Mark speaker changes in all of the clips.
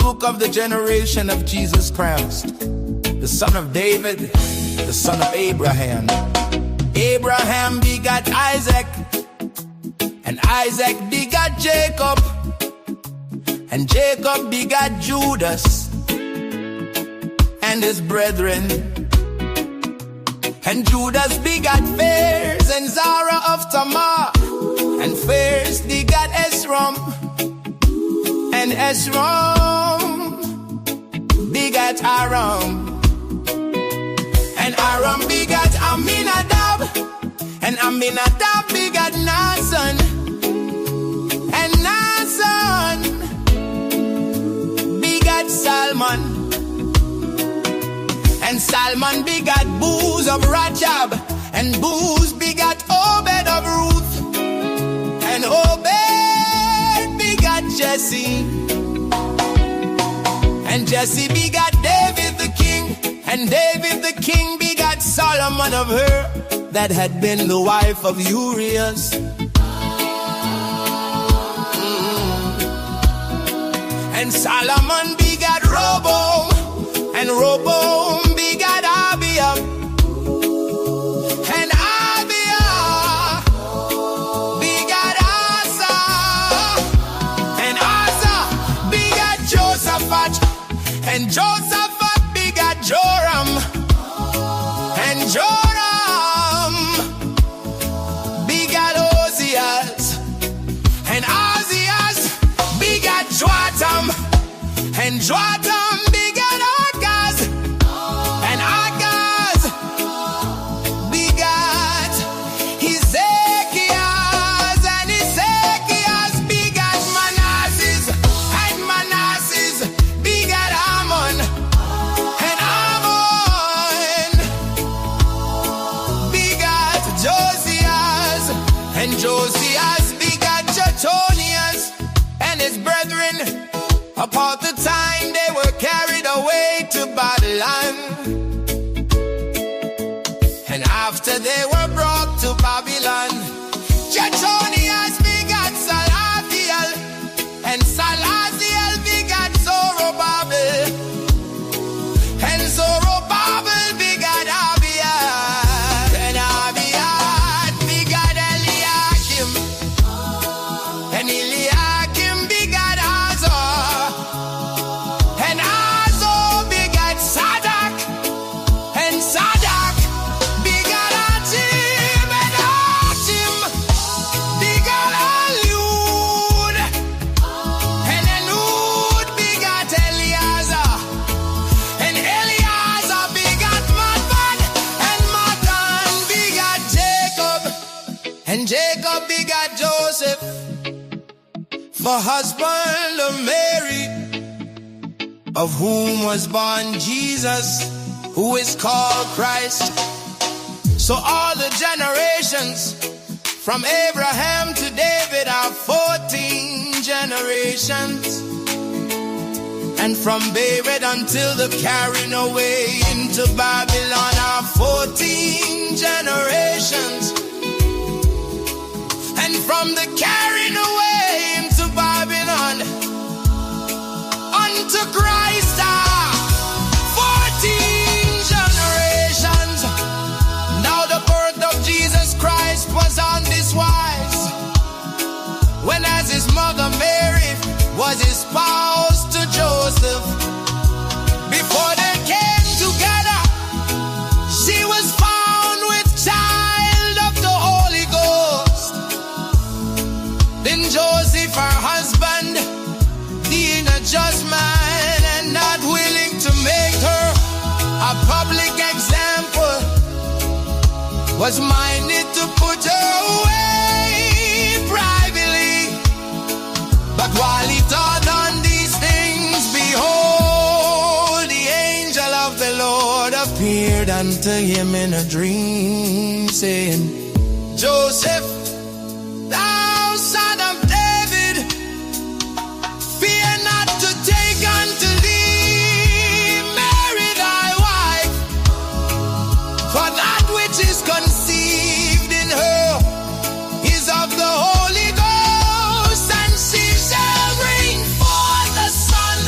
Speaker 1: book of the generation of Jesus Christ, the son of David, the son of Abraham. Abraham begot Isaac, and Isaac begot Jacob, and Jacob begot Judas and his brethren. And Judas begot Phares and Zara of Tamar, and Phares begot Esrom, and Esrom begot Aram, and Aram begot Aminadab, and Aminadab begot Nason, and Nason begot Salmon, and Salmon begot Booz of Rachab, and Booz begot Obed of Ruth, and Obed begot Jesse, and Jesse begot David the king, and David the king begot Solomon of her that had been the wife of Urias. And Solomon begot Rehoboam, and Rehoboam begot Abia, and Abia begot Asa, and Asa begot Josaphat, and Josaphat begot Joram, and Joram begot Ozias, and Ozias begot Joatam, and Joatam begot Agaz, and Agaz begot Ezekias, and Ezekias begot Manasses, and Manasses begot Ammon, and Ammon begot Josias, and Josias begot Jethonias and his brethren. About the time they were carried away to Babylon, and after they were brought to Babylon, Jethonias begot Salathiel, and Salathiel begot Zorobabel, and Zorobabel begot Abiad, and Abiad begot Eliakim, and Eliakim begot Azor, and Azor begot Sadak, and Sadak begot Achim, and Achim begot Eliud, and Eliud begot Eleazar, and Eleazar begot Matan, and Matan begot Jacob, and Jacob begot Joseph, the husband of Mary, of whom was born Jesus, who is called Christ. So all the generations from Abraham to David are 14 generations, and from David until the carrying away into Babylon are 14 generations, and from the carrying away into Babylon unto Christ are 14 generations. Now the birth of Jesus Christ was on this wise, when as his mother Mary was espoused to Joseph. Before they came together, she was found with child of the Holy Ghost. Then Joseph, her husband, being a just man and not willing to make her a public example, was minded to put her away privately. But while he thought on these things, behold, the angel of the Lord appeared unto him in a dream, saying, Joseph, thou son of David, fear not to take unto thee Mary thy wife, for that which is conceived in her is of the Holy Ghost, and she shall bring forth a son,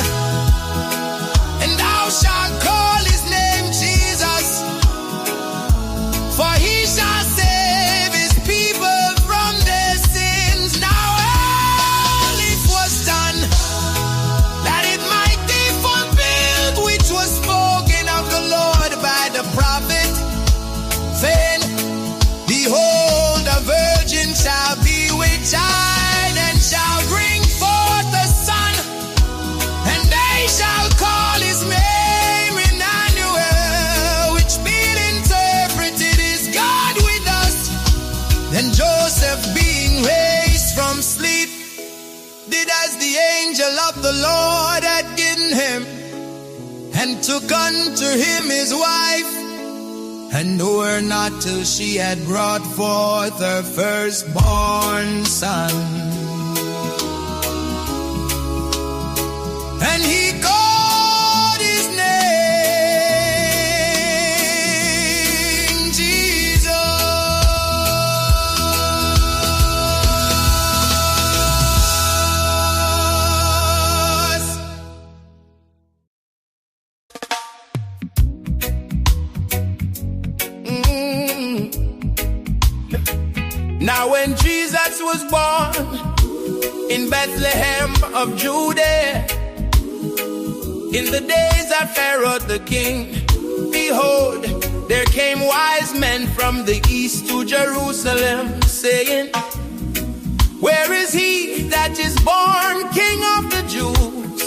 Speaker 1: as the angel of the Lord had given him, and took unto him his wife, and knew her not till she had brought forth her firstborn son. And he called his name Jesus. Now when Jesus was born in Bethlehem of Judea, in the days of Herod the king, behold, there came wise men from the east to Jerusalem, saying, where is he that is born King of the Jews?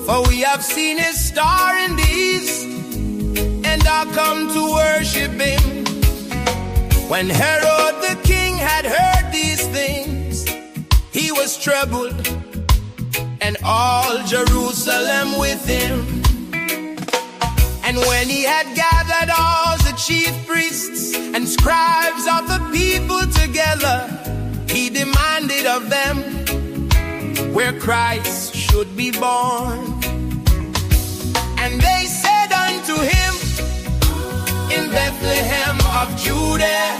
Speaker 1: For we have seen his star in the east, and are come to worship him. When Herod the king had heard these things, he was troubled, and all Jerusalem with him. And when he had gathered all the chief priests and scribes of the people together, he demanded of them where Christ should be born. And they said unto him, in Bethlehem of Judah,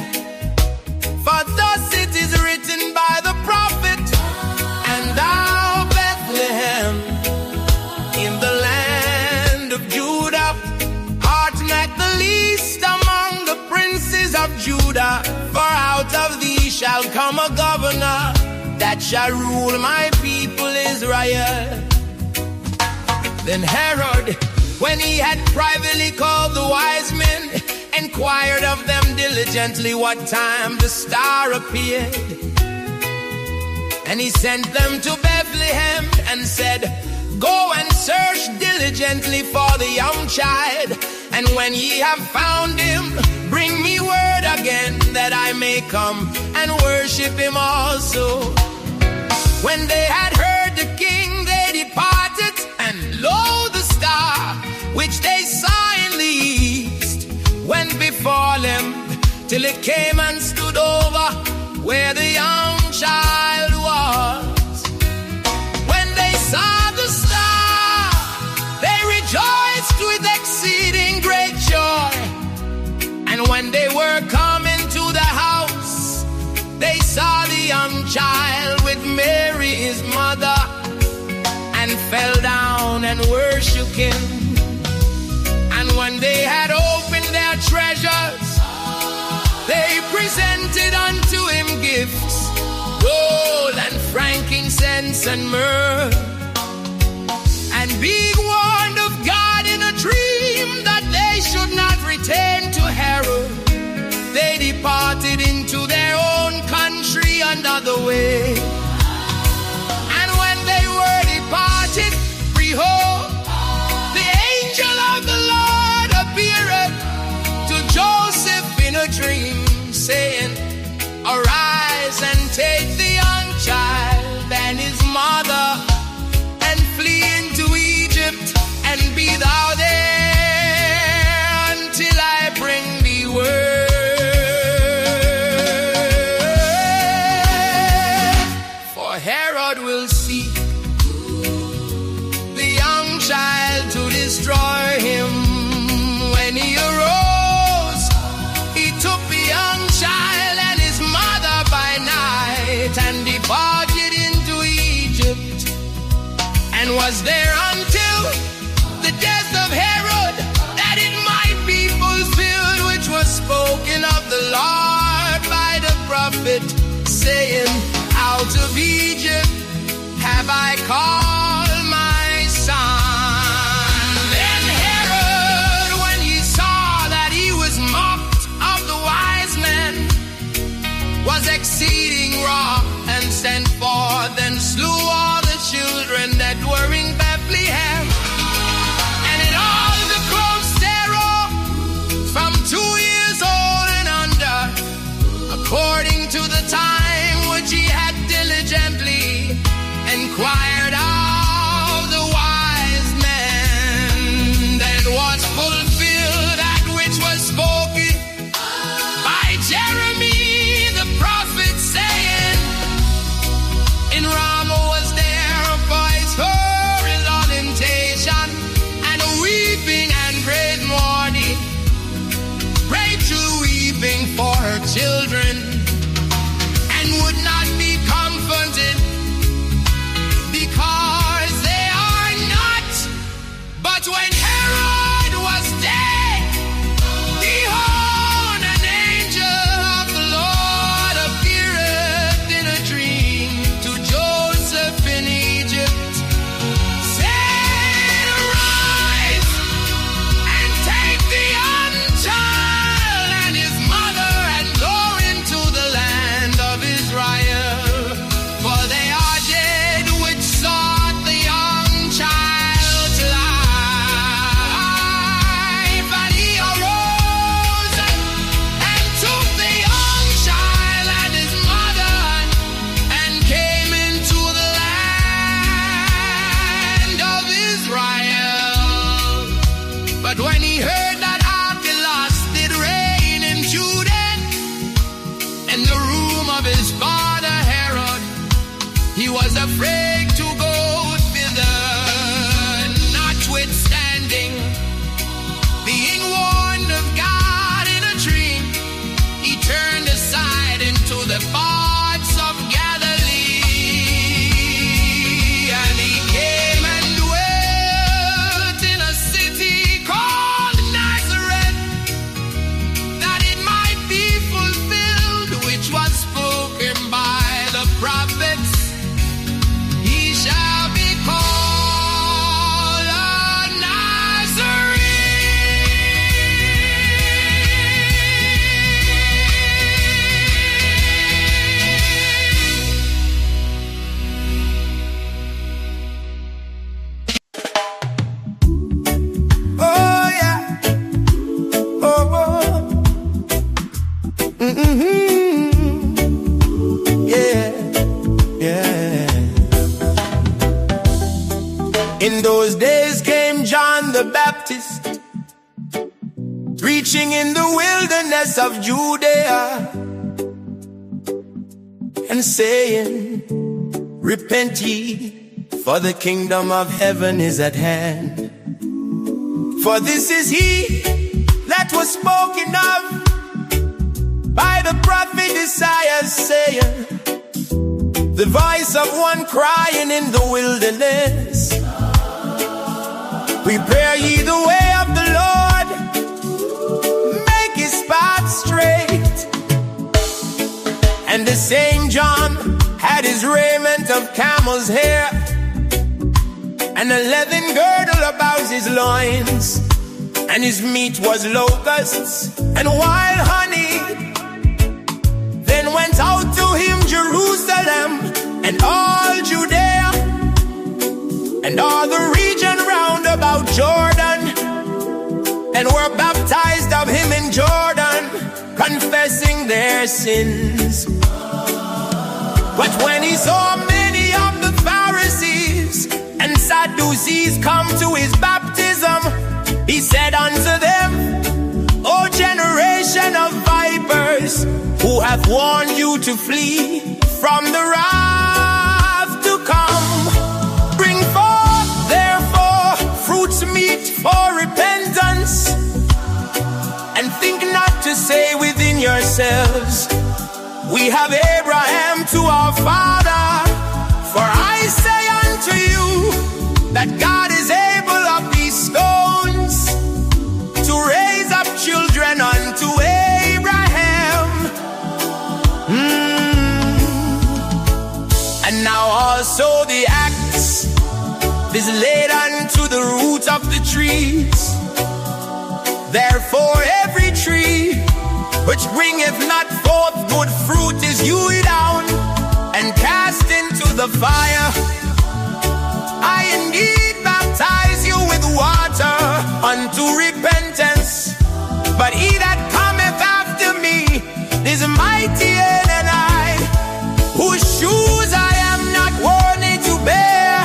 Speaker 1: for thus it is written by the prophet, and thou Bethlehem, in the land of Judah, art not the least among the princes of Judah, for out of thee shall come a governor that shall rule my people Israel. Then Herod, when he had privately called the wise men, inquired of them diligently what time the star appeared. And he sent them to Bethlehem and said, go and search diligently for the young child, and when ye have found him, bring me word again, that I may come and worship him also. When they had heard the king, they departed, and lo, the star which they saw in the east went before them, till it came and stood over where the young child was. When they saw the star, they rejoiced with exceeding great joy. And when they were come into the house, they saw the young child with Mary his mother, and fell down and worshipped him. And when they had opened their treasures, they presented unto him gifts, gold and frankincense and myrrh. And being warned of God in a dream that they should not return to Herod, they departed into their own country another way. And when they were departed, behold, the angel of the Lord appeared to Joseph in a dream, saying, arise and take the young child and his mother, and flee into Egypt, and be thou there until I bring thee word. For Herod will seek the young child to destroy him. When he arose, he took the young child and his mother by night, and departed into Egypt, and was there until the death of Herod, that it might be fulfilled which was spoken of the Lord by the prophet, saying, out of Egypt have I called my son. Then Herod, when he saw that he was mocked of the wise men, was exceeding wroth, and sent forth and slew all the children that were in Bethlehem, and in all the close thereof, from 2 years old and under, according to the time which he had diligently and children and would not be comforted because they are not. But when Herod was dead, behold, an angel of the Lord appeared in a dream to Joseph in Egypt, saying, "Arise and take the young child and his mother and go into the land of Israel, for they are dead which sought the young child's life." And he arose and took the young child and his mother and came into the land of Israel. But when he heard that Archelaus did reign in Judah, in the room of his father Herod, he was afraid to go thither. Notwithstanding, being warned of God in a dream, he turned aside into the parts of Galilee, and he came and dwelt in a city called Nazareth, that it might be fulfilled which was spoken by the prophets, he shall be called a Nazarene. Oh yeah, oh, oh. Yeah, yeah. In those days came John the Baptist, preaching in the wilderness of Judea, and saying, "Repent ye, for the kingdom of heaven is at hand. For this is he that was spoken of by the prophet Isaiah, saying, the voice of one crying in the wilderness, prepare ye the way of the Lord, make his path straight." And the same John had his raiment of camel's hair, and a leathern girdle about his loins, and his meat was locusts and wild honey. Then went out to him Jerusalem and all Judea and all the region round about Jordan, and were baptized of him in Jordan, confessing their sins. But when he saw many of the Pharisees and Sadducees come to his baptism, he said unto them, "O generation of vipers, who hath warned you to flee from the wrath to come? Bring forth therefore fruits meet for repentance, and think not to say within yourselves, we have Abraham to our father. For I say unto you, that God is able of these stones to raise up children unto Abraham. And now also the axe is laid unto the root of the trees. Therefore every tree which bringeth not forth good fruit is hewed down and cast into the fire. I indeed baptize you with water unto repentance, but he that cometh after me is mightier than I, whose shoes I am not worthy to bear.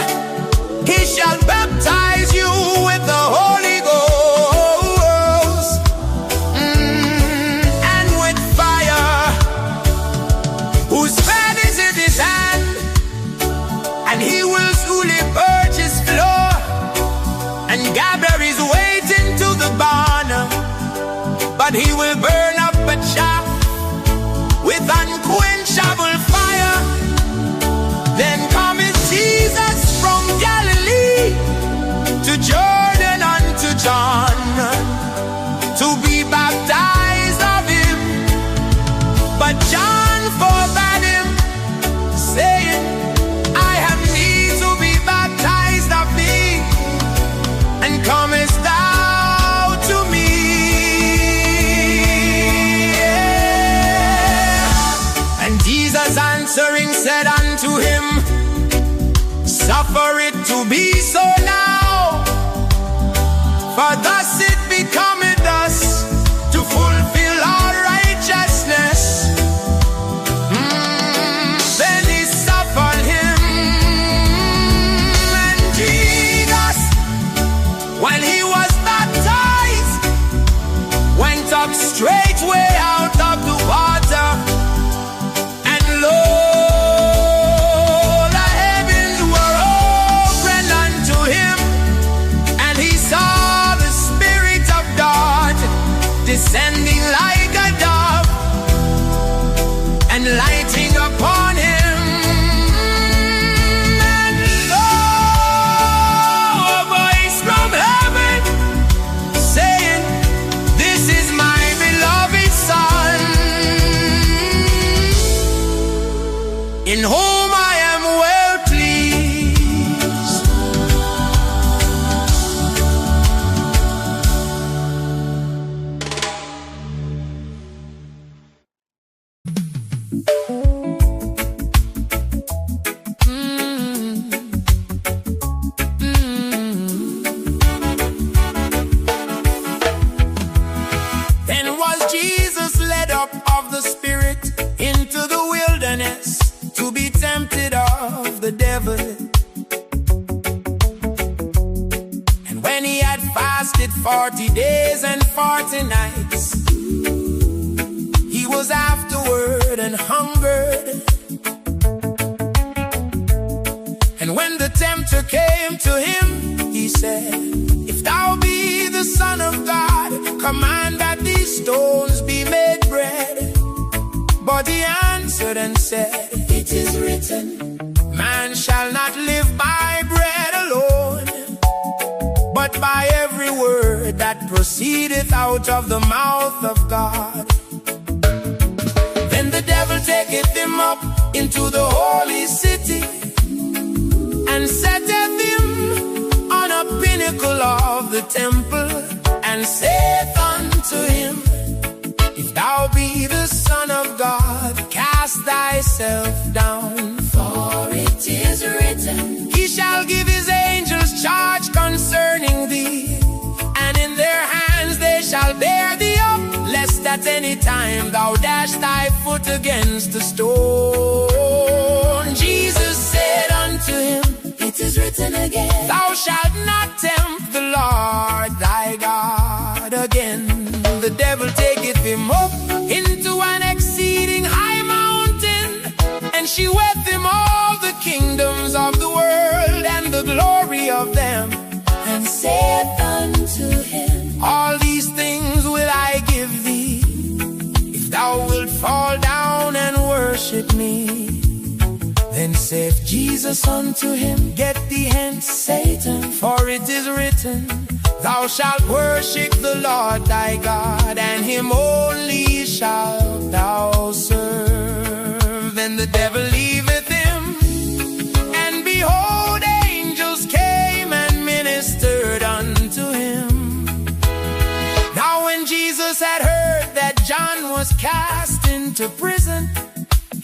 Speaker 1: He shall baptize you with the Holy Ghost and with fire, whose fan is in his hand, and he will surely purge his floor and gather his weight into the for it to be so now. For thus it becometh us to fulfill our righteousness. Then he suffered him. And Jesus, when he was baptized, went up straightway out of the water. And lo, the heavens were opened unto him, and he saw the Spirit of God descending like a dove and lighting upon him. And lo, a voice from heaven saying, "This is my beloved Son, in whom I am well pleased." Then was Jesus led up of the Spirit into the wilderness to be tempted of the devil. And when he had fasted 40 days and 40 nights, he was afterward and hungered. And when the tempter came to him, he said, "If thou be the Son of God, command that these stones be made bread." But he answered and said, "It is written, man shall not live by bread alone, but by every word that proceedeth out of the mouth of God." Then the devil taketh him up into the holy city, and setteth him on a pinnacle of the temple, and saith unto him, "If thou be the Son of God, cast thyself down. For it is written, He shall give His angels charge concerning thee, and in their hands they shall bear thee up, lest at any time thou dash thy foot against a stone." Jesus said unto him, "It is written again, Thou shalt not tempt the Lord thy God again." The devil taketh him up into an exceeding high mountain, and sheweth him all the kingdoms of the world and the glory of them, and saith unto him, "All these things will I give thee, if thou wilt fall down and worship me." Then saith Jesus unto him, "Get thee hence, Satan, for it is written, Thou shalt worship the Lord thy God, and him only shalt thou serve." Then the devil leaveth him, and behold, angels came and ministered unto him. Now when Jesus had heard that John was cast into prison,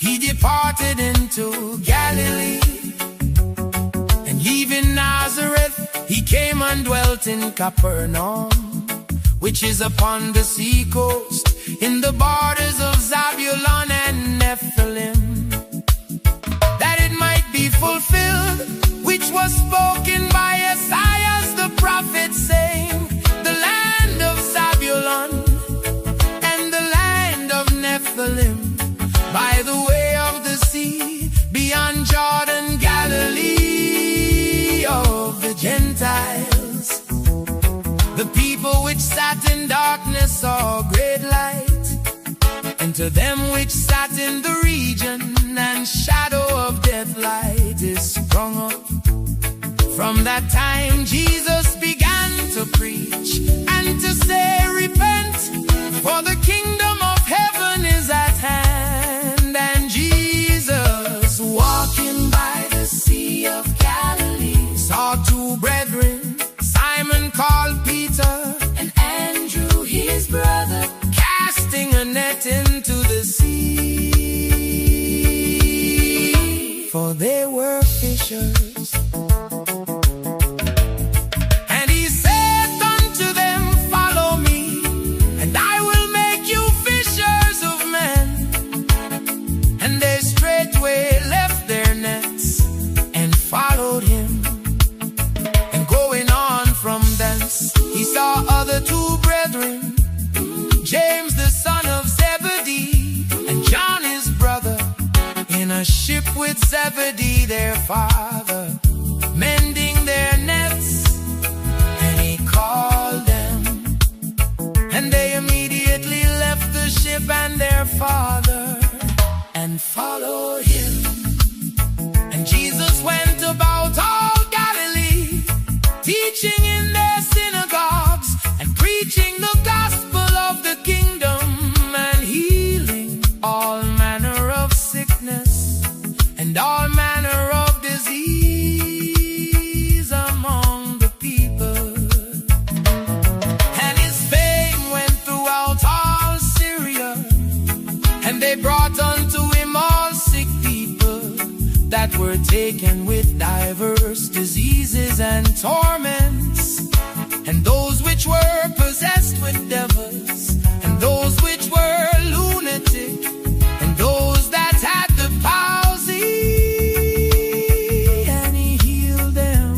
Speaker 1: he departed into Galilee, and leaving Nazareth, he came and dwelt in Capernaum, which is upon the sea coast, in the borders of Zabulon and Nephthalim, that it might be fulfilled, which was spoken by Esaias the prophet, saying, "The land of Zabulon and the land of Nephthalim, by the way of the sea, beyond Jordan, Galilee of the Gentiles. The people which sat in darkness saw great light, and to them which sat in the region and shadow of death light is sprung up." From that time Jesus began to preach and to say, "Repent, for the kingdom of heaven is at hand." And Jesus, walking by the Sea of Galilee, saw two brethren, Simon called Peter, and Andrew his brother, casting a net into the sea, for they were fishers. with Zebedee their father, mending their nets, and he called them, and they immediately left the ship and their father and followed him. And Jesus went about all Galilee, teaching in their synagogues and preaching the gospel of the kingdom, and healing all manner of sickness and all manner of disease among the people. And his fame went throughout all Syria, and they brought unto him all sick people that were taken with diverse diseases and torments, and those which were possessed with devils, and those which were lunatic, and those that had the palsy, and he healed them.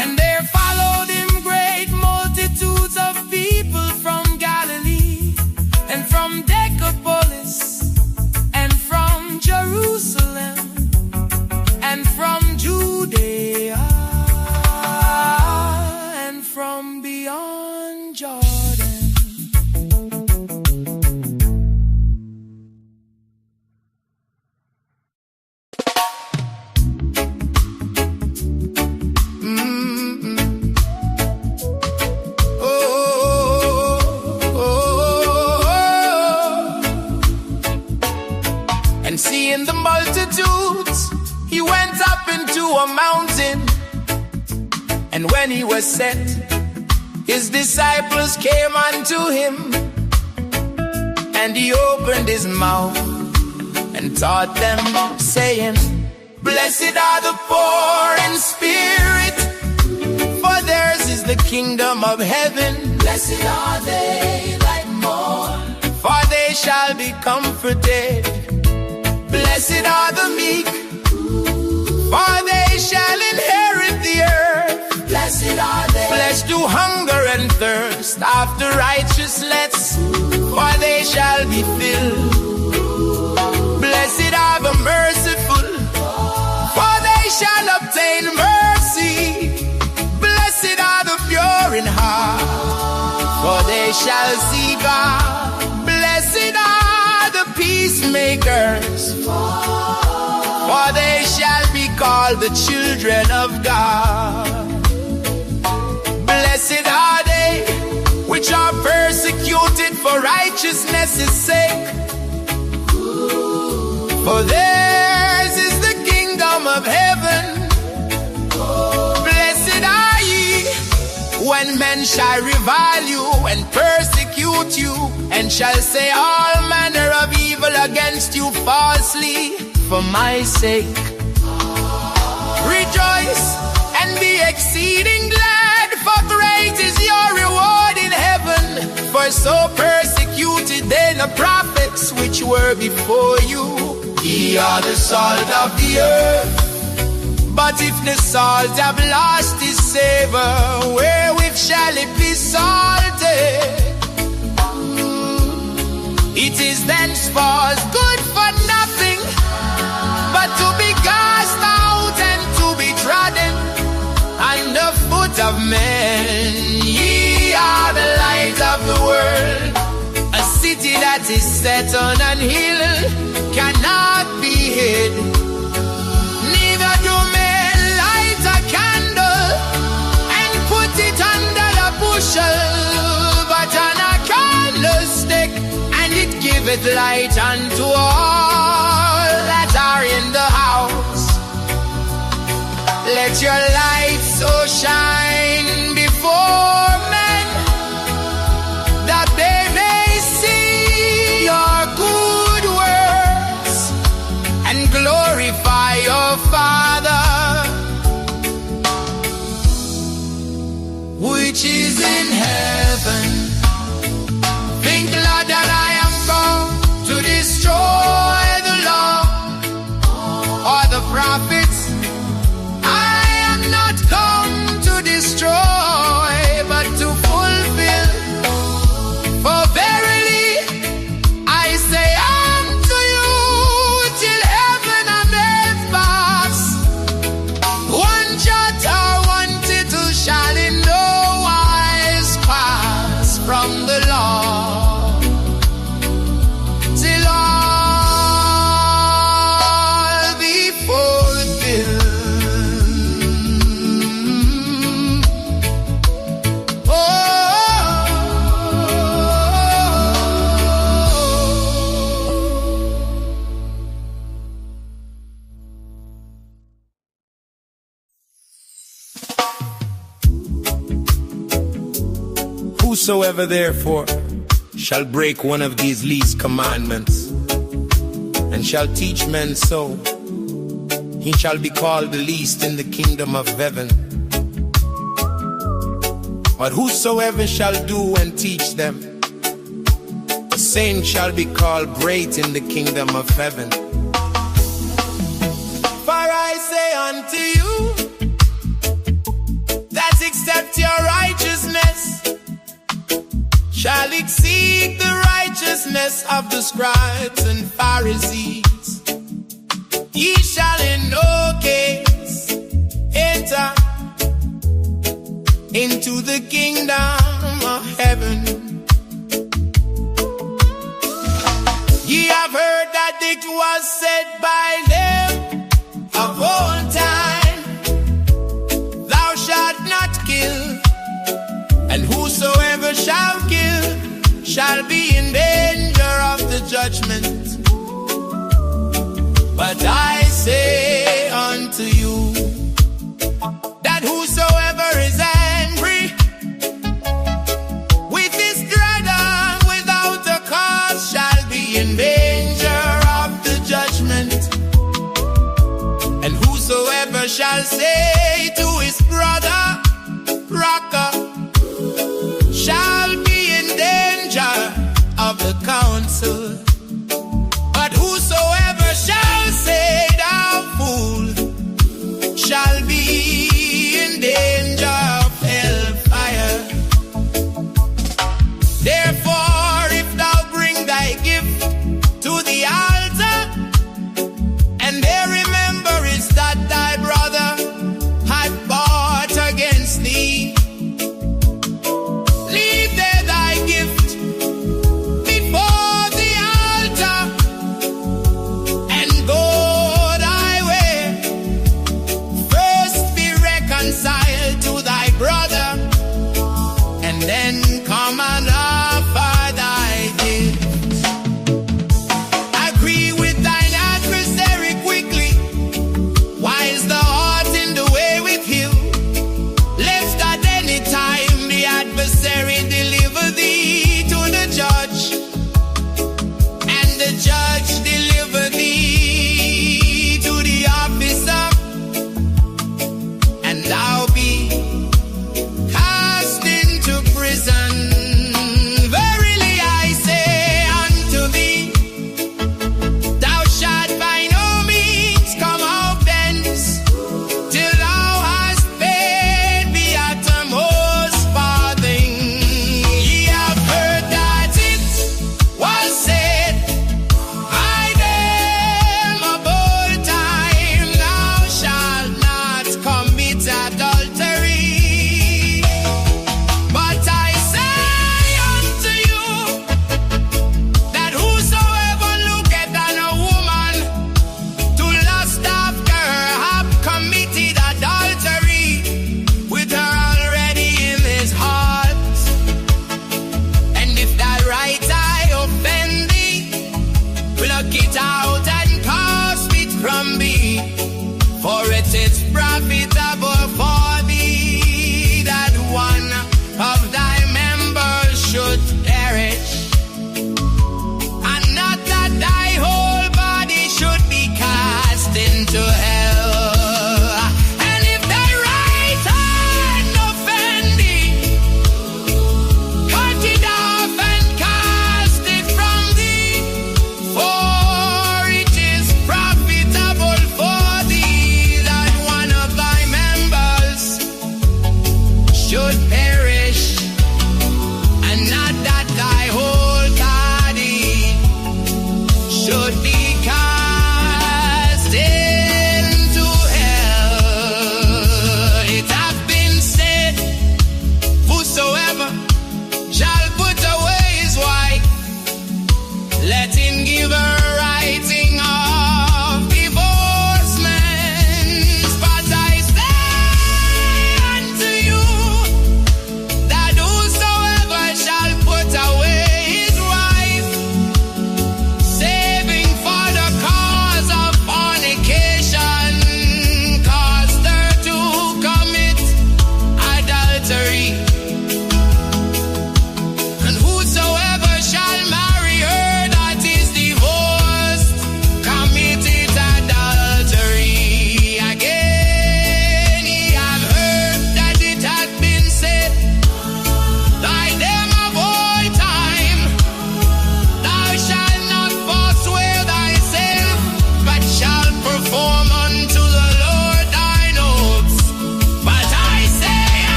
Speaker 1: And there followed him great multitudes of people from Galilee, and from Decapolis, and from Jerusalem, and from Judea, and from beyond Jordan. And seeing the multitudes, he went up into a mountain. And when he was set, his disciples came unto him, and he opened his mouth and taught them, saying, Blessed are the poor in spirit, for theirs is the kingdom of heaven. Blessed are they that mourn, for they shall be comforted. Blessed are the meek, for they shall inherit the earth. Blessed are they, blessed do hunger and thirst after righteousness, for they shall be filled. Blessed are the merciful, for they shall obtain mercy. Blessed are the pure in heart, for they shall see God. Blessed are the peacemakers, for they shall be called the children of God. Blessed are they which are persecuted for righteousness' sake, for theirs is the kingdom of heaven. Blessed are ye when men shall revile you and persecute you, and shall say all manner of evil against you falsely for my sake. Rejoice and be exceeding glad, for great is your reward in heaven. For so persecuted they the prophets which were before you. Ye are the salt of the earth, but if the salt have lost its savor, wherewith shall it be salted? It is thenceforth good for nothing, but to be cast out and to be trodden under foot of men. Ye are the light of the world. A city that is set on an hill cannot be hid. Neither do men light a candle and put it under a bushel, but on a candlestick, and it giveth light unto all that are in the house. Let your light so shine before men, that they may see your good works and glorify your Father which is in heaven. Think not that I am come to destroy the law or the prophets. I am not come to destroy Whosoever therefore shall break one of these least commandments, and shall teach men so, he shall be called the least in the kingdom of heaven. But whosoever shall do and teach them, the same shall be called great in the kingdom of heaven. For I say unto you, that except your righteousness shall exceed the righteousness of the scribes and Pharisees, ye shall in no case enter into the kingdom of heaven. Ye have heard that it was said by them of old time, thou shalt not kill, and whosoever shall kill shall be in danger of the judgment. But I say unto you, that whosoever is angry with his brother without a cause shall be in danger of the judgment. And whosoever shall say to his brother, Raka, shall be in danger of the council. But whosoever shall say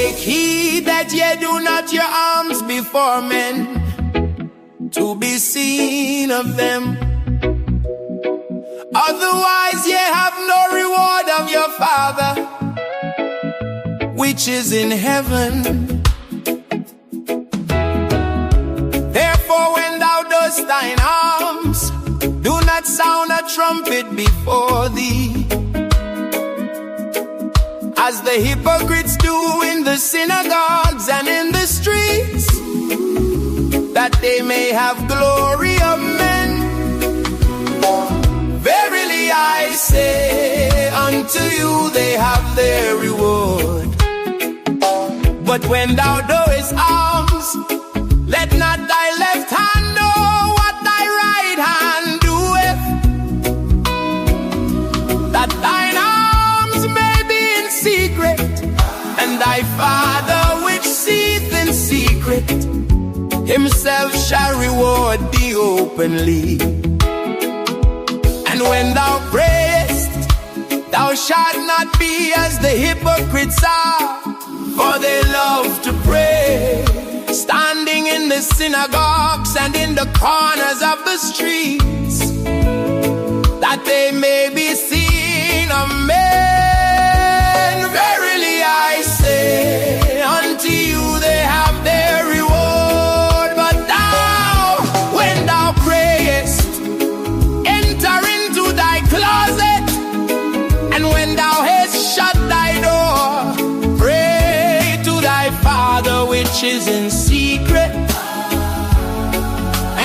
Speaker 1: Take heed that ye do not your alms before men, to be seen of them. Otherwise ye have no reward of your Father which is in heaven. Therefore when thou dost thine alms, do not sound a trumpet before thee, as the hypocrites do in the synagogues and in the streets, that they may have glory of men. Verily I say unto you, they have their reward. But when thou doest alms, let not thy left hand know what thy right hand doeth, that thine alms may be in secret, and thy Father which seeth in secret himself shall reward thee openly. And when thou prayest, thou shalt not be as the hypocrites are, for they love to pray, standing in the synagogues and in the corners of the streets, that they may be seen of men. Verily I say unto you, they have their reward. But thou, when thou prayest, enter into thy closet, and when thou hast shut thy door, pray to thy Father which is in secret,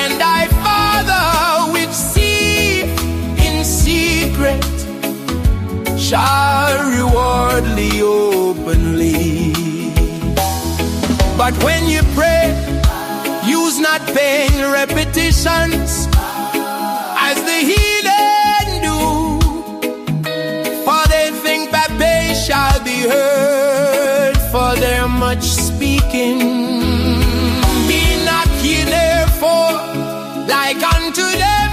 Speaker 1: and thy Father which seeth in secret shall reward thee openly. But when you pray, use not vain repetitions, as the heathen do, for they think that they shall be heard for their much speaking. Be not ye therefore like unto them,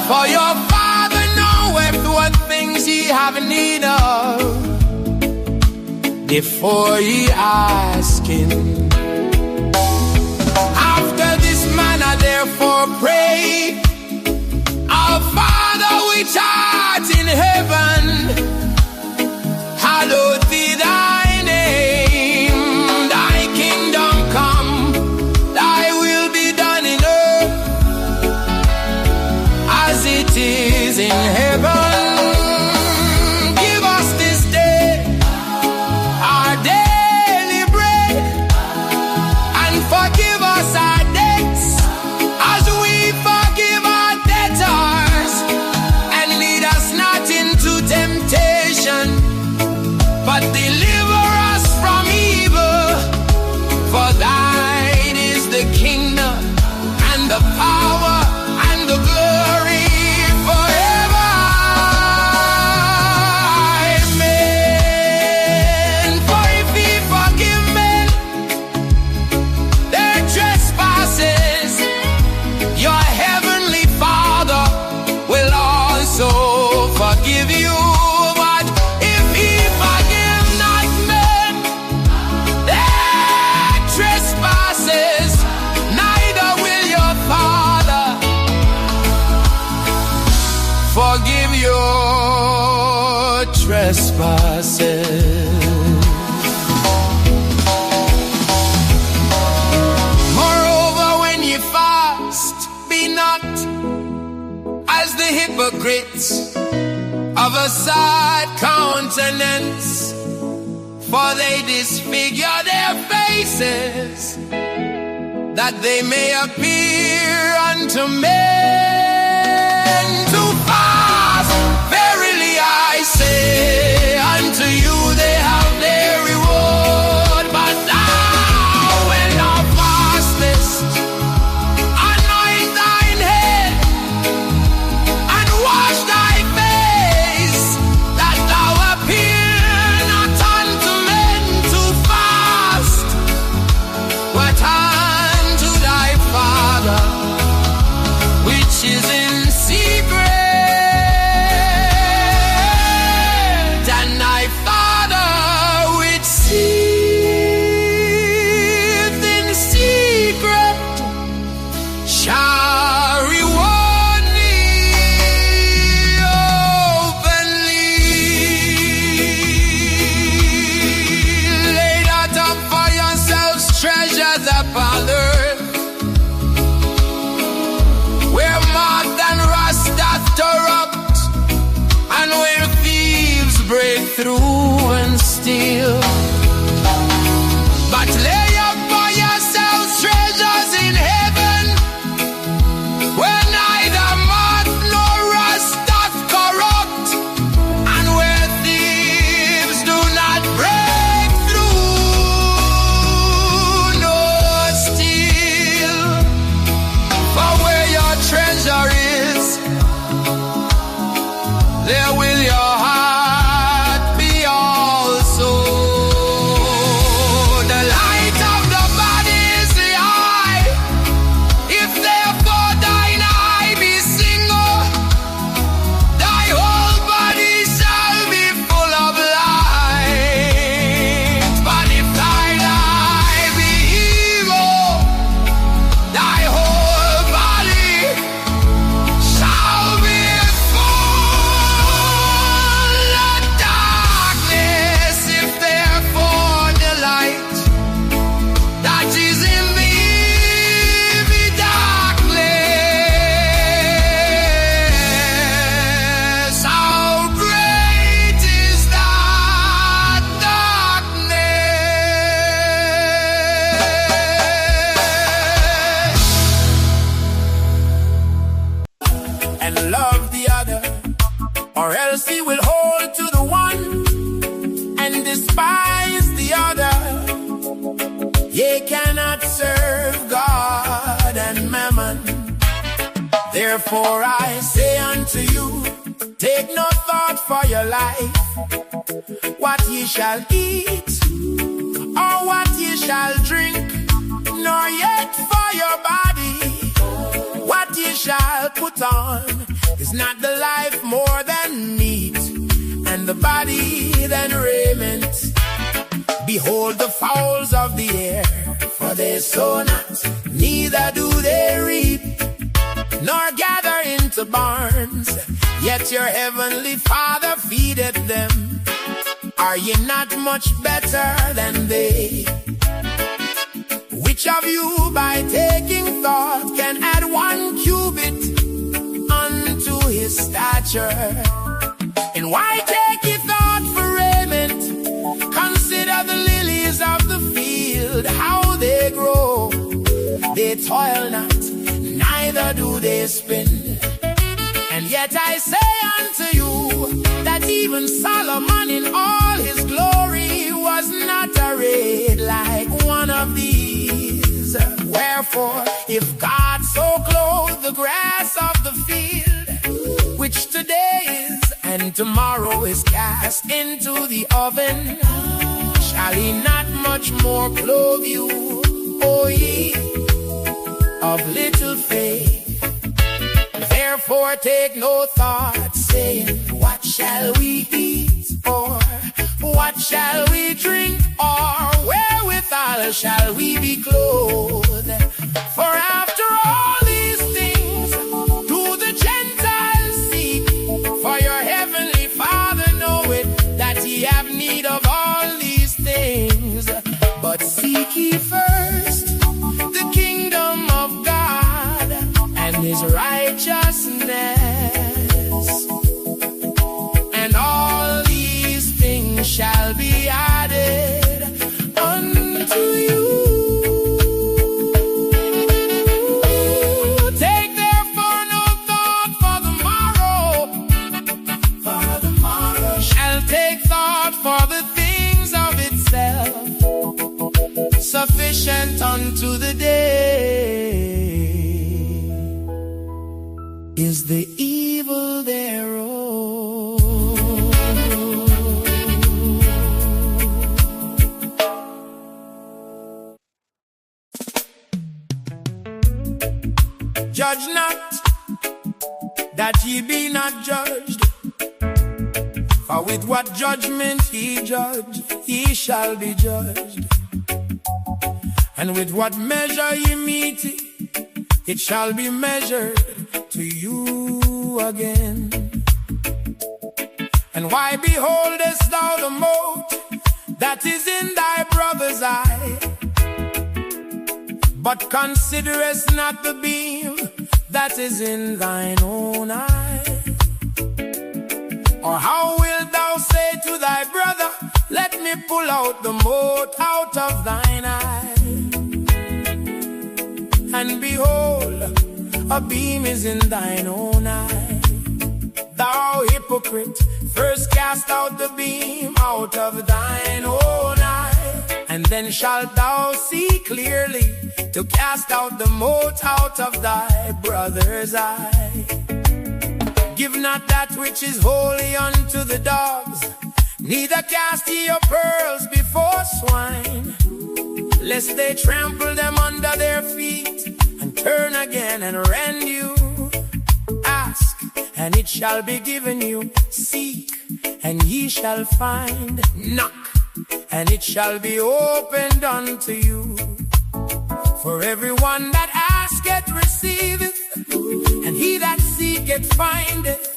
Speaker 1: for your Father knoweth what things ye have need of before ye ask him. After this manner therefore pray, our Father which art in heaven, hallowed be thy name. Thy kingdom come, thy will be done in earth as it is in heaven. Give us this day our daily bread, and forgive us our debts as we forgive our debtors, and lead us not into temptation, but deliver us from evil. For thine is the kingdom, and the power, and the glory forever. Amen. For if we forgive men their trespasses, your heavenly Father will also forgive you. But if he forgive not men their trespasses, neither will your Father forgive your trespasses. Moreover, when ye fast, be not as the hypocrites of a sad countenance, for they disfigure their faces, that they may appear unto men to fast. Verily I say unto you, they have their reward. But thou, when thou fastest, anoint thine head, and wash thy face, that thou appear not unto men to fast, but unto thy Father which is in secret, treasures upon earth, where moth and rust doth corrupt, and where thieves break through and steal. But lay up for yourselves treasures in heaven, where neither moth nor rust doth corrupt, and where thieves do not break through nor steal. For where your treasure is, there will your heart be also. The light of the body is the eye. If therefore thine eye be single, thy whole body shall be full of light. But if thine eye be evil, thy whole body shall be full of darkness. If therefore the light that is in thee be darkness, how great is that darkness. And love the other, or else he will hold to the one and despise the other. Ye cannot serve God and mammon. Therefore I say unto you, take no thought for your life, what ye shall eat, or what ye shall drink, nor yet for your body, what ye shall put on. Is not the life more than meat, and the body than raiment? Behold the fowls of the air, for they sow not, neither do they reap, nor gather into barns, yet your heavenly Father feedeth them. Are ye not much better than they? Which of you by taking thought can add 1 cubit unto his stature? And why take ye thought for raiment? Consider the lilies of the field, how they grow. They toil not, neither do they spin. And yet I say unto you, that even Solomon in all his glory was not arrayed like one of these. Wherefore, if God so clothe the grass of the field, which today is and tomorrow is cast into the oven, shall he not much more clothe you, O ye of little faith? Therefore take no thought, saying, what shall we eat, or what shall we drink, or wherewithal shall we be clothed? For after all these things do the Gentiles seek, for your heavenly Father knoweth that ye have need of all these things. But seek ye first the kingdom of God and his righteousness, and all these things shall be added unto you. Take therefore no thought for the morrow, for the morrow shall take thought for the things of itself. Sufficient unto the day is the evil thereof. Judge not, that ye be not judged. For with what judgment ye judge, ye shall be judged. And with what measure ye meet, it shall be measured to you again. And why beholdest thou the mote that is in thy brother's eye, But considerest not the beam that is in thine own eye? Or how wilt thou say to thy brother, let me pull out the mote out of thine eye? And behold, a beam is in thine own eye. Thou hypocrite, first cast out the beam out of thine own eye, and then shalt thou see clearly to cast out the mote out of thy brother's eye. Give not that which is holy unto the dogs, neither cast ye your pearls before swine, lest they trample them under their feet, and turn again and rend you. Ask, and it shall be given you. Seek, and ye shall find. Knock, and it shall be opened unto you. For everyone that asketh receiveth, and he that seeketh findeth,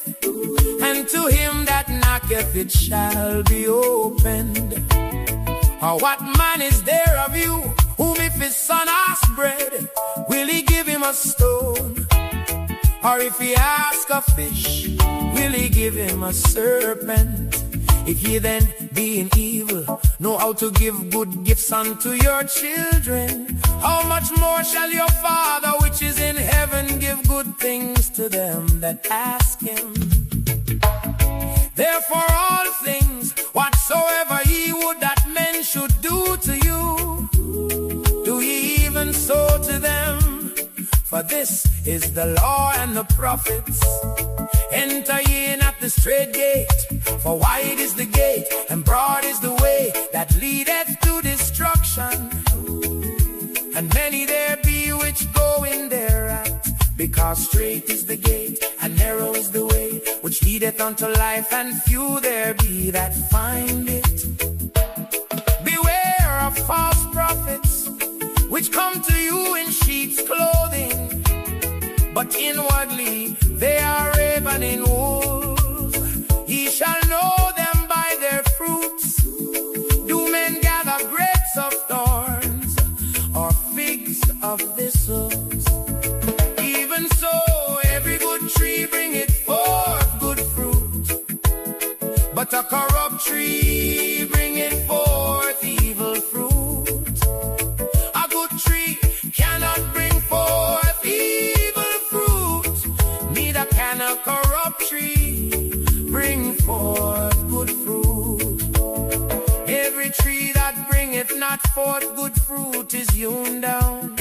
Speaker 1: and to him that knocketh it shall be opened. Or what man is there of you, whom if his son ask bread, will he give him a stone? Or if he ask a fish, will he give him a serpent? If ye then, being evil, know how to give good gifts unto your children, how much more shall your Father which is in heaven give good things to them that ask him? Therefore all things, whatsoever ye would that men should do to you, do ye even so to them. For this is the law and the prophets. Enter ye in at the straight gate, for wide is the gate, and broad is the way that leadeth to destruction, and many there be which go in thereat. Because straight is the gate, and narrow is the way which leadeth unto life, and few there be that find it. Beware of false prophets, which come to you in sheep's clothing, but inwardly they are ravening wolves. Ye shall know them by their fruits. Do men gather grapes of thorns, or figs of thistles? Even so, every good tree bringeth forth good fruit, but a corrupt tree bringeth forth evil fruit. A good tree cannot bring forth evil fruit, neither can a corrupt tree bring forth good fruit. Every tree that bringeth not forth good fruit is hewn down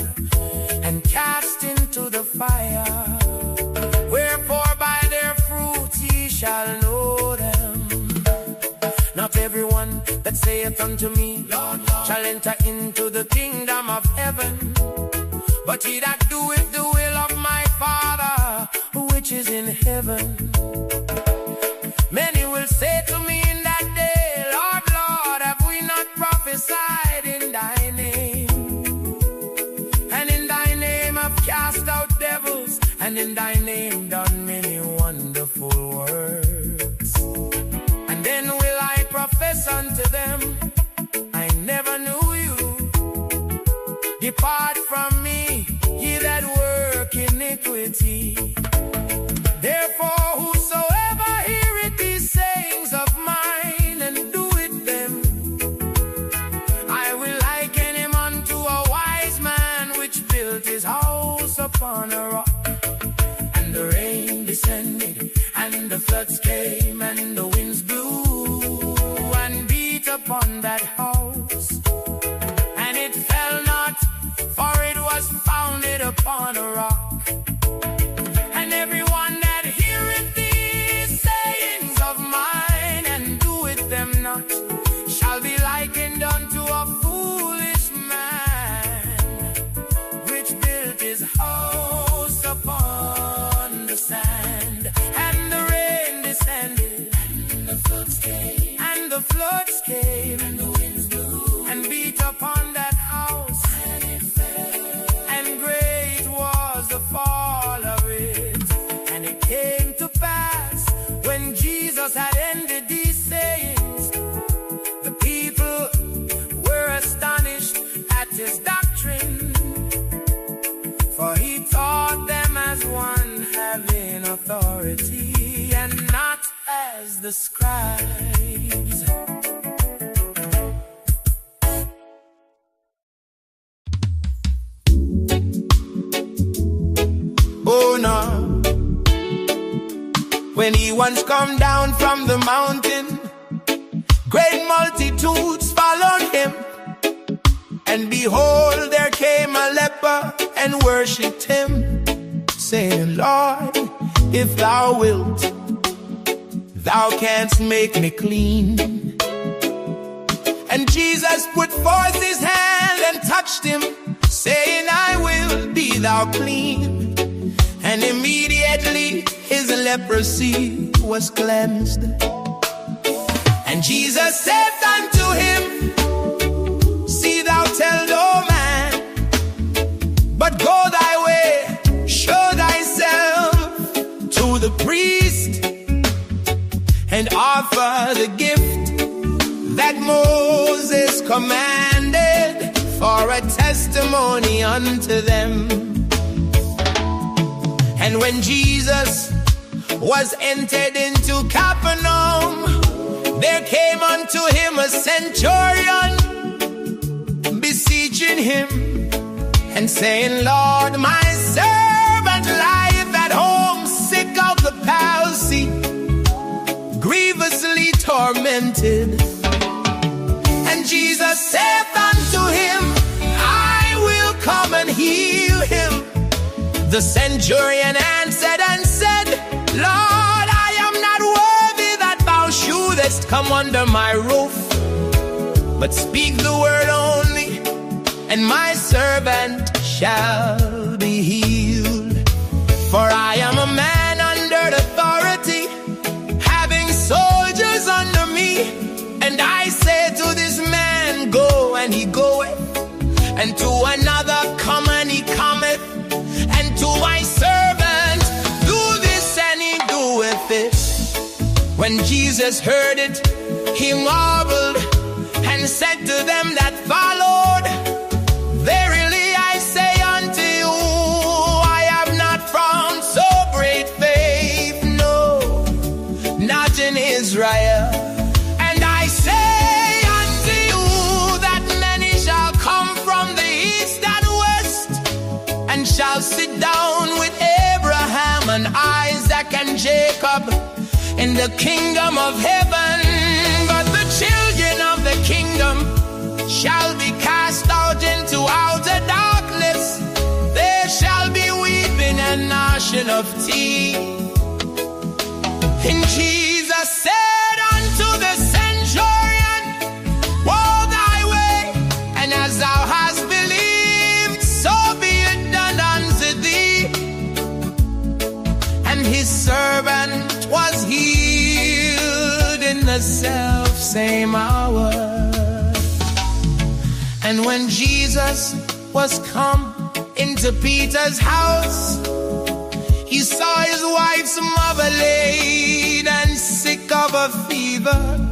Speaker 1: and cast into the fire. Wherefore by their fruits ye shall know them. Not everyone that saith unto me, Lord, Lord, shall enter into the kingdom of heaven, but he that doeth the will of my Father which is in heaven. Many will say to me in that day, Lord, Lord, have we not prophesied in thy name? And in thy name have cast out devils, and in thy name done many wonderful works. And then will I profess unto them, I never knew you. Depart from me, ye that work iniquity. Therefore whosoever heareth these sayings of mine and doeth them, I will liken him unto a wise man which built his house upon a rock. And the rain descended, and the floods came, and the winds blew and beat upon that house, and it fell not, for it was founded upon a rock. And everyone that heareth these sayings of mine and doeth them not shall be likened unto a foolish man which built his house upon the sand. And the rain descended, and the floods came, and the floods came, and the winds blew and beat upon that house, and it fell, and great was the fall of it. And it came to pass, when Jesus had ended these sayings, the people were astonished at his doctrine, the scribes. Oh no, when he once come down from the mountain, great multitudes followed him. And behold, there came a leper and worshipped him, saying, Lord, if thou wilt, thou canst make me clean. And Jesus put forth his hand and touched him, saying, I will, be thou clean. And immediately his leprosy was cleansed. And Jesus said unto him, see thou tell no man, but go thy way, show thyself to the priest, and offer the gift that Moses commanded for a testimony unto them. And when Jesus was entered into Capernaum, there came unto him a centurion, beseeching him and saying, Lord, my servant lieth at home, sick of the palsy, grievously tormented. And Jesus saith unto him, I will come and heal him. The centurion answered and said, Lord, I am not worthy that thou shouldest come under my roof, but speak the word only, and my servant shall be healed. For I am a man under authority, having soldiers under me. And I say to this man, go, and he goeth, and to another, come, and he cometh, and to my servant, do this, and he doeth it. When Jesus heard it, he marveled, and said to them that followed, verily I say unto you, I have not found so great faith, no, not in Israel. And I say unto you that many shall come from the east and west, and shall sit down with Abraham and Isaac and Jacob in the kingdom of heaven. But the children of the kingdom shall be cast out into outer darkness. There shall be weeping and gnashing of teeth. And Jesus said unto the centurion, go thy way, and as thou hast believed, so be it done unto thee. And his servant was healed in the self-same hour. And when Jesus was come into Peter's house, he saw his wife's mother laid and sick of a fever.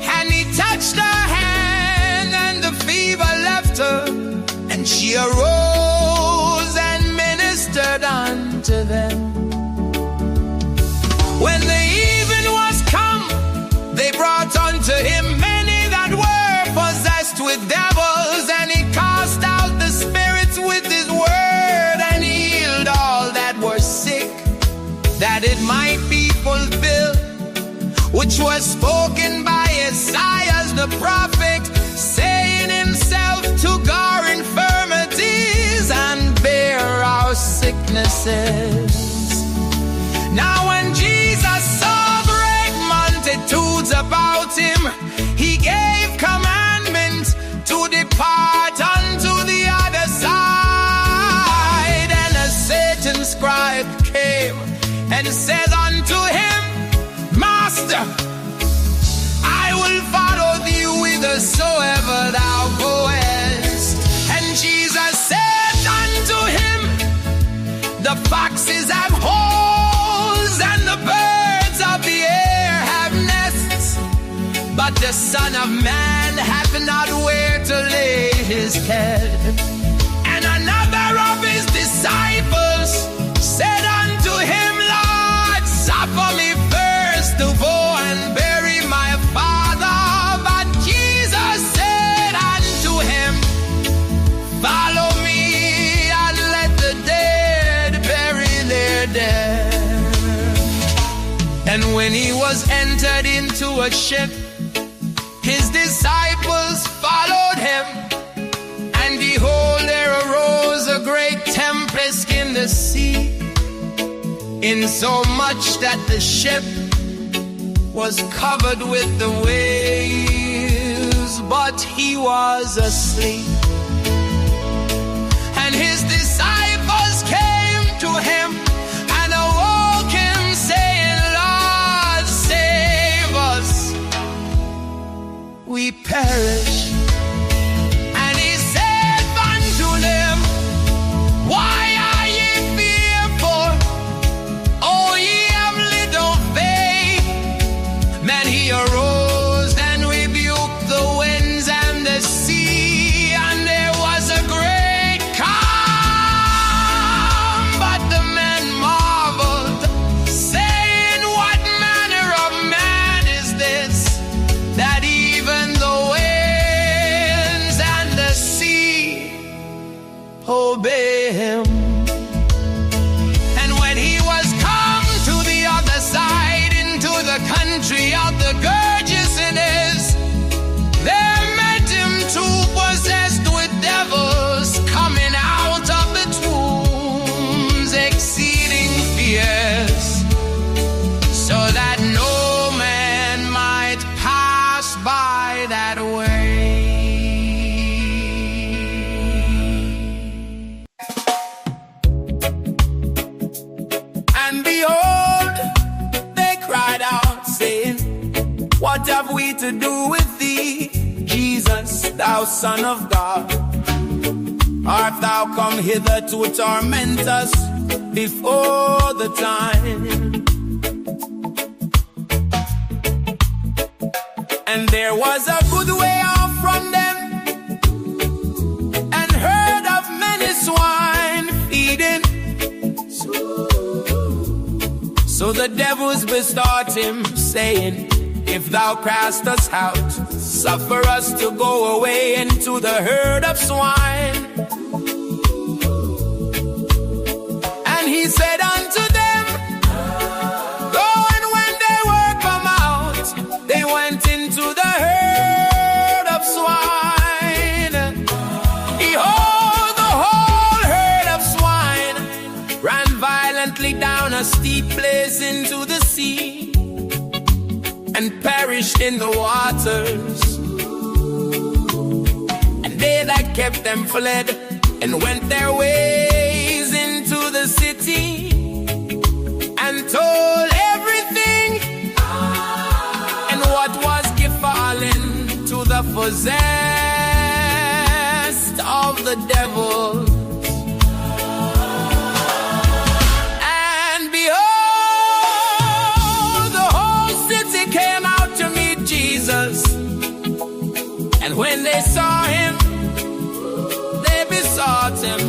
Speaker 1: And he touched her hand, and the fever left her, and she arose and ministered unto them. When the even was come, they brought unto him many that were possessed with devils, and he cast out the spirits with his word, and healed all that were sick, that it might be fulfilled, which was spoken by Isaiah the prophet, saying, himself took our infirmities and bare our sicknesses. Now when Jesus saw great multitudes about him, he gave commandment to depart unto the other side. And a certain scribe came and said unto him, Master, I will follow thee whithersoever thou goest. And Jesus said unto him, the foxes have holes, and the birds of the air have nests, but the Son of Man hath not where to lay his head. And another of his disciples said unto him, Lord, suffer me first to fall was entered into a ship, his disciples followed him, and behold, there arose a great tempest in the sea, insomuch that the ship was covered with the waves, but he was asleep. And his disciples came to him and awoke him, saying, Lord, save us, we perish. And he said unto them, why are ye fearful, O ye of little faith? Then he arose and rebuked the winds and the sea, and there was a great calm. But the men marveled, saying, what manner of man is this, that even the winds and the sea obey him? And when he was come to the other side, into the country of the Gergesenes, there met him two possessed with devils, coming out of the tombs, exceeding fierce, so that no man might pass by that way. And behold, they cried out, saying, what have we to do with thee, Jesus, thou Son of God? Art thou come hither to torment us before the time? And there was a good way off from them, and herd of many swine feeding. So the devils besought him, saying, if thou cast us out, suffer us to go away into the herd of swine. And he said unto them, go. And when they were come out, they went into the herd of swine. Behold, the whole herd of swine ran violently down a steep place into the sea, and perished in the waters. And they that kept them fled, and went their ways into the city, and told everything, and what was befallen to the possessed of the devil. And when they saw him, they besought him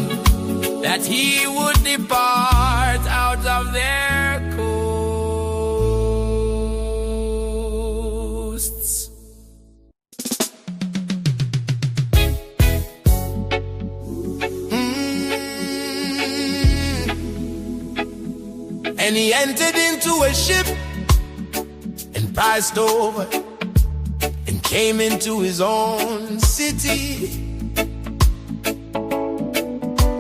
Speaker 1: that he would depart out of their coasts. And he entered into a ship and passed over, came into his own city.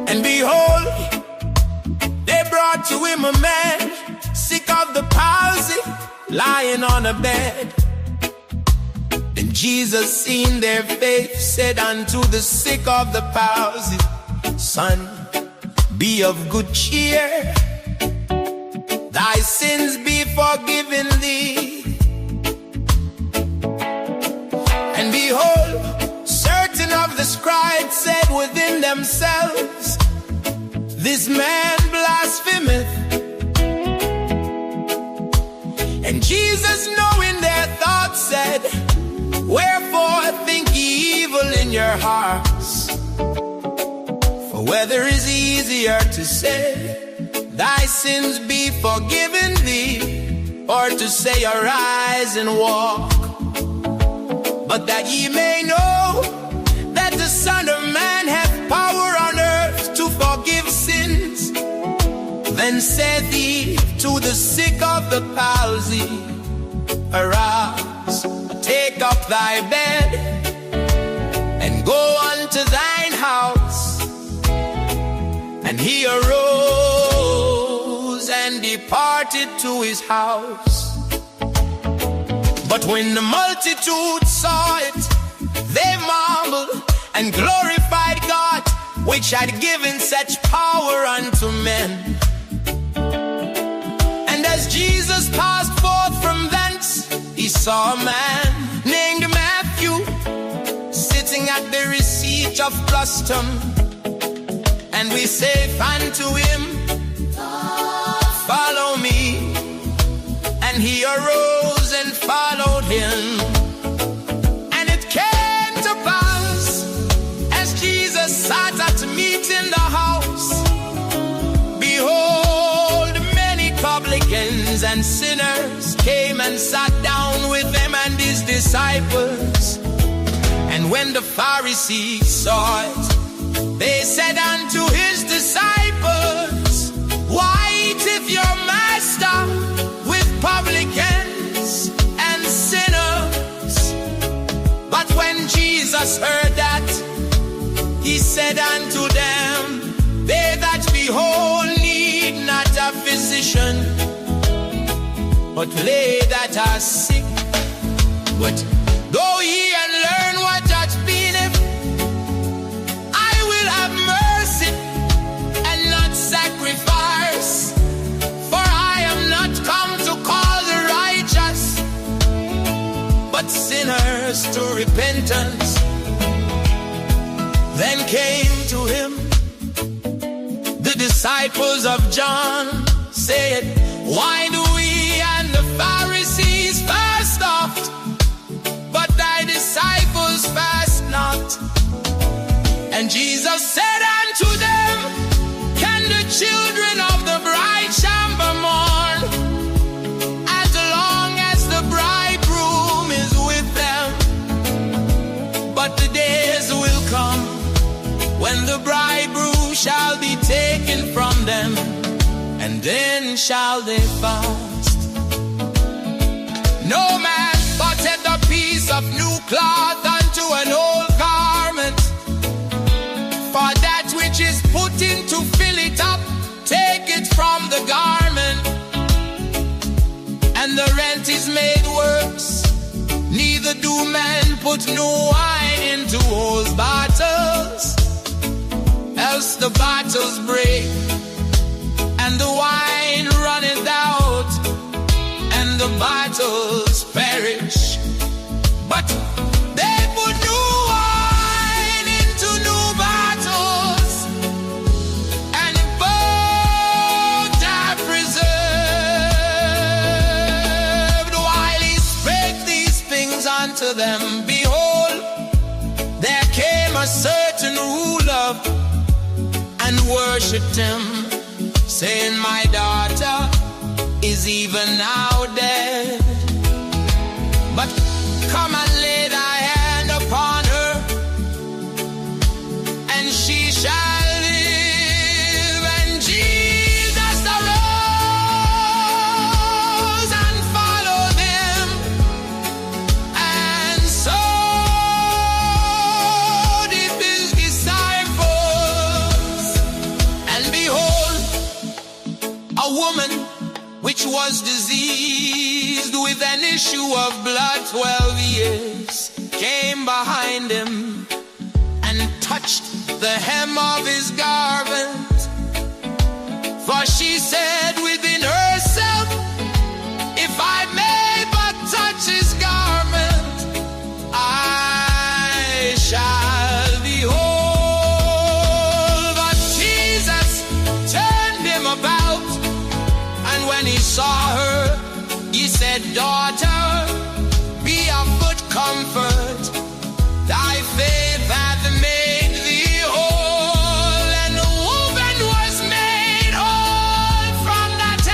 Speaker 1: And behold, they brought to him a man sick of the palsy, lying on a bed. And Jesus, seeing their faith, said unto the sick of the palsy, son, be of good cheer, thy sins be forgiven thee. And behold, certain of the scribes said within themselves, this man blasphemeth. And Jesus, knowing their thoughts, said, wherefore think ye evil in your hearts? For whether is easier to say, thy sins be forgiven thee, or to say, arise and walk? But that ye may know that the Son of Man hath power on earth to forgive sins, then said he to the sick of the palsy, Arise, take up thy bed, and go unto thine house. And he arose and departed to his house. But when the multitude saw it, they marveled and glorified God, which had given such power unto men. And as Jesus passed forth from thence, he saw a man named Matthew sitting at the receipt of custom. And we say unto him, follow me. And he arose and followed him. And it came to pass, as Jesus sat at meat in the house, behold, many publicans and sinners came and sat down with him and his disciples. And when the Pharisees saw it, they said unto his disciples, why eateth your master with publicans and sinners? But when Jesus heard that, he said unto them, they that be whole need not a physician, but they that are sick. But go ye and learn what hath beeneth. I will have mercy and not sacrifice, for I am not come to call the righteous, but sinners to repentance. Then came to him the disciples of John, said, why do we and the Pharisees fast oft, but thy disciples fast not? And Jesus said unto them, can the children of the bride chamber mourn, as long as the bridegroom is with them? But the days will come when the bridegroom shall be taken from them, and then shall they fast. No man putteth a piece of new cloth unto an old garment, for that which is put in to fill it up, take it from the garment, and the rent is made worse. Neither do men put new wine into old bottles, else the bottles break, and the wine runneth out, and the bottles perish. But they put new wine into new bottles, and both are preserved. While he spake these things unto them, behold, there came a certain ruler and worshipped him, saying, my daughter is even now dead, but come and lay thy hand upon her, and she shall live. And Jesus arose and followed him, and so did his disciples. And behold, a woman which was diseased with an issue of blood 12 years came behind him and touched the hem of his garment. For she said within herself, if I may but touch his garment, I shall be whole. But Jesus turned him about, and when he saw her, he said, daughter, be of good comfort, thy faith hath made thee whole. And the woman was made whole from that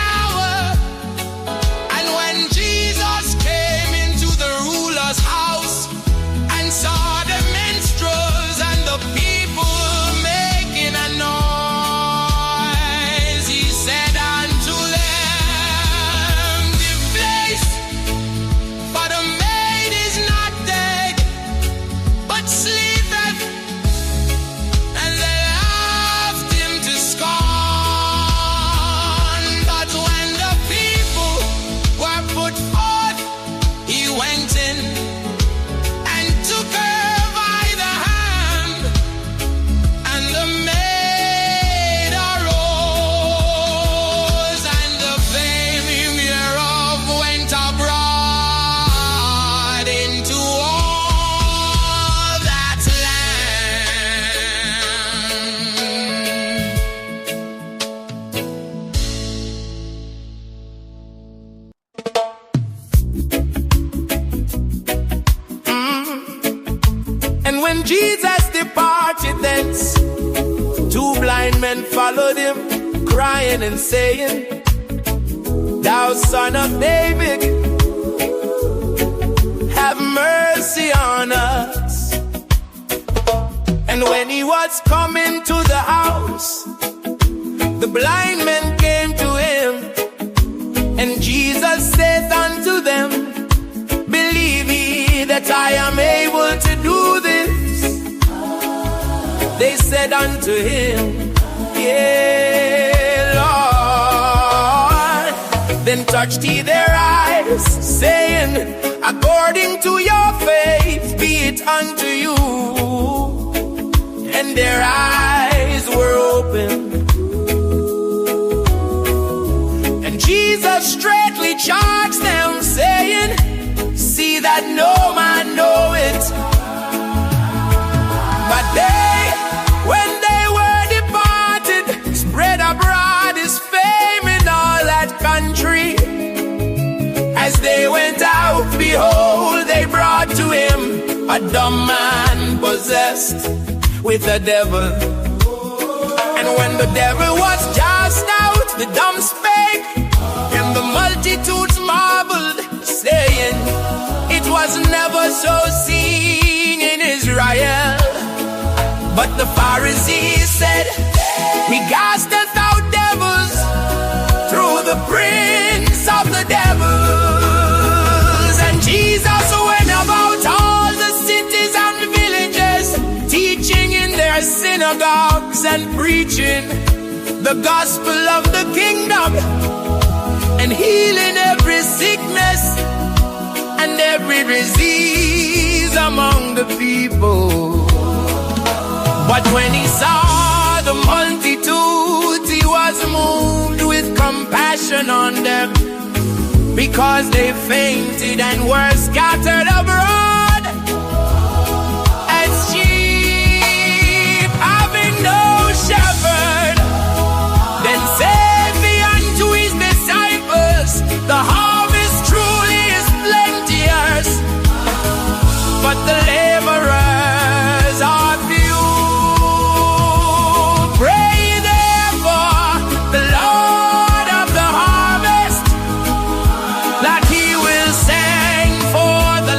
Speaker 1: Jesus departed thence, two blind men followed him, crying and saying, Thou son of David, have mercy on us. And when he was coming to the house, the blind men came to him, and Jesus said unto them, Believe ye that I am able to do this? They said unto him, Yea, Lord. Then touched he their eyes, saying, According to your faith be it unto you. And their eyes were opened. And Jesus straightly charged them, saying, See that no man know it. But they, when they were departed, spread abroad his fame in all that country. As they went out, behold, they brought to him a dumb man possessed with a devil. And when the devil was cast out, the dumb spake, and the multitudes marveled, saying, It was never so seen in Israel. But the Pharisees said, He casteth out devils through the prince of the devils. And Jesus went about all the cities and villages, teaching in their synagogues and preaching the gospel of the kingdom, and healing every sickness and every disease among the people. But when he saw the multitudes, he was moved with compassion on them, because they fainted and were scattered abroad as sheep having no shepherd. Then said he unto his disciples, The harvest truly is plenteous, but the laborers are few. Pray therefore the Lord of the harvest, that he will send forth the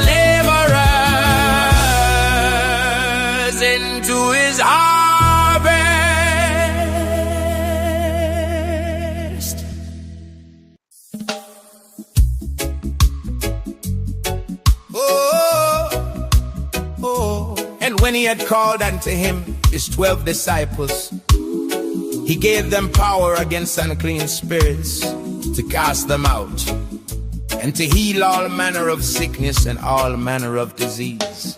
Speaker 1: laborers into his harvest. And when he had called unto him his 12 disciples, he gave them power against unclean spirits to cast them out, and to heal all manner of sickness and all manner of disease.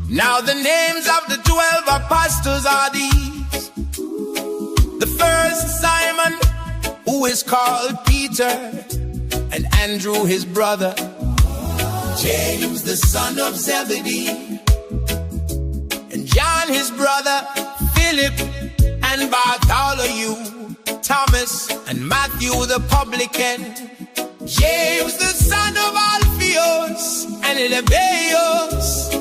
Speaker 1: Now the names of the 12 apostles are these: the first, Simon, who is called Peter, and Andrew his brother, James the son of Zebedee, and John his brother, Philip, and Bartholomew, Thomas, and Matthew the publican, James the son of Alphaeus, and Lebbaeus,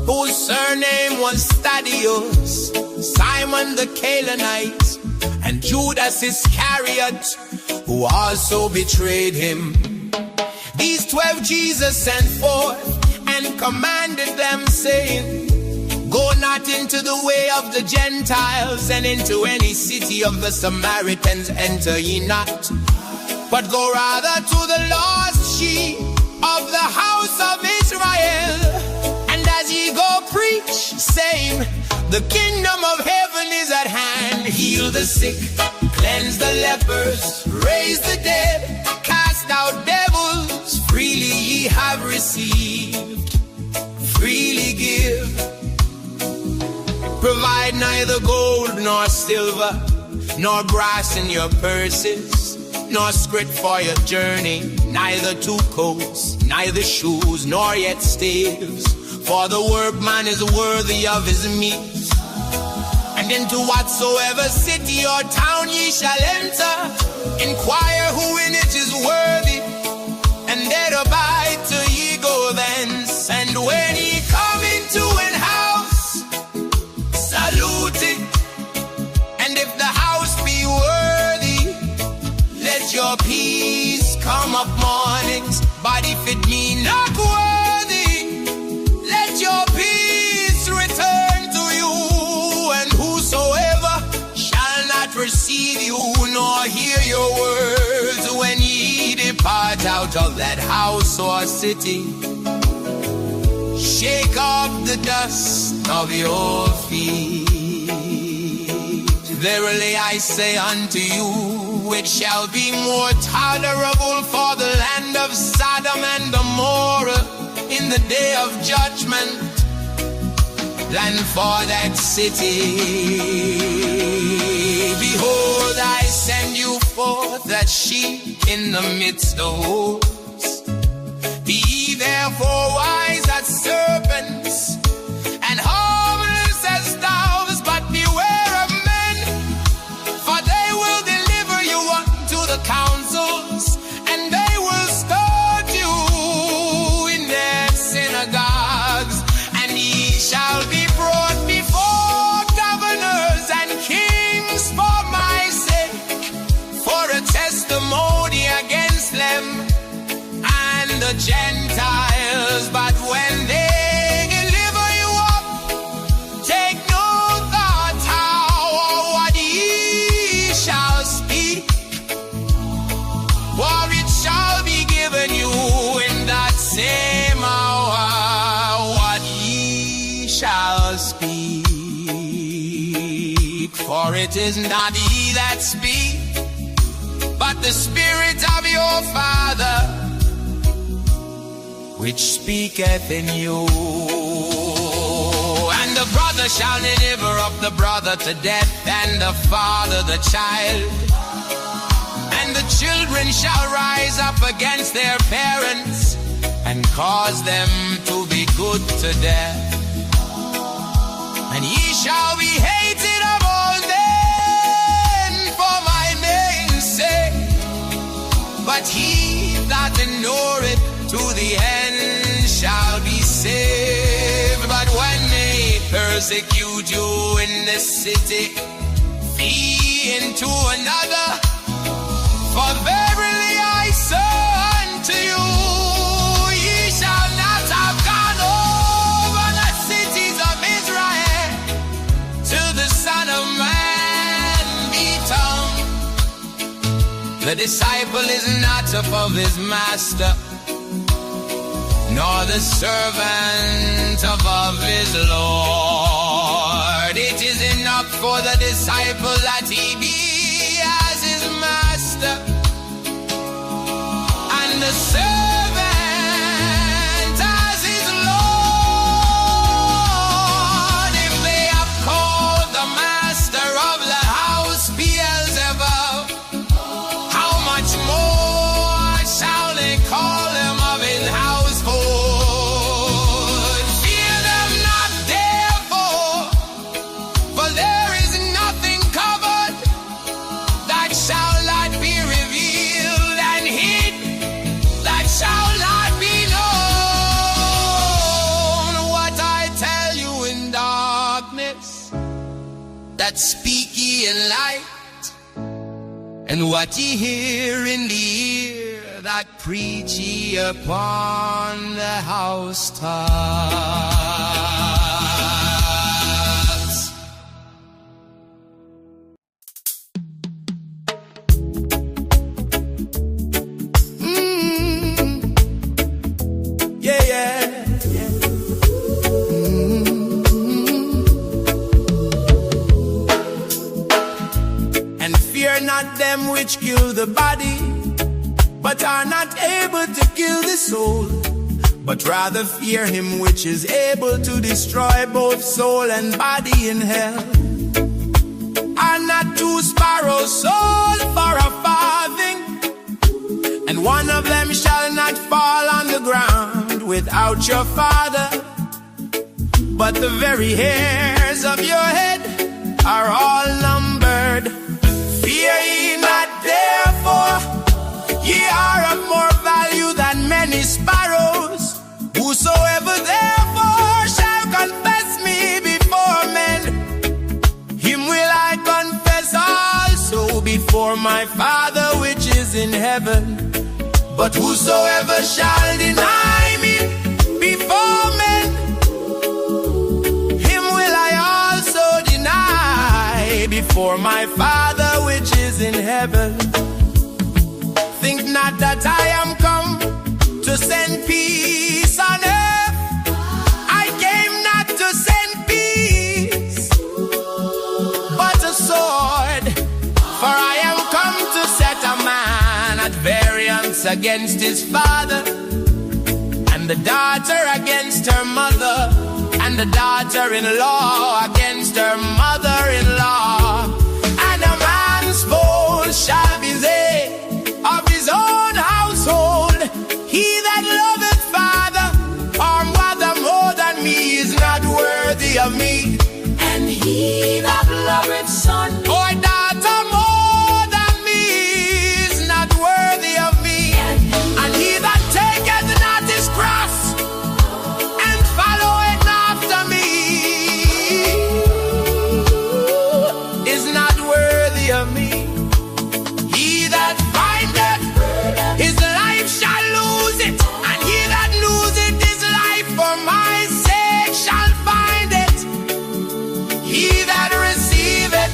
Speaker 1: whose surname was Thaddeus, Simon the Canaanite, and Judas Iscariot, who also betrayed him. These 12 Jesus sent forth and commanded them, saying, Go not into the way of the Gentiles, and into any city of the Samaritans enter ye not, but go rather to the lost sheep of the house of Israel. And as ye go, preach, saying, The kingdom of heaven is at hand. Heal the sick, cleanse the lepers, raise the dead, cast out devils. Freely ye have received, freely give. Provide neither gold nor silver, nor brass in your purses, nor script for your journey, neither two coats, neither shoes, nor yet staves. For the workman is worthy of his meat. And into whatsoever city or town ye shall enter, inquire who in it is worthy, and there abide till ye go thence. And when ye come into an house, nor hear your words when ye depart out of that house or city. Shake off the dust of your feet. Verily I say unto you, it shall be more tolerable for the land of Sodom and Gomorrah in the day of judgment than for that city. Behold, I send you forth as sheep in the midst of wolves. Be ye therefore wise as serpents and harmless as doves, but beware of men, for they will deliver you unto the councils, and they will stone you in their synagogues, and ye shall be brought before governors and kings for my sake, for a testimony against them and the Gentiles. But when they deliver you up, take no thought how or what ye shall speak, for it shall be given you in that same hour what ye shall speak. For it is not ye that speak, but the Spirit of your Father which speaketh in you. And the brother shall deliver up the brother to death, and the father the child. And the children shall rise up against their parents, and cause them to be put to death. And ye shall be hated of all men for my name's sake, but he that endureth to the end shall be saved. But when they persecute you in this city, flee into another. For verily I say unto you, ye shall not have gone over the cities of Israel till the Son of Man be come. The disciple is not above his master, nor the servant above his Lord. It is enough for the disciple that he be as his master, and the servant as his Lord. If they have called the master of the house Beelzebub, how much more shall they call him of his household? Fear them not therefore, for there is nothing covered that shall not be revealed, and hid that shall not be known. What I tell you in darkness, that speak ye in light, and what ye hear in the ear, that preach ye upon the housetops. Yeah, yeah, yeah. And fear not them which kill the body, but are not able to kill the soul, but rather fear him which is able to destroy both soul and body in hell. Are not two sparrows sold for a farthing, and one of them shall not fall on the ground without your Father? But the very hairs of your head are all numbered. Fear ye not therefore, ye are of more value than many sparrows. Whosoever therefore shall confess me before men, him will I confess also before my Father which is in heaven. But whosoever shall deny me before men, him will I also deny before my Father which is is in heaven. Think not that I am come to send peace on earth. I came not to send peace, but a sword. For I am come to set a man at variance against his father, and the daughter against her mother, and the daughter-in-law against her mother-in-law. And a man's foe shall be they of his own household. He that loveth father or mother more than me is not worthy of me.
Speaker 2: And he that loveth son
Speaker 1: or daughter more than me is not worthy of me. And he that taketh not his cross and followeth after me is not worthy of me. He that findeth his life shall lose it, and he that loseth his life for my sake shall find it. He that receiveth,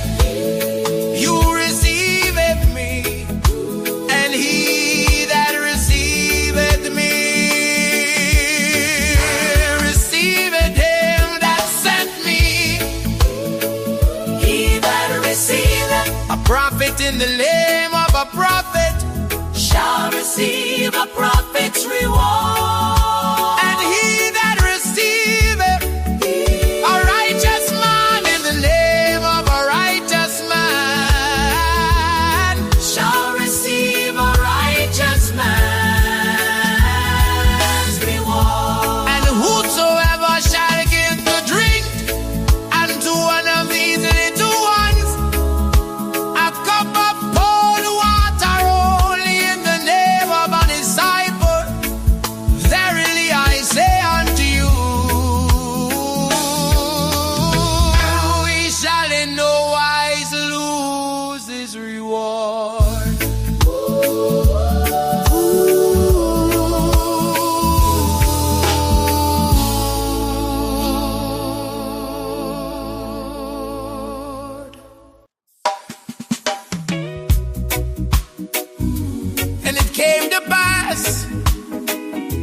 Speaker 1: you receiveth me, and he that receiveth me receiveth him that sent me.
Speaker 2: he that receiveth
Speaker 1: A prophet in the name of a prophet,
Speaker 2: shall receive a prophet's reward.
Speaker 1: and he that receiveth a righteous man in the name of a righteous man.
Speaker 2: Shall receive a righteous man's reward.
Speaker 1: And whosoever shall give the drink unto one of these little ones a cup of cold water only in the name of a disciple, verily I say unto you, he shall in no wise lose his reward. And it came to pass,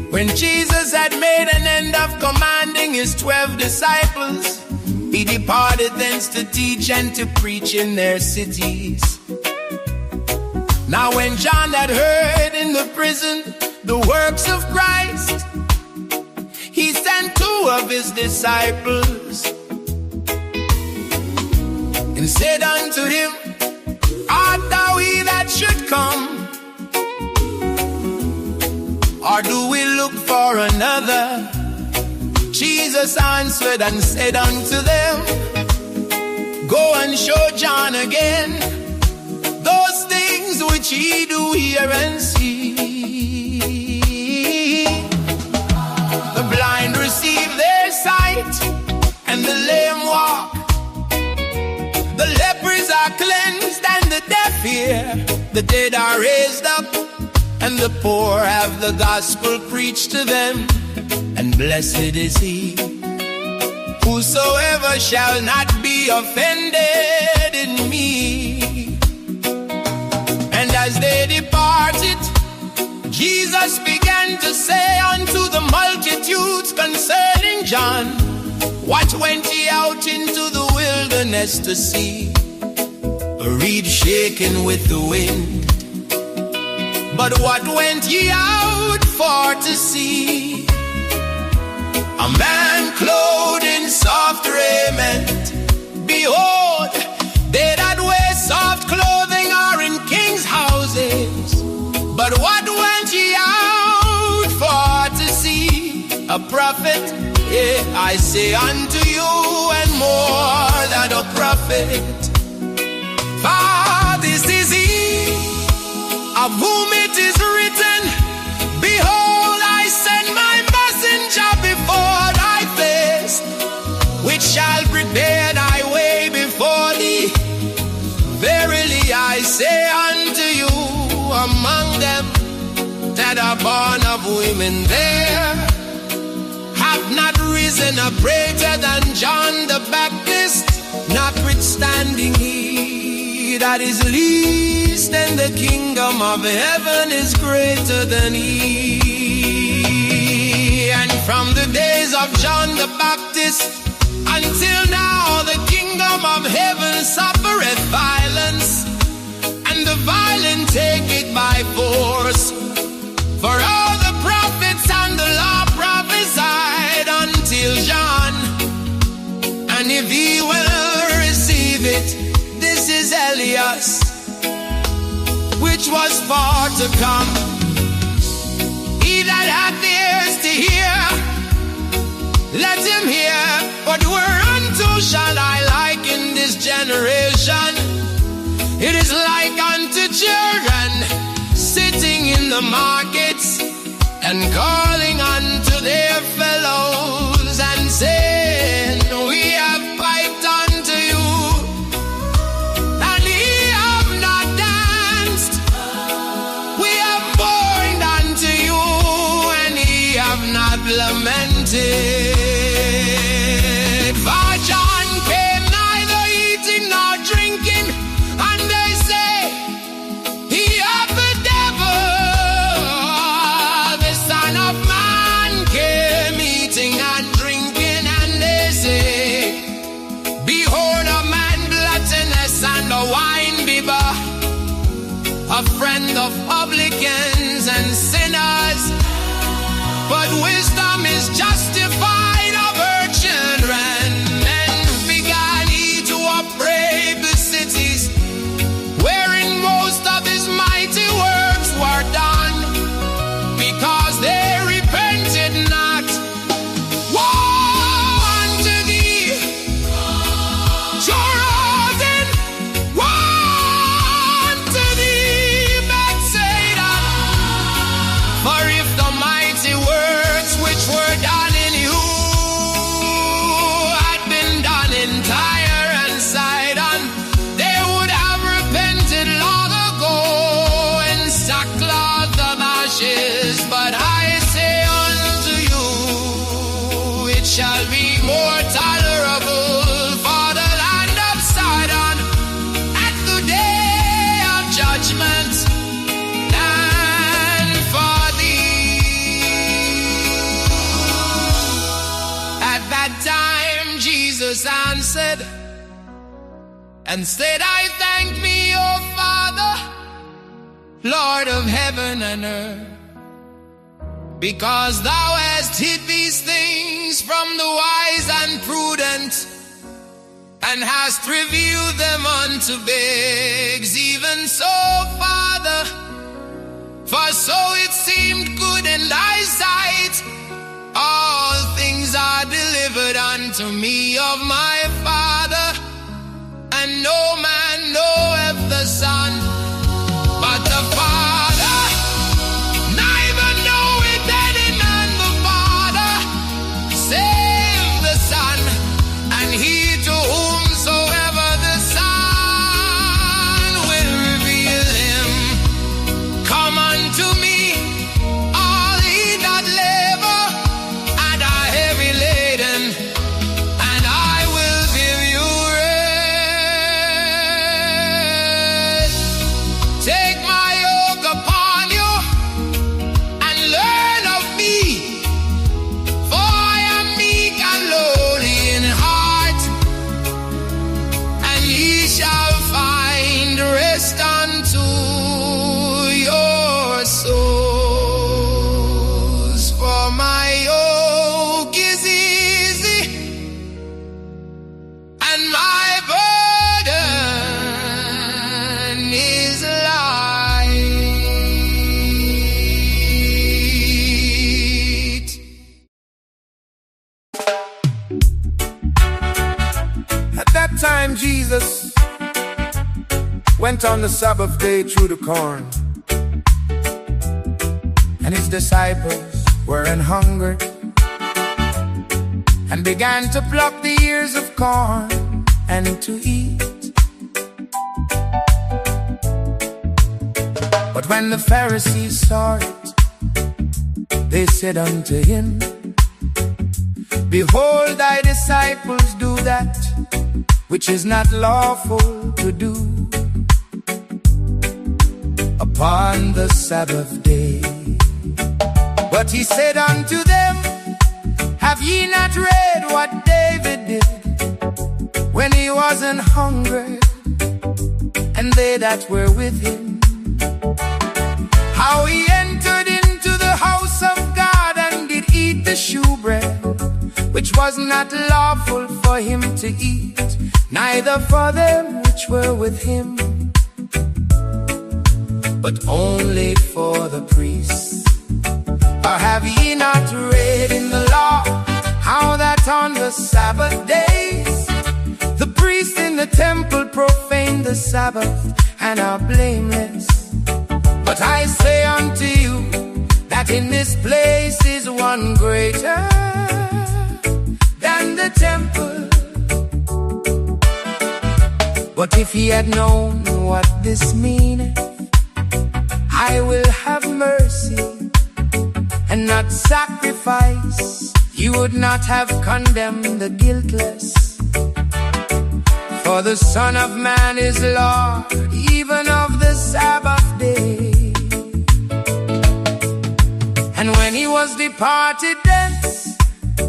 Speaker 1: when Jesus had made an end of commanding his 12 disciples, he departed thence to teach and to preach in their cities. Now when John had heard in the prison the works of Christ, he sent 2 of his disciples and said unto him, Art thou he that should come, or do we look for another? Jesus answered and said unto them, Go and show John again those things which ye do hear and see. The blind receive their sight, and the lame walk. The lepers are cleansed, and the deaf hear. The dead are raised up, and the poor have the gospel preached to them. And blessed is he whosoever shall not be offended in me. And as they departed, Jesus began to say unto the multitudes concerning John, What went ye out into the wilderness to see? A reed shaken with the wind. But what went ye out for to see? A man clothed in soft raiment. Behold, they that wear soft clothing are in king's houses. But what went ye out for to see? A prophet? Yea, I say unto you, and more than a prophet. For this is he of whom it is written, Behold, I send my messenger before thy face, which shall prepare thy way before thee. Verily I say unto you, among them that are born of women, there have not risen a greater than John the Baptist, notwithstanding he that is least beast, and the kingdom of heaven is greater than he. And from the days of John the Baptist until now, the kingdom of heaven suffereth violence, and the violent take it by force. For all the prophets and the law prophesied until John. And if he will receive it, this is Elias, which was far to come. He that hath ears to hear, let him hear. But whereunto shall I liken this generation? It is like unto children sitting in the markets and calling unto their fellows and saying, we have piped unto you, and ye have not danced. We have mourned unto you, and ye have not lamented. For John came neither eating nor drinking, and they say, he of the devil. The Son of Man came eating and drinking, and they say, behold, a man gluttonous and a wine-bibber, a friend of publicans and sinners. But wisdom is justified of her children. And began he to upbraid the cities wherein most of his mighty works were done, because they repented not. Woe unto thee, Chorazin! Woe unto thee, Bethsaida! For if the mighty works which were done in you had been done in Tyre and Sidon, they would have repented long ago in sackcloth of ashes. But I say unto you, it shall be more tolerable for the land of Sidon at the day of judgment than for thee. At that time Jesus answered and said, I thank thee, O Father, Lord of heaven and earth, because thou hast hid these things from the wise and prudent, and hast revealed them unto babes. Even so, Father, for so it seemed good in thy sight. All things are delivered unto me of my Father, and no man knoweth the Son but the Father, neither knoweth any man the Father save the Son, and he to whomsoever the Son will reveal him. Come unto me, all ye that labor and are heavy laden, and I will give you rest. Take my yoke upon you and learn of me, for I am meek and lowly in heart, and ye shall find rest unto your souls. For my yoke is easy and my burden is light.
Speaker 3: At that time Jesus went on the Sabbath day through the corn, and his disciples were an hungered, and began to pluck the ears of corn and to eat. But when the Pharisees saw it, they said unto him, Behold, thy disciples do that which is not lawful to do. upon the Sabbath day. But he said unto them, have ye not read what David did when he was an hungry, and they that were with him? How he entered into the house of God and did eat the shewbread, which was not lawful for him to eat, neither for them which were with him, but only for the priests. Or have ye not read in the law how that on the Sabbath days the priests in the temple profane the Sabbath and are blameless? But I say unto you that in this place is one greater than the temple. But if ye had known what this meaneth, I will have mercy and not sacrifice, you would not have condemned the guiltless. For the Son of Man is Lord even of the Sabbath day. And when he was departed thence,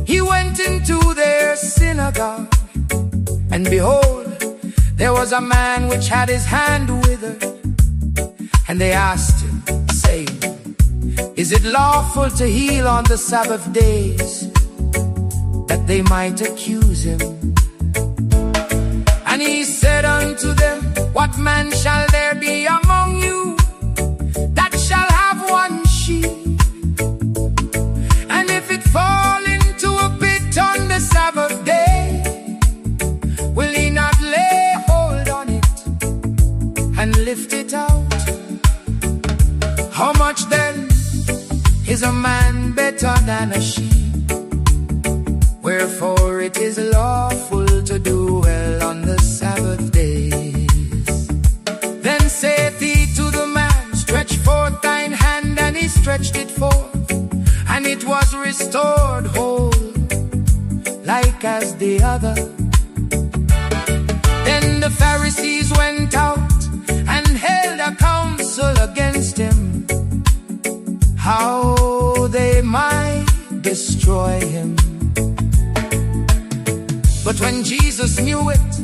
Speaker 3: he went into their synagogue, and behold, there was a man which had his hand withered. And they asked him, saying, is it lawful to heal on the Sabbath days? That they might accuse him. And he said unto them, what man shall there be among you that shall have one sheep, and if it fall into a pit on the Sabbath day, will he not lay hold on it and lift it out? How much then is a man better than a sheep? Wherefore it is lawful to do well on the Sabbath days. Then saith he to the man, stretch forth thine hand, and he stretched it forth, and it was restored whole, like as the other. Then the Pharisees went out and held a council against him, how they might destroy him. But when Jesus knew it,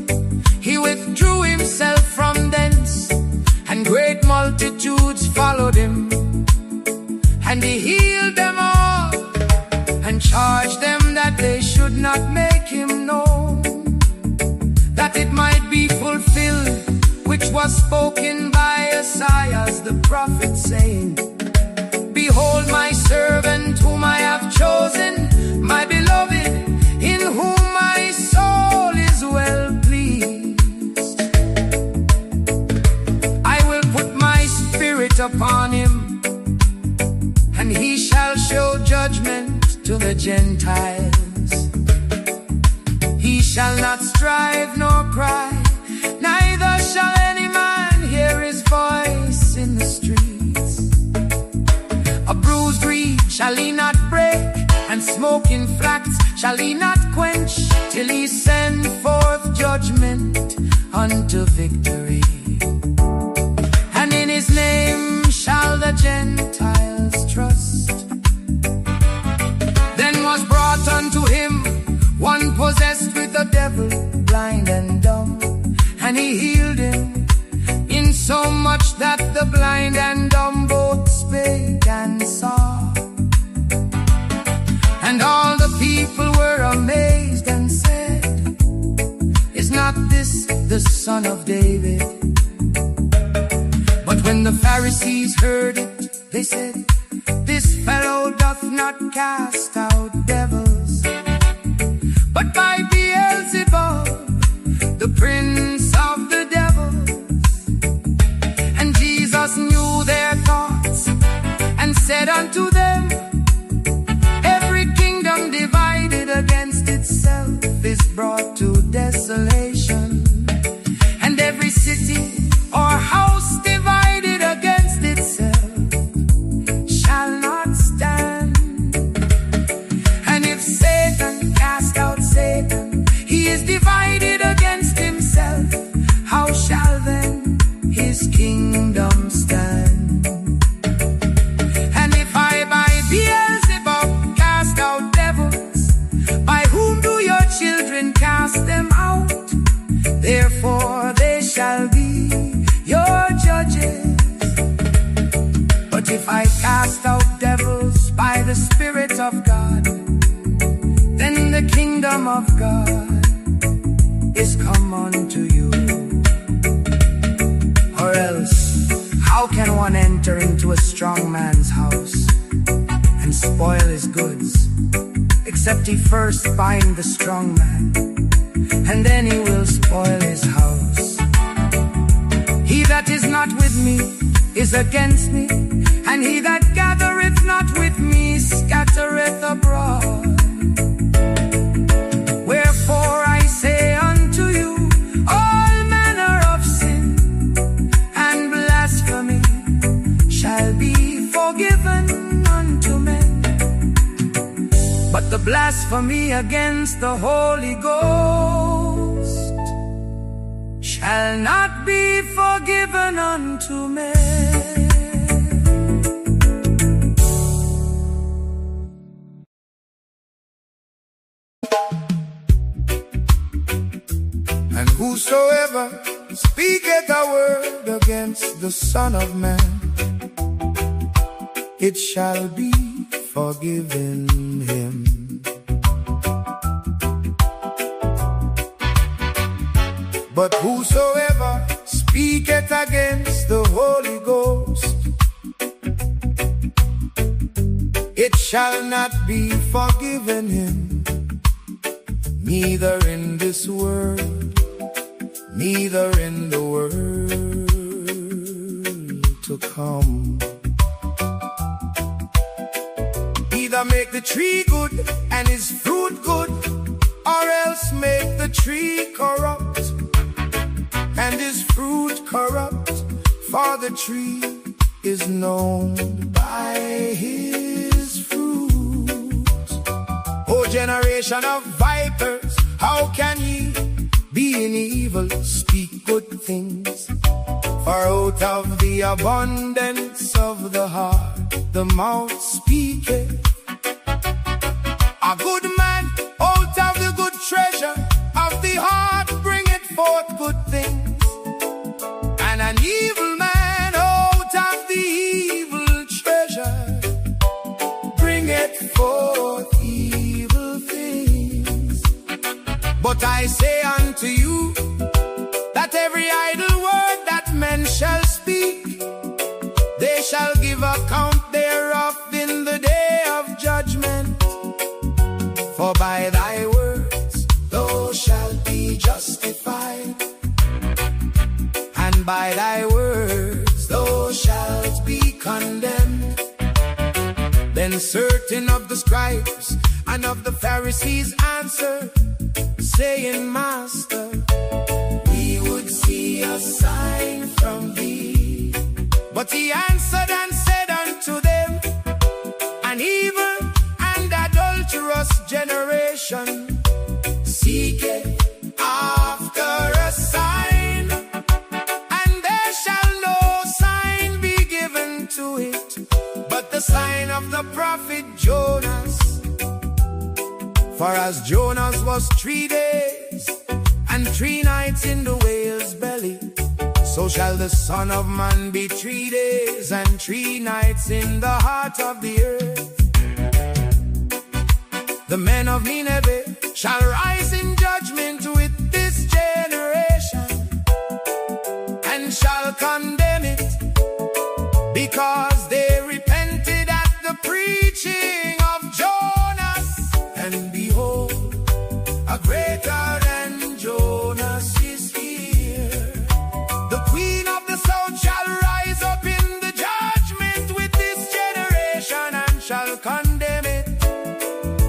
Speaker 3: he withdrew himself from thence, and great multitudes followed him. And he healed them all, and charged them that they should not make him known, that it might be fulfilled which was spoken by Isaiah the prophet, saying, behold my servant whom I have chosen, my beloved, in whom my soul is well pleased. I will put my spirit upon him, and he shall show judgment to the Gentiles. He shall not strive nor cry, neither shall any man hear his voice in the streets. A bruised reed shall he not break, and smoking flax shall he not quench, till he send forth judgment unto victory. And in his name shall the Gentiles trust. Then was brought unto him one possessed with a devil, blind and dumb, and he healed him, insomuch that the blind and dumb both spake and saw. And all the people were amazed and said, is not this the Son of David? But when the Pharisees heard it, they said, this fellow doth not cast out devils, but by Beelzebub, the prince of the devils. And Jesus knew their thoughts, and said unto them, every kingdom divided against itself is brought to desolation, and every city or house divided against itself shall not stand. And if Satan cast out Satan, Lamb of God is come unto you. Or else, how can one enter into a strong man's house and spoil his goods, except he first bind the strong man, and then he will spoil his house? He that is not with me is against me, and he that gathereth not with me scattereth abroad. Wherefore I say unto you, all manner of sin and blasphemy shall be forgiven unto men, but the blasphemy against the Holy Ghost shall not be forgiven unto men.
Speaker 1: And whosoever speaketh a word against the Son of Man, it shall be forgiven him. But whosoever speaketh against the Holy Ghost, it shall not be forgiven him, neither in this world, neither in the world to come. Either make the tree good and his fruit good, or else make the tree corrupt and his fruit corrupt, for the tree is known by his fruit. O generation of vipers, how can ye, being evil, speak good things? For out of the abundance of the heart the mouth speaketh. A good man out of the good treasure of the heart bringeth forth good things, and an evil man out of the evil treasure bringeth forth evil things. But I say unto you, that every idle word that men shall speak, they shall give account thereof in the day of judgment. For by thy words thou shalt be justified, and by thy words thou shalt be condemned. Then certain of the scribes and of the Pharisees answered, saying, Master, we would see a sign from thee. But he answered and said unto them, an evil and adulterous generation seeketh after a sign, and there shall no sign be given to it but the sign of the prophet Jonas. For as Jonas was 3 days and 3 nights in the whale's belly, so shall the Son of Man be 3 days and 3 nights in the heart of the earth. The men of Nineveh shall rise in judgment with this generation, and shall condemn it, because they repented at the preaching of Jonas. And behold, a greater than Jonas is here. The queen of the south shall rise up in the judgment with this generation, and shall condemn it.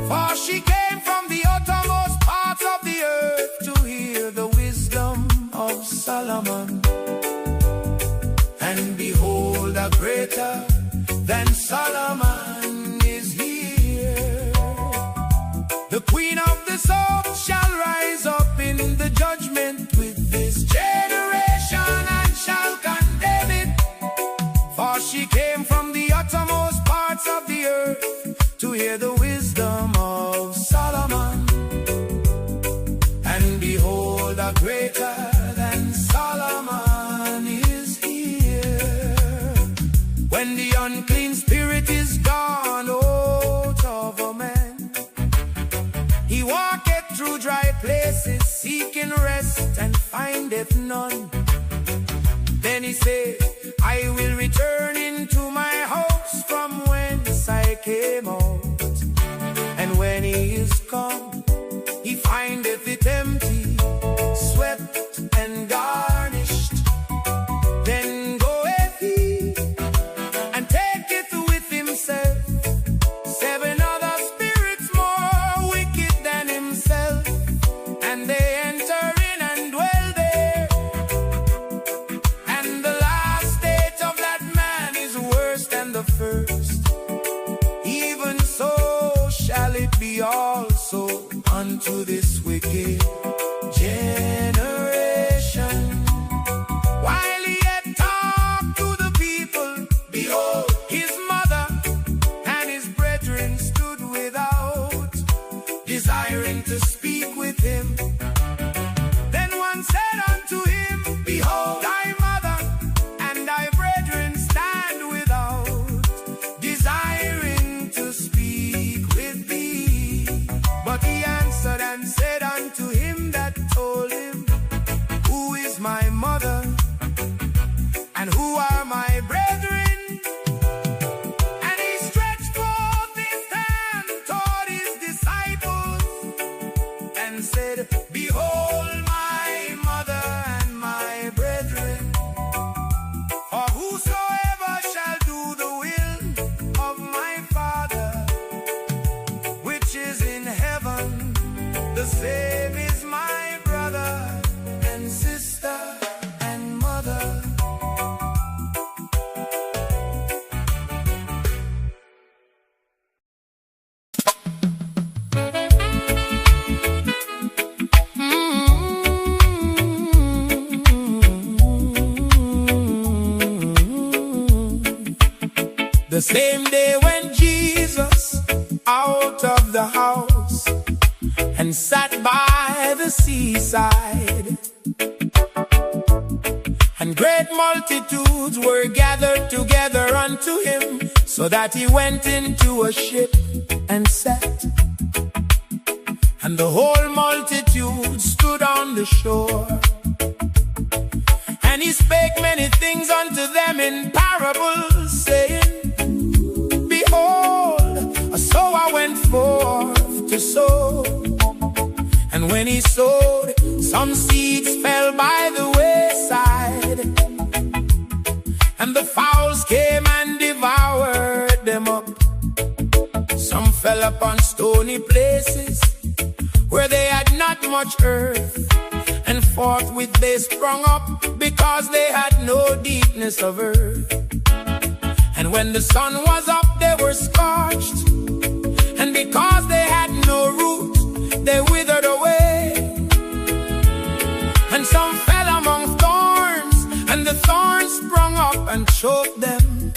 Speaker 1: For she came from the uttermost parts of the earth to hear the wisdom of Solomon. And behold, a greater than Solomon is here. The queen of the south shall rise up in the judgment with this generation, and shall condemn it. For she came from the uttermost parts of the earth to hear the wisdom of Solomon. And behold, a greater than Solomon is here. When the unclean spirit is gone out of a man, he walketh through
Speaker 3: findeth none. Then he said, I will return into my house from whence I came out. And when he is come, he findeth it empty, swept and garnished. Then goeth he and taketh with himself 7 other spirits more wicked than himself, and they enter in and dwell there. And the last state of that man is worse than the first. Even so shall it be also unto this wicked generation. While he yet talked to the people, behold, his mother and his brethren stood without, desiring to speak with him. Then one said unto him, behold, thy mother and thy brethren stand without, desiring to speak with thee. But he answered and said unto him that told him, who is my mother, and who are my brethren? And he stretched forth his hand toward his disciples, and said, behold my mother and my brethren. For whosoever shall do the will of my Father, which is in heaven, the same is my brother and sister and mother. The same day when Jesus out of the house and sat by the seaside, and great multitudes were gathered together unto him, so that he went into a ship and sat. And the whole multitude stood on the shore. And he spake many things unto them in parables, saying, behold, a sower went forth to sow. And when he sowed, some seeds fell by the wayside, and the fowls came and devoured them up. Some fell upon stony places, where they had not much earth, and forthwith they sprung up, because they had no deepness of earth. And when the sun was up, they were scorched, and because they had no root, they withered away. And some fell among thorns, and the thorns sprung up and choked them.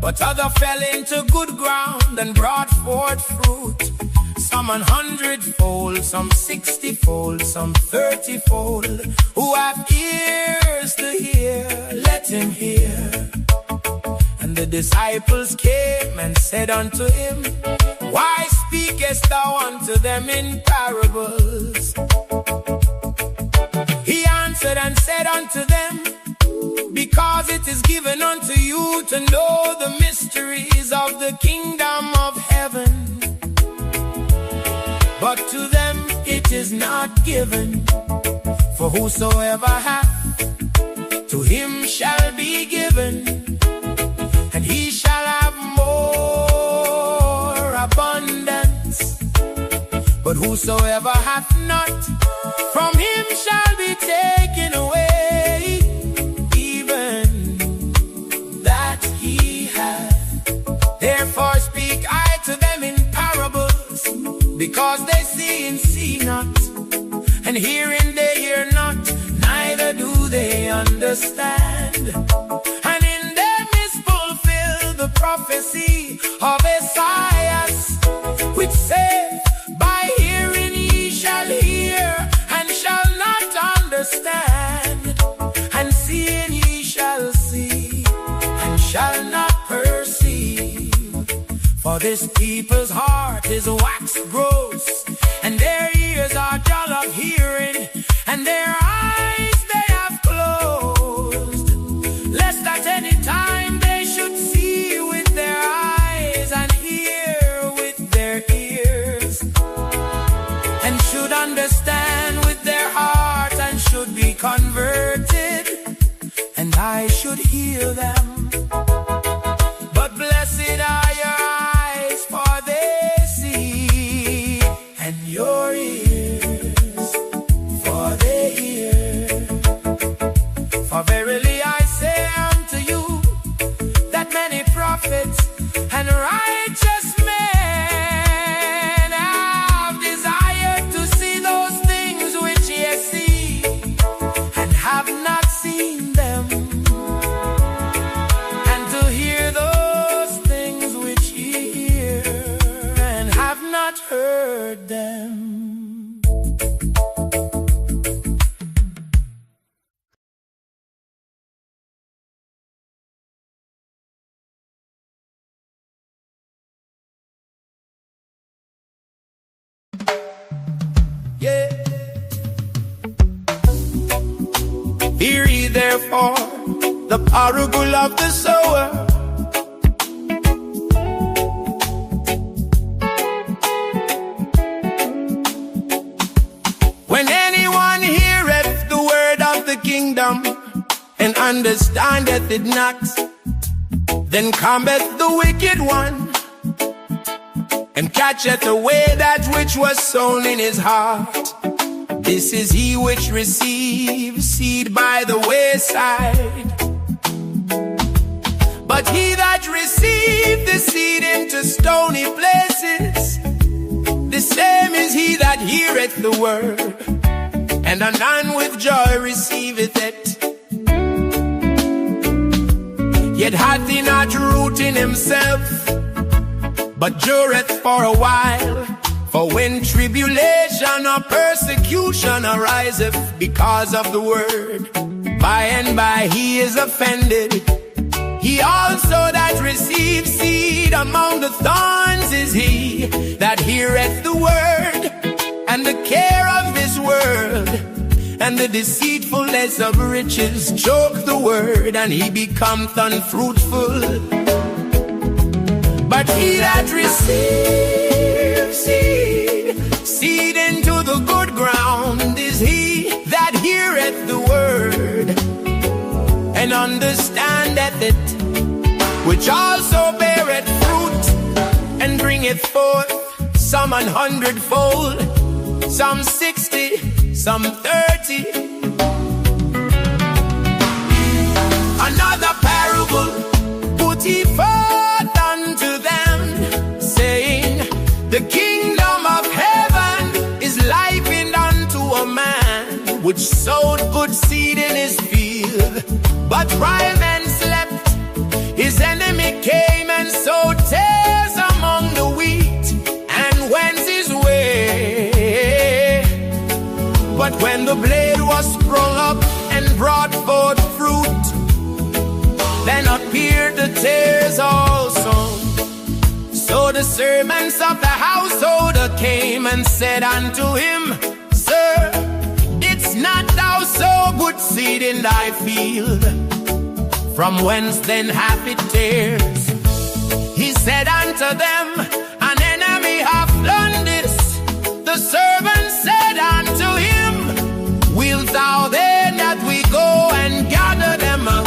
Speaker 3: But others fell into good ground and brought forth fruit, some 100-fold, some 60-fold, some 30-fold. Who have ears to hear, let him hear. And the disciples came and said unto him, why speakest thou unto them in parables? He answered and said unto them, because it is given unto you to know the mysteries of the kingdom of heaven, but to them it is not given. For whosoever hath, to him shall be given, and he shall have more abundance. But whosoever hath not, from him shall be taken away even that he hath. Therefore speak I to them in parables, because they see and see not, and hearing they hear not, neither do they understand. And in them is fulfilled the prophecy of Esaias, which saith, by hearing ye shall hear, and shall not understand, and seeing ye shall see, and shall not perceive. For this people's heart is waxed gross, and their ears are dull of hearing, and their eyes
Speaker 1: should hear them. But blessed are your eyes, for they see, and your ears, for they hear. For verily I say unto you, that many prophets and righteous men have desired to see those things which ye see, and have not seen them, and to hear those things which ye hear, and have not heard them. Yeah. Hear ye therefore the parable of the sower. When anyone heareth the word of the kingdom, and understandeth it not, then cometh the wicked one, and catcheth away that which was sown in his heart. This is he which receives seed by the wayside. But he that received the seed into stony places, the same is he that heareth the word, and anon with joy receiveth it. Yet hath he not root in himself, but dureth for a while. For when tribulation or persecution ariseth because of the word, by and by he is offended. He also that receives seed among the thorns is he that heareth the word, and the care of this world and the deceitfulness of riches choke the word, and he becometh unfruitful. But he that receives seed into the good ground is he that heareth the word, and understandeth it, which also beareth fruit, and bringeth forth some 100-fold, some 60, some 30. Another parable put he forth unto them, saying, the kingdom of heaven is likened unto a man which sowed good seed in his field. But while men slept, his enemy came and sowed tares among the wheat, and went his way. But when the blade was sprung up and brought forth fruit, then appeared the tares also. So the servants of the household came and said unto him, Sir, didst not thou sow good seed in thy field? From whence then hath it tares? He said unto them, an enemy hath done this. The servant said unto him, wilt thou then that we go and gather them up?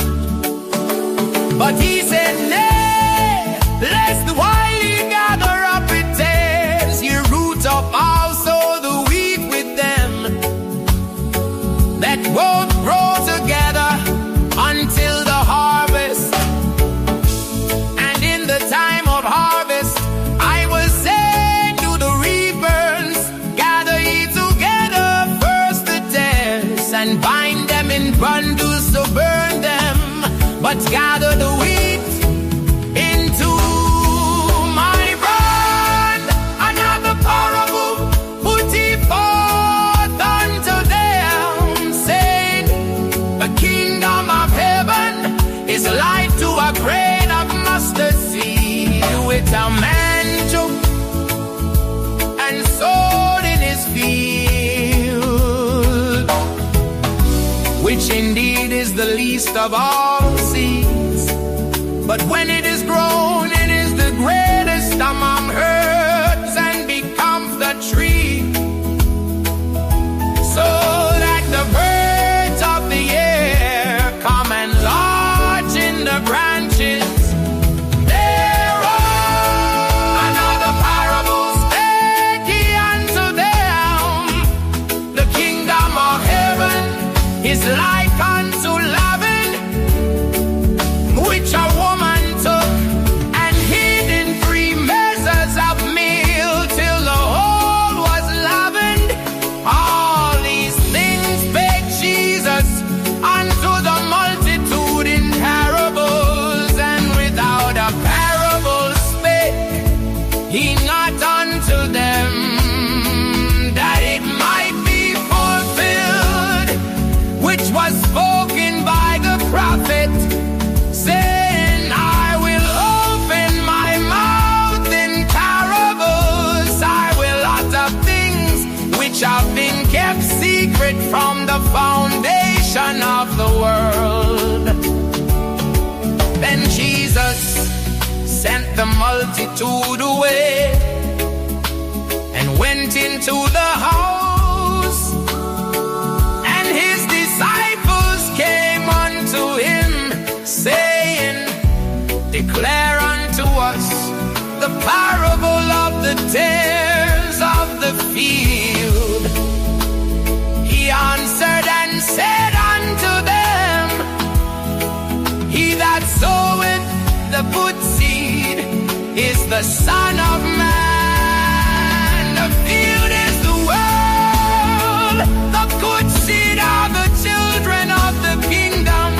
Speaker 1: But he said, nay, lest while ye gather up it tares, ye root up also the wheat with them, that both grow together until the harvest. And in the time of harvest, I will say to the reapers, gather ye together first the tares, and bind them in bundles to burn them, but gather the wheat into my barn. Another parable put he forth unto them, saying, the kingdom of heaven is like to a grain of mustard seed, which a man took and sowed in his field, which indeed is the least of all seeds. But when it is grown, it is the greatest among herbs, and becomes the tree, so that the birds of the air come and lodge is like unto leaven, which a woman took and hid in 3 measures of meal till the whole was leavened. All these things spake Jesus unto the multitude in parables, and without a parable spake he not unto them, that it might be fulfilled, which was spoken by the prophet, saying, I will open my mouth in parables, I will utter things which have been kept secret from the foundation of the world. Then Jesus sent the multitude away and went into the house, and his disciples came unto him, saying, declare unto us the parable of the tares of the field. He answered and said unto them, he that soweth the good seed is the Son of Man. The field is the world. The good seed are the children of the kingdom,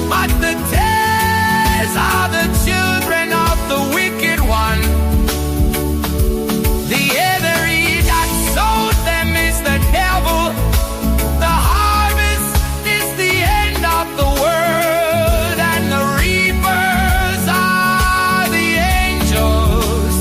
Speaker 1: but the tares are the children of the wicked one. The enemy that sowed them is the devil. The harvest is the end of the world, and the reapers are the angels.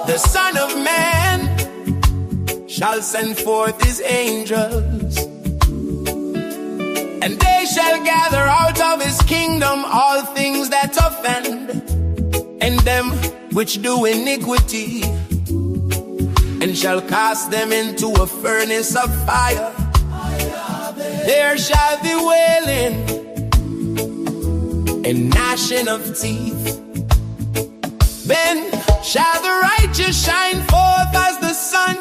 Speaker 1: The Son of Man shall send forth his angels, and they shall gather out of his kingdom all things that offend, and them which do iniquity, and shall cast them into a furnace of fire. There shall be wailing and gnashing of teeth. Then shall the righteous shine forth as the sun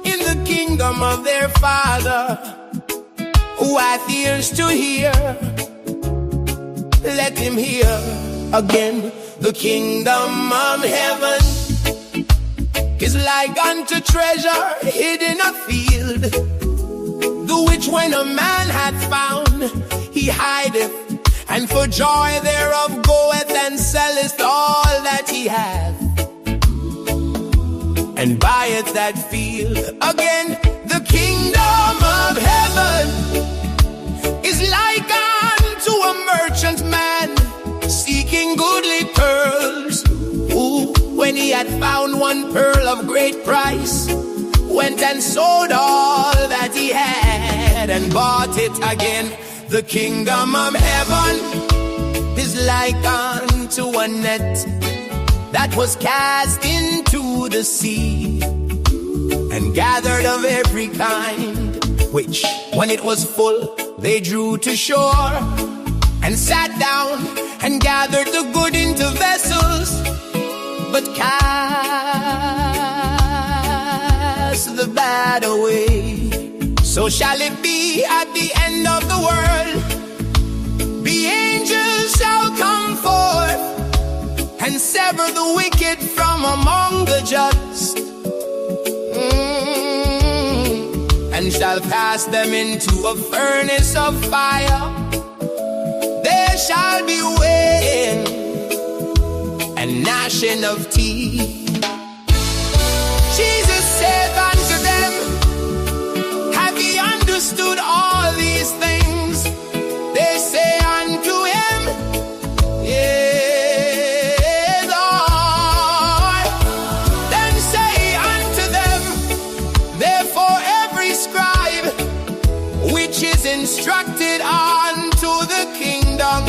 Speaker 1: in the kingdom of their Father. Who hath ears to hear, let him hear. Again, the kingdom of heaven is like unto treasure hid in a field, the which when a man hath found, he hideth, and for joy thereof goeth and selleth all that he hath, and buyeth that field. Again, the kingdom of heaven is like unto a merchant man seeking goodly pearls, who, when he had found one pearl of great price, went and sold all that he had and bought it. Again, the kingdom of heaven is like unto a net that was cast into the sea, and gathered of every kind, which, when it was full, they drew to shore, and sat down and gathered the good into vessels, but cast the bad away. So shall it be at the end of the world. The angels shall come forth and sever the wicked from among the just, and shall cast them into a furnace of fire. There shall be wailing and gnashing of teeth. Jesus saith unto them, have ye understood all these things? They say unto him, yea, Lord. Then say unto them, therefore every scribe which is instructed unto the kingdom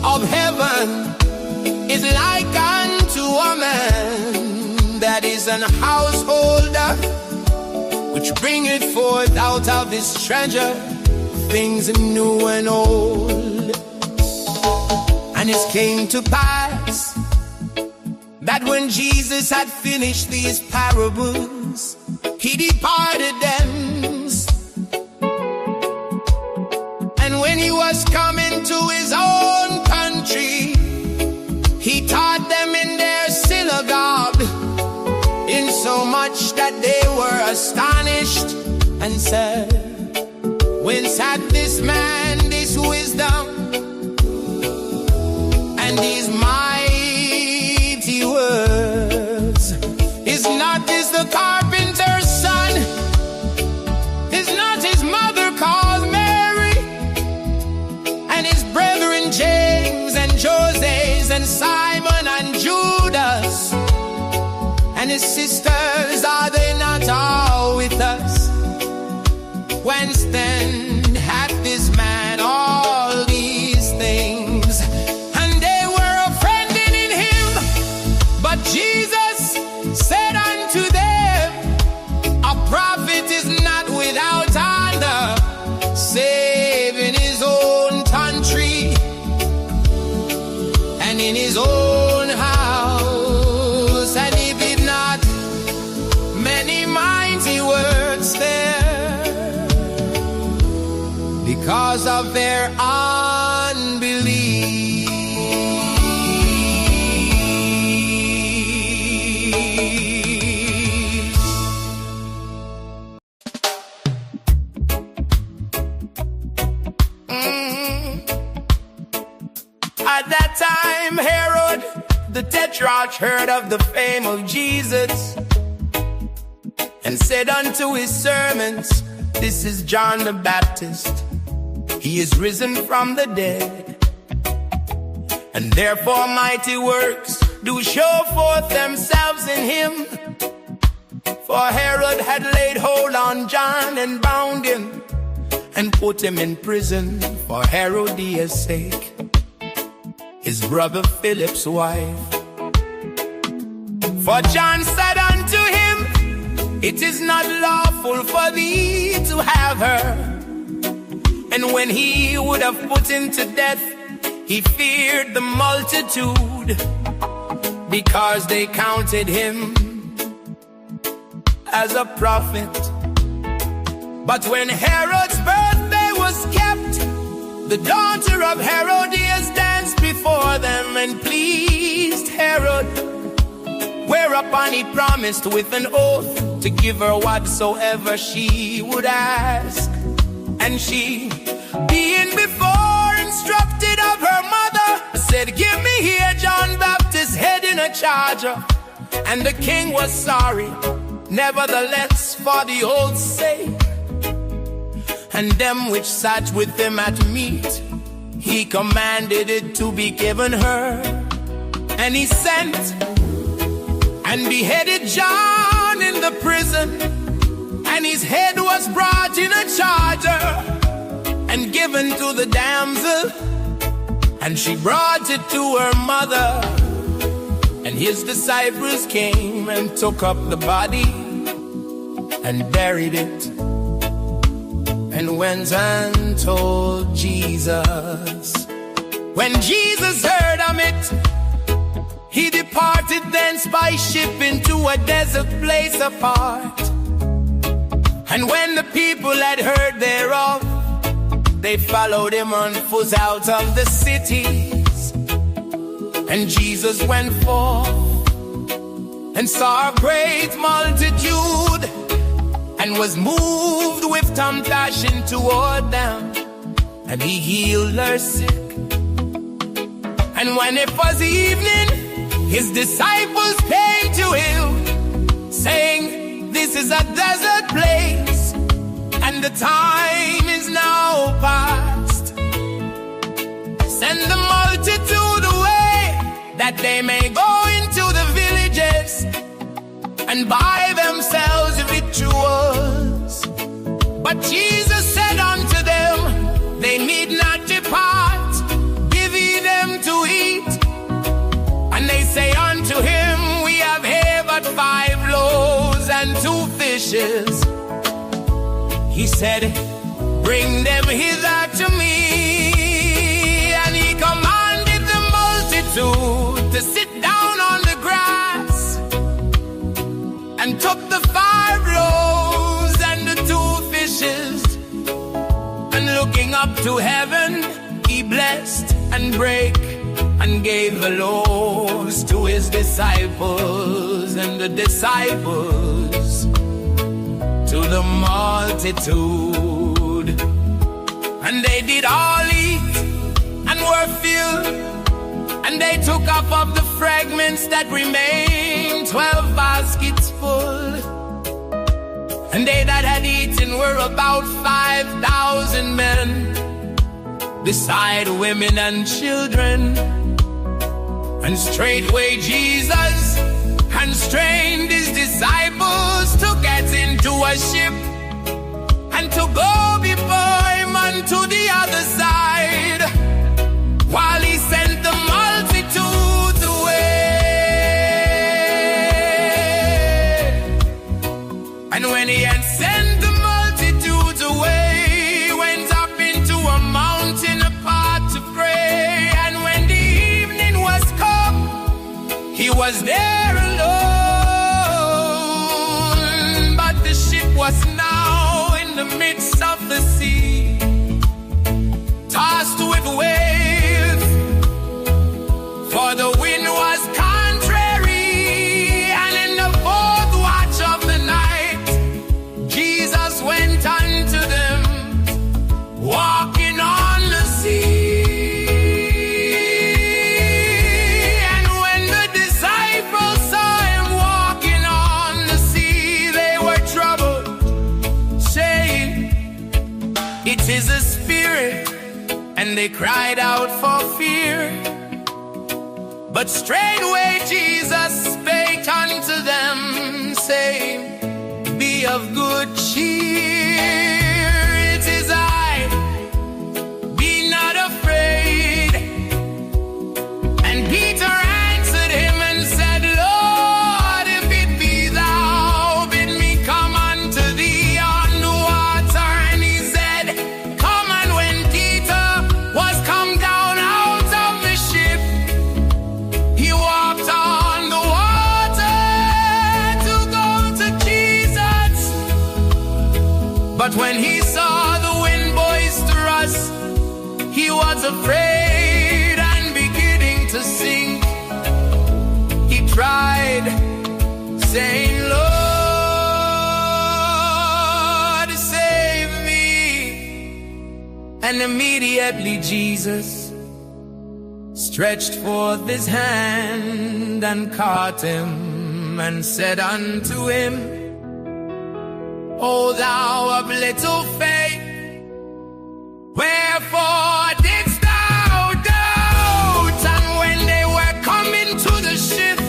Speaker 1: of heaven is like unto a man that is an householder, which bringeth forth out of his treasure things new and old. And it came to pass that when Jesus had finished these parables, he departed thence. And when he was coming to his own country, he taught them in their synagogue, insomuch that they were astonished, and said, whence hath this man this wisdom and these mighty words? Is not this the carpenter's son? Is not his mother called Mary? And his brethren James and Joses and Simon and Judas? And his sisters, are they not all with us? Whence then hath this man all these things? And they were offended in him. But Jesus said unto them, a prophet is not without honor, save in his own country and in his own house. And he did not many mighty works there, because of their unbelief. At that time, Herod the Tetrarch heard of the fame of Jesus, and said unto his servants, this is John the Baptist. He is risen from the dead, and therefore mighty works do show forth themselves in him. For Herod had laid hold on John and bound him and put him in prison for Herodias' sake, his brother Philip's wife. For John said unto him, it is not lawful for thee to have her. And when he would have put him to death, he feared the multitude, because they counted him as a prophet. But when Herod's birthday was kept, the daughter of Herodias danced before them and pleased Herod, whereupon he promised with an oath to give her whatsoever she would ask. And she, being before instructed of her mother, said, give me here John Baptist's head in a charger. And the king was sorry, nevertheless, for the oath's sake. And them which sat with him at meat, he commanded it to be given her. And he sent and beheaded John in the prison, and his head was brought in a charger and given to the damsel, and she brought it to her mother. And his disciples came and took up the body and buried it, and went and told Jesus. When Jesus heard of it, he departed thence by ship into a desert place apart. And when the people had heard thereof, they followed him on foot out of the cities. And Jesus went forth and saw a great multitude, and was moved with compassion toward them, and he healed their sick. And when it was evening, his disciples came to him, saying, this is a desert place, and the time is now past. Send the multitude away, that they may go into the villages and buy themselves victuals. But Jesus said unto them, they need not depart, give ye them to eat. And they say unto him, we have here but 5 loaves and 2 fishes. He said, bring them hither to me. And he commanded the multitude to sit down on the grass, and took the 5 loaves and the 2 fishes, and looking up to heaven, he blessed and brake, and gave the loaves to his disciples, and the disciples to the multitude. And they did all eat and were filled, and they took up of the fragments that remained 12 baskets full. And they that had eaten were about 5,000 men, beside women and children. And straightway Jesus constrained his disciples to get into a ship, and to go before him unto the other side, while he sent the multitudes away. And when he had sent the multitudes away, he went up into a mountain apart to pray. And when the evening was come, he was there alone. But the ship was now in the midst of the sea, tossed with waves, for the wind was contrary. And in the 4th watch of the night, Jesus went unto them, walking on the sea. And when the disciples saw him walking on the sea, they were troubled, saying, it is a spirit. And they cried out for fear. But straightway Jesus spake unto them, saying, Be of good cheer, it is I, be not afraid. And Peter answered him and said, Lord, if it be thou, bid me come unto thee on the water. And he said, Come. And when Peter was come down out of the ship, he walked on the water to go to Jesus. But when he saw the wind boisterous, he was afraid, and beginning to sink, he tried, saying, Lord, save me. And immediately Jesus stretched forth his hand and caught him, and said unto him, O thou of little faith, wherefore didst thou doubt? And when they were coming to the ship,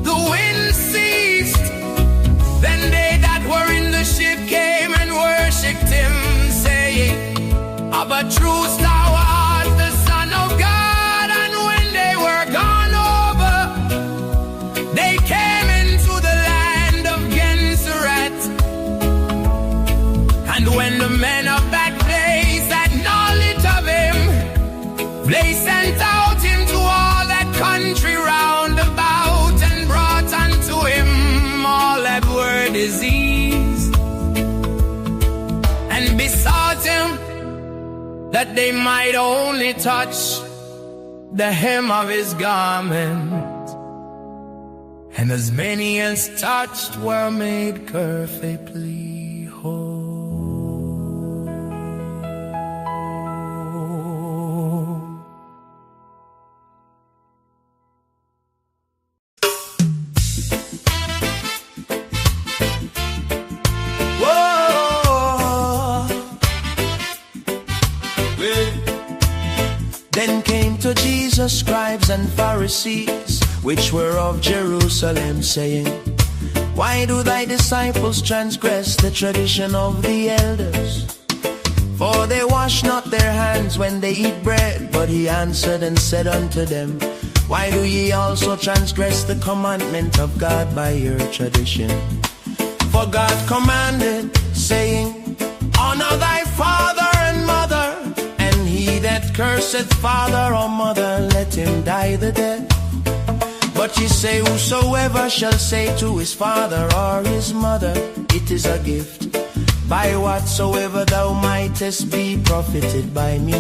Speaker 1: the wind ceased. Then they that were in the ship came and worshipped him, saying, Of a truth thou art the Son of God. And when they were gone over, they came into the land of Gennesaret. And when the men of that place had knowledge of him, they sent out into all that country round about, and brought unto him all that were diseased, and besought him that they might only touch the hem of his garment. And as many as touched were made perfectly whole.
Speaker 4: Then came to Jesus scribes and Pharisees, which were of Jerusalem, saying, Why do thy disciples transgress the tradition of the elders? For they wash not their hands when they eat bread. But he answered and said unto them, Why do ye also transgress the commandment of God by your tradition? For God commanded, saying, Honor thy father and mother, and he that curseth father or mother, let him die the death. But ye say, Whosoever shall say to his father or his mother, It is a gift, by whatsoever thou mightest be profited by me.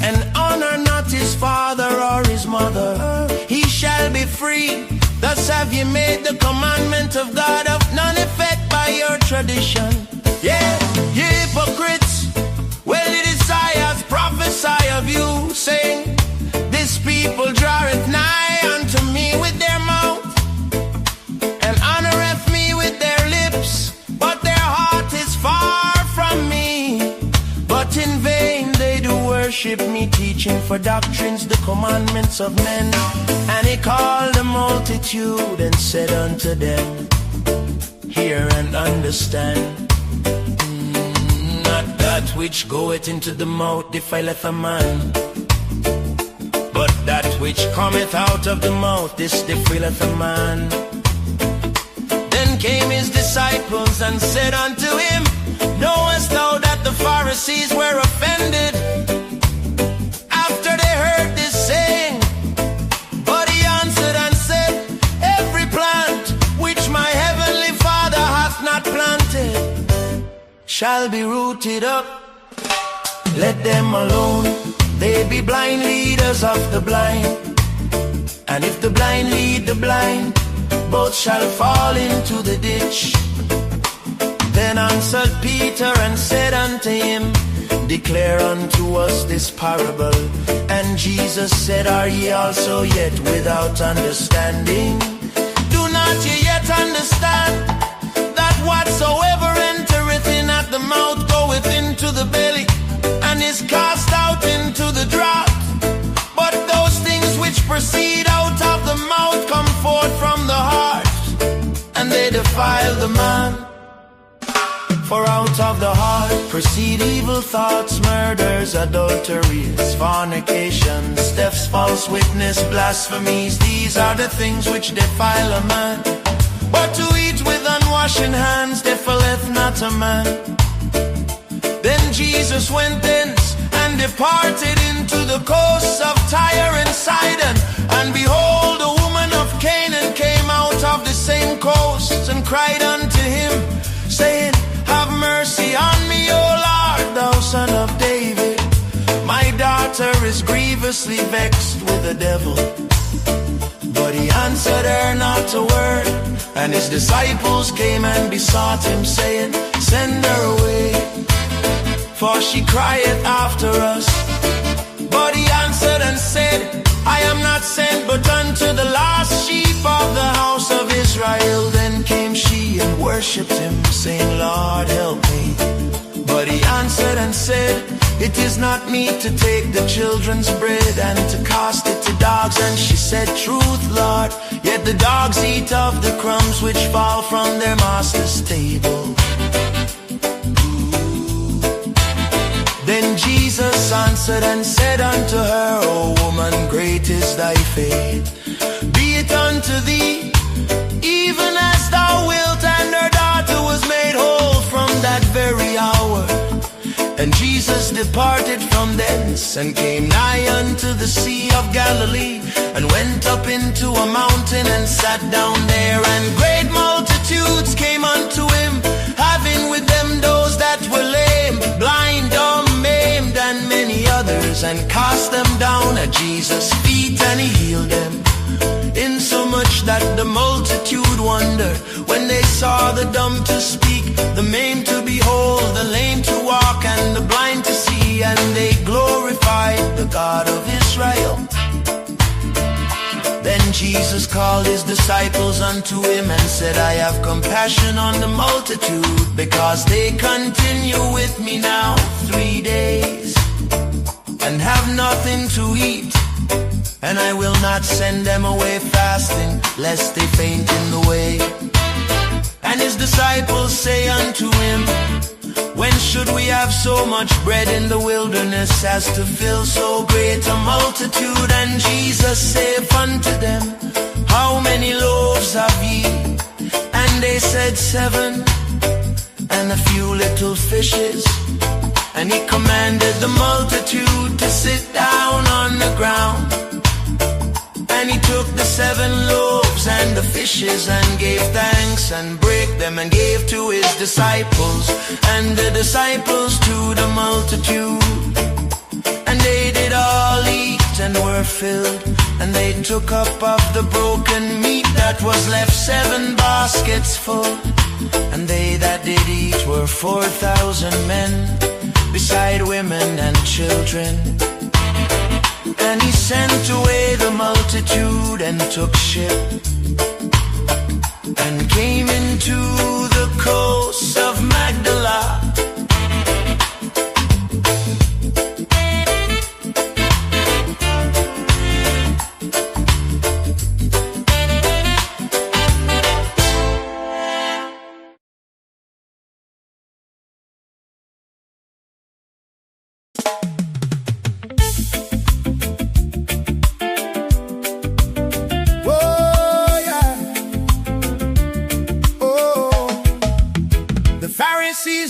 Speaker 4: And honor not his father or his mother, he shall be free. Thus have ye made the commandment of God of none effect by your tradition. Yeah, ye hypocrites, well it is Isaiah prophesy of you, saying, This people draweth nigh unto me with their mouth, and honoreth me with their lips, but their heart is far from me. But in vain they do worship me, teaching for doctrines the commandments of men. And he called the multitude and said unto them, Hear and understand. Not that which goeth into the mouth defileth a man, but that which cometh out of the mouth, this defileth a man. Then came his disciples and said unto him, Knowest thou that the Pharisees were offended after they heard this saying? But he answered and said, Every plant which my heavenly Father hath not planted shall be rooted up. Let them alone, they be blind leaders of the blind. And if the blind lead the blind, both shall fall into the ditch. Then answered Peter and said unto him, Declare unto us this parable. And Jesus said, Are ye also yet without understanding? Do not ye yet understand that whatsoever entereth in at the mouth goeth into the belly, and is cast out into the draught? But the proceed out of the mouth, come forth from the heart, and they defile the man. For out of the heart proceed evil thoughts, murders, adulteries, fornications, thefts, false witness, blasphemies. These are the things which defile a man. But to eat with unwashing hands defileth not a man. Then Jesus went thence and departed into the coasts of Tyre and Sidon. And behold, a woman of Canaan came out of the same coasts and cried unto him, saying, Have mercy on me, O Lord, thou son of David. My daughter is grievously vexed with the devil. But he answered her not a word. And his disciples came and besought him, saying, Send her away, for she crieth after us. But he answered and said, I am not sent but unto the lost sheep of the house of Israel. Then came she and worshipped him, saying, Lord, help me. But he answered and said, It is not meet to take the children's bread and to cast it to dogs. And she said, Truth, Lord, yet the dogs eat of the crumbs which fall from their master's table. Then Jesus answered and said unto her, O woman, great is thy faith. Be it unto thee, even as thou wilt. And her daughter was made whole from that very hour. And Jesus departed from thence, and came nigh unto the Sea of Galilee, and went up into a mountain, and sat down there. And great multitudes came unto him, having with them those that were lame, blind, dumb, maimed, and many others, and cast them down at Jesus' feet, and he healed them. Insomuch that the multitude wondered when they saw the dumb to speak, the maimed to behold, the lame to walk, and the blind to see. And they glorified the God of Israel. Then Jesus called his disciples unto him, and said, I have compassion on the multitude, because they continue with me now 3 days, and have nothing to eat. And I will not send them away fasting, lest they faint in the way. And his disciples say unto him, When should we have so much bread in the wilderness, as to fill so great a multitude? And Jesus saith unto them, How many loaves have ye? And they said, 7, and a few little fishes. And he commanded the multitude to sit down on the ground. And he took the 7 loaves and the fishes, and gave thanks, and brake them, and gave to his disciples, and the disciples to the multitude. And they did all eat, and were filled. And they took up of the broken meat that was left 7 baskets full. And they that did eat were 4,000 men, beside women and children. And he sent away the multitude, and took ship, and came into the coast of Magdala.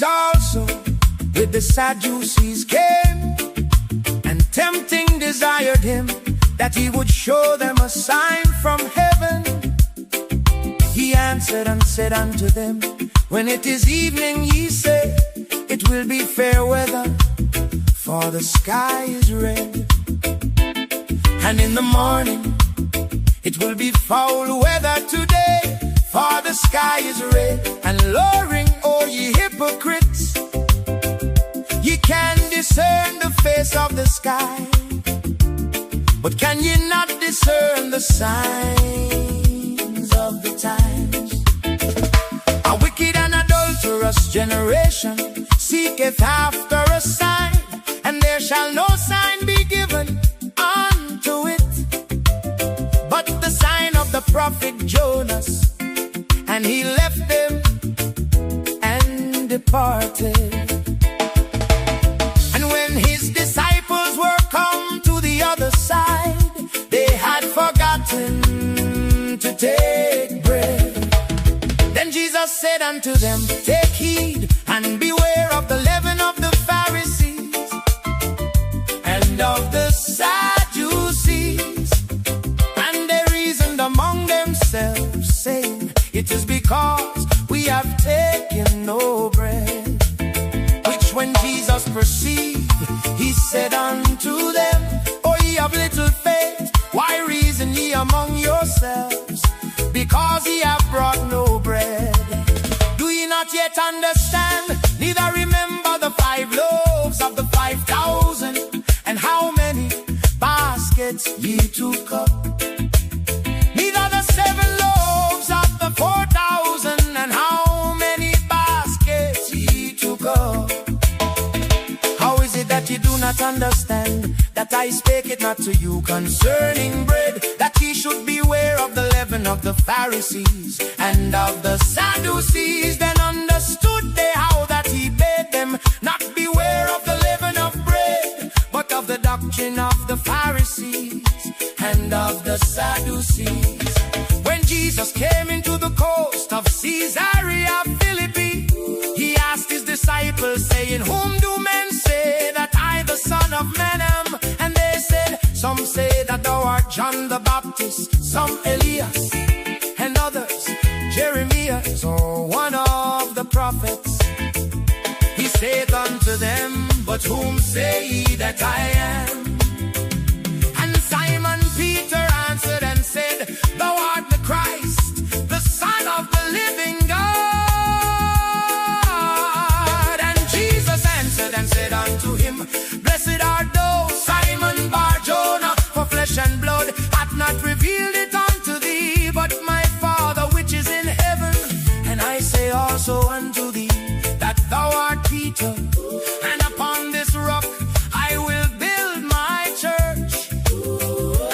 Speaker 3: Also with the Sadducees came, and tempting desired him, that he would show them a sign from heaven. He answered and said unto them, When it is evening, ye say, It will be fair weather, for the sky is red. And in the morning, it will be foul weather today, for the sky is red and lowering. O ye hypocrites, ye can discern the face of the sky, but can ye not discern the signs of the times? A wicked and adulterous generation seeketh after a sign, and there shall no sign be given unto it, prophet Jonas, and he left them and departed. And when his disciples were come to the other side, they had forgotten to take bread. Then Jesus said unto them, take heed and beware of the leaven of the Pharisees and of the Sadducees. And they reasoned among themselves, saying, it is because we have taken no bread. Which when Jesus perceived, he said unto them, O ye of little faith, why reason ye among yourselves, because ye have brought no bread? Do ye not yet understand, neither remember the 5 loaves of the 5,000, and how many baskets ye took up? Neither the 7 loaves of the 4,000, and how many baskets ye took up? How is it that ye do not understand, that I spake it not to you concerning bread, that ye should beware of the leaven of the Pharisees and of the Sadducees? Then understood they how that he bade them not beware of the leaven of bread, but of the doctrine of the Pharisees and of the Sadducees. When Jesus came into the coast of Caesarea Philippi, he asked his disciples, saying, whom do men say that I the Son of Man am? And they said, some say that thou art John the Baptist, some Elias, and others Jeremias, or one of the prophets. He saith unto them, but whom say ye that I am? And Simon Peter answered and said, thou art the Christ, the Son of the living God. And Jesus answered and said unto him, blessed art thou, Simon Bar-Jonah, for flesh and blood hath not revealed it unto thee, but my Father which is in heaven. And I say also unto thee, that thou art Peter, and upon this rock I will build my church,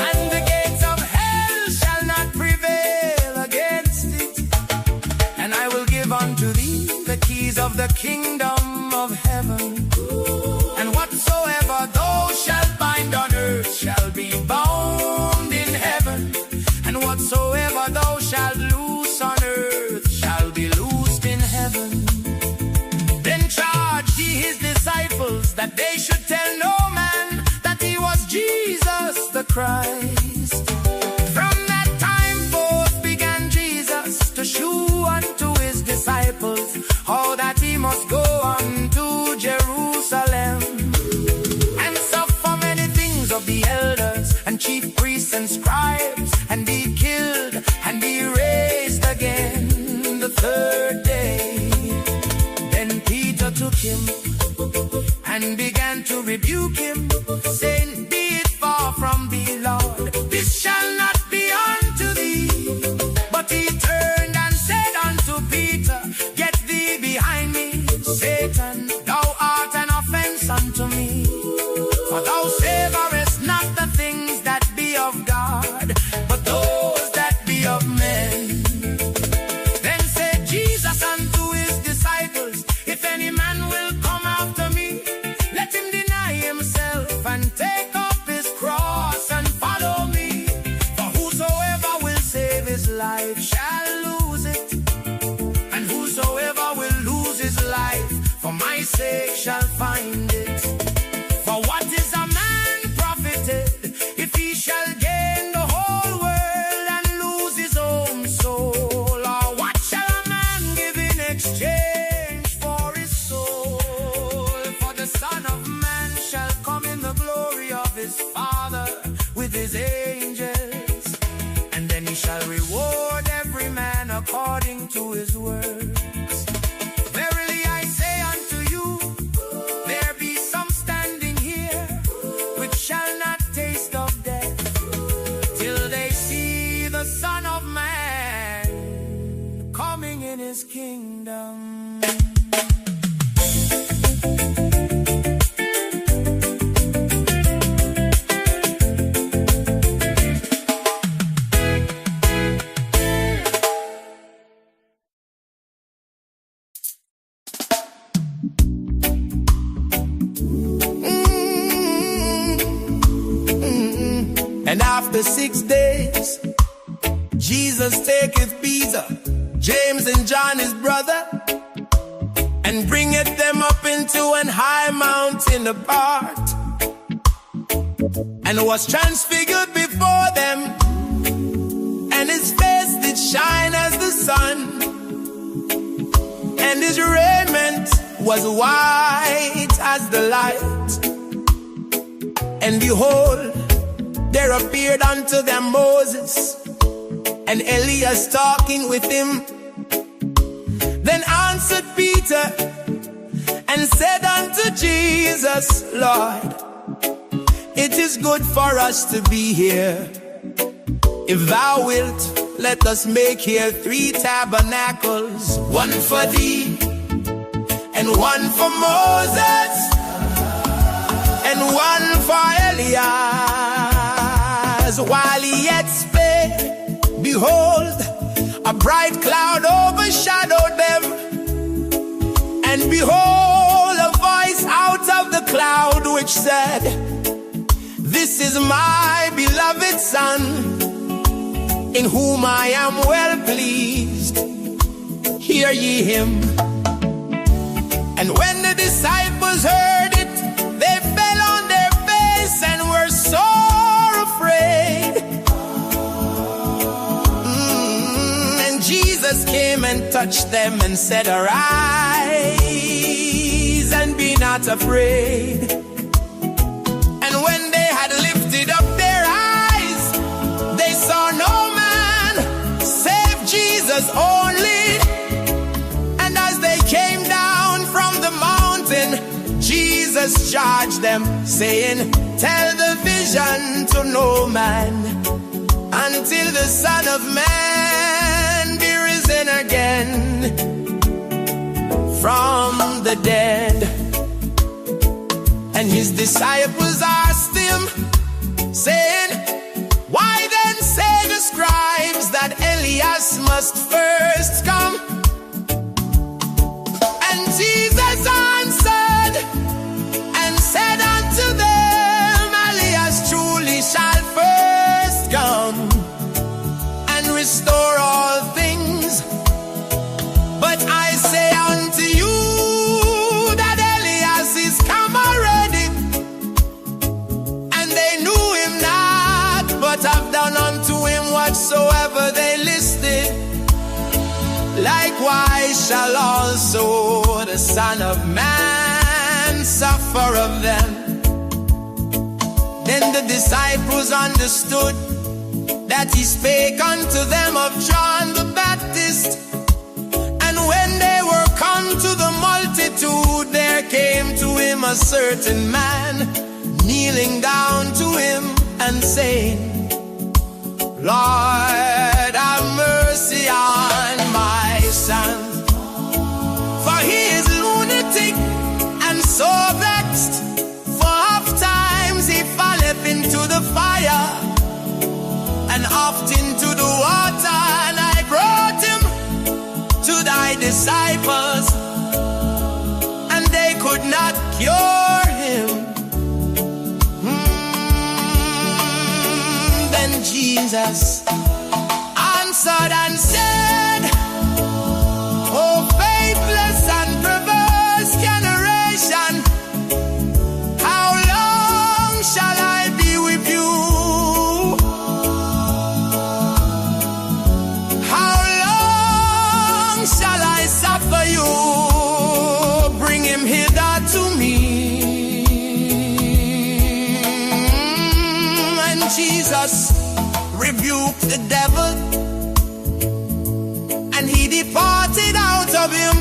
Speaker 3: and the gates of hell shall not prevail against it. And I will give unto thee the keys of the kingdom of heaven, and whatsoever thou shalt bind on earth shall be bound in heaven, and whatsoever thou shalt loose on earth shall be loosed in heaven. Then charged he his disciples that they should tell no man that he was Jesus the Christ. From that time forth began Jesus to shew unto his disciples how that he must go unto Jerusalem, and suffer many things of the elders and chief priests and scribes, and be killed and be raised again the 3rd day. Then Peter took him and began to rebuke him, saying, be it far from thee, Lord, this shall not be unto thee. But he turned and said unto Peter, get thee behind me, Satan, thou art an offense unto me. For thou savorest not the things that be of God, but those that be of men. Then said Jesus unto his disciples, if any man will come after me, let him deny himself and take up his cross and follow me. For whosoever will save his life shall lose it, and whosoever will lose his life for my sake shall find it. For what is a man profited if he shall gain the whole world and lose his own soul? Or what shall a man give in exchange for his soul? For the Son of Man shall come in the glory of his Father with his angels, and then he shall reward every man according to his works. Verily I say unto you, there be some standing here which shall not taste of death till they see the Son of Man coming in his kingdom.
Speaker 4: after 6 days, Jesus taketh Peter, James and John his brother, and bringeth them up into an high mountain apart, and was transfigured before them, and his face did shine as the sun, and his raiment was white as the light. And behold, there appeared unto them Moses and Elias talking with him. Then answered Peter and said unto Jesus, Lord, it is good for us to be here. If thou wilt, let us make here 3 tabernacles, one for thee, and one for Moses, and one for Elias. While he yet spake, behold, a bright cloud overshadowed them, and behold, a voice out of the cloud which said, This is my beloved Son, in whom I am well pleased. Hear ye him. And when the disciples heard it, they fell on their face and were sore afraid. And Jesus came and touched them and said, Arise and be not afraid. And when they had lifted up their eyes, they saw no man save Jesus only. And as they came down from the mountain, Jesus charged them, saying, Tell the vision to no man, until the Son of Man be risen again from the dead. And his disciples asked him, saying, Why then say the scribes that Elias must first come? And Jesus answered and said unto them, Elias truly shall first come and restore all things. But I say unto you that Elias is come already, and they knew him not, but have done unto him whatsoever they listed. Likewise shall also the Son of Man suffer of them. Then the disciples understood that he spake unto them of John the Baptist. And when they were come to the multitude, there came to him a certain man, kneeling down to him and saying, Lord, have mercy on my son, for he is lunatic and so vexed, for oft times he falleth into the fire, and oft into the water. And I brought him to thy disciples, and they could not cure him. Then Jesus answered and said, O faithless and perverse generation, how long shall I be with you? How long shall I suffer you? Bring him hither to me. And Jesus rebuked the devil, and he departed out of him,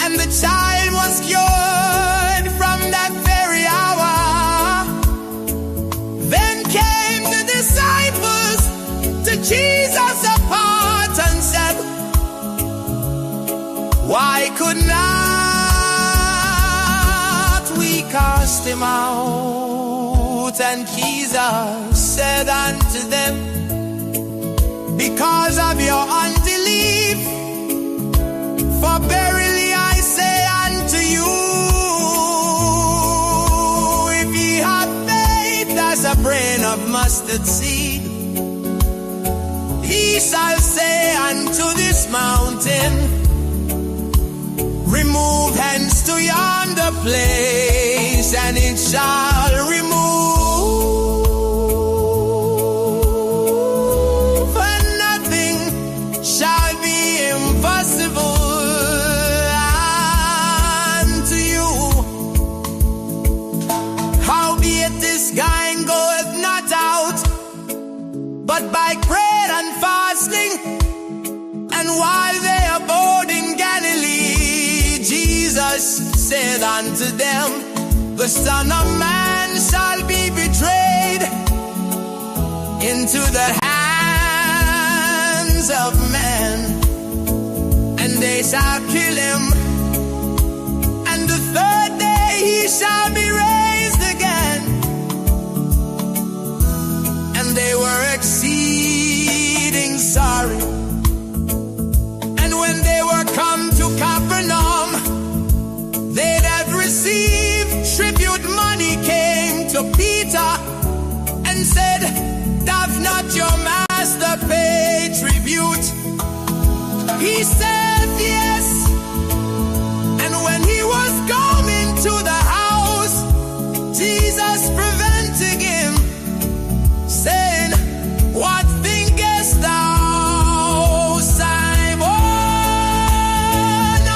Speaker 4: and the child was cured from that very hour. Then came the disciples to Jesus apart and said, Why could not we cast him out? And Jesus said unto them, Because of your unbelief. For verily I say unto you, if ye have faith as a grain
Speaker 1: mustard seed. He shall say unto this mountain, remove hence to yonder place, and it shall remove, and nothing shall be impossible unto you. Howbeit this kind goeth not out, but by prayer and fasting. And while they abode in Galilee, Jesus said unto them, the Son of Man shall be betrayed into the hands of men, and they shall kill him, and the third day he shall be raised again. And they were exceeding sorry. And when they were come to Capernaum, they that received tribute money came to Peter and said, doth not your master pay tribute? He said, yes. And when he was coming to the house, Jesus prevented him, saying, what thinkest thou, Simon?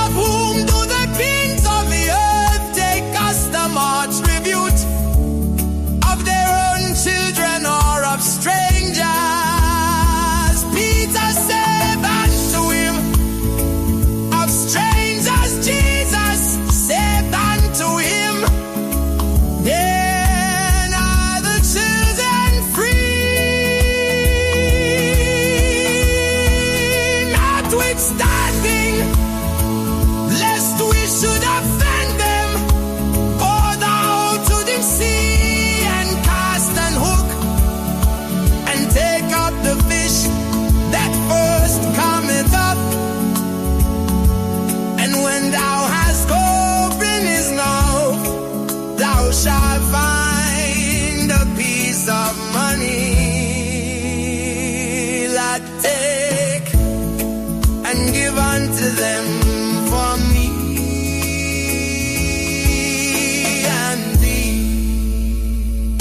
Speaker 1: Of whom do the kings of the earth take custom or tribute? Of their own children or of strangers? Peter said unto him, of strangers. Jesus said unto him, then are the children free. Notwithstanding, lest we should offend them, pour thou to the sea and cast an hook, and take up the fish that first cometh up. And when thou hast opened his mouth, thou shalt find a piece of money. Lord, take and give unto them for me and thee.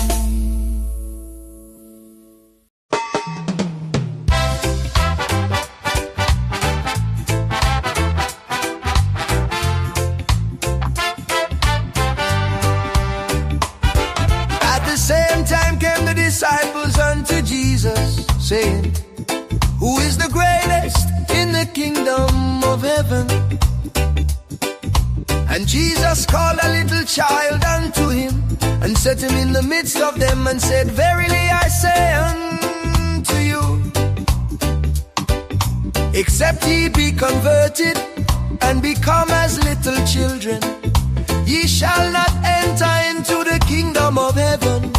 Speaker 1: At the same time came the disciples unto Jesus, saying, who is the greatest in the kingdom of heaven? And Jesus called a little child unto him, and set him in the midst of them, and said, verily I say unto you, except ye be converted, and become as little children, ye shall not enter into the kingdom of heaven.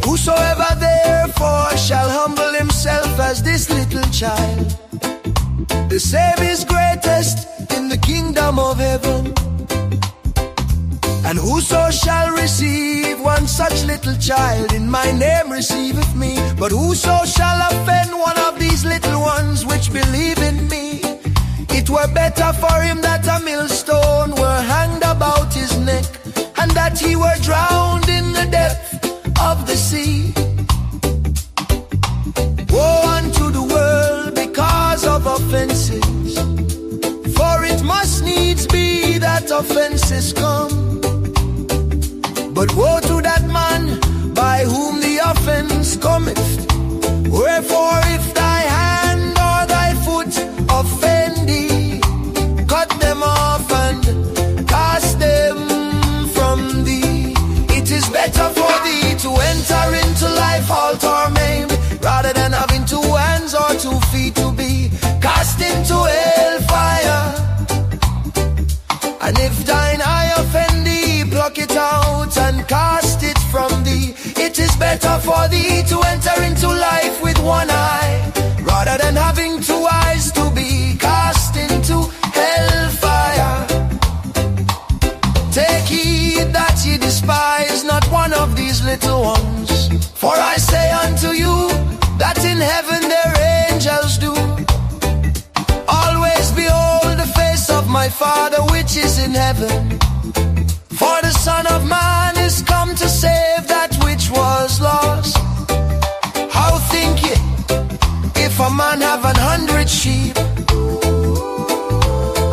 Speaker 1: Whosoever therefore shall humble himself as this little child, the same is greatest in the kingdom of heaven. And whoso shall receive one such little child in my name receiveth me. But whoso shall offend one of these little ones which believe in me, it were better for him that a millstone were hanged about his neck, and that he were drowned in the depth of the sea. Woe unto the world because of offenses, for it must needs be that offenses come. But woe to that man by whom the offense cometh. Wherefore if thy hand or thy foot offend thee, cut them off and cast them from thee. It is better for thee to enter into life halt or maimed, rather than having 2 hands or 2 feet to be cast into hellfire. And if thine eye offend thee, pluck it out and cast it from thee. It is better for thee to enter into life with 1 eye, rather than having 2 eyes to be cast into hellfire. Take heed that ye despise not one of these little ones, for I heaven their angels do always behold the face of my Father which is in heaven. For the Son of Man is come to save that which was lost. How think ye, if a man have 100 sheep,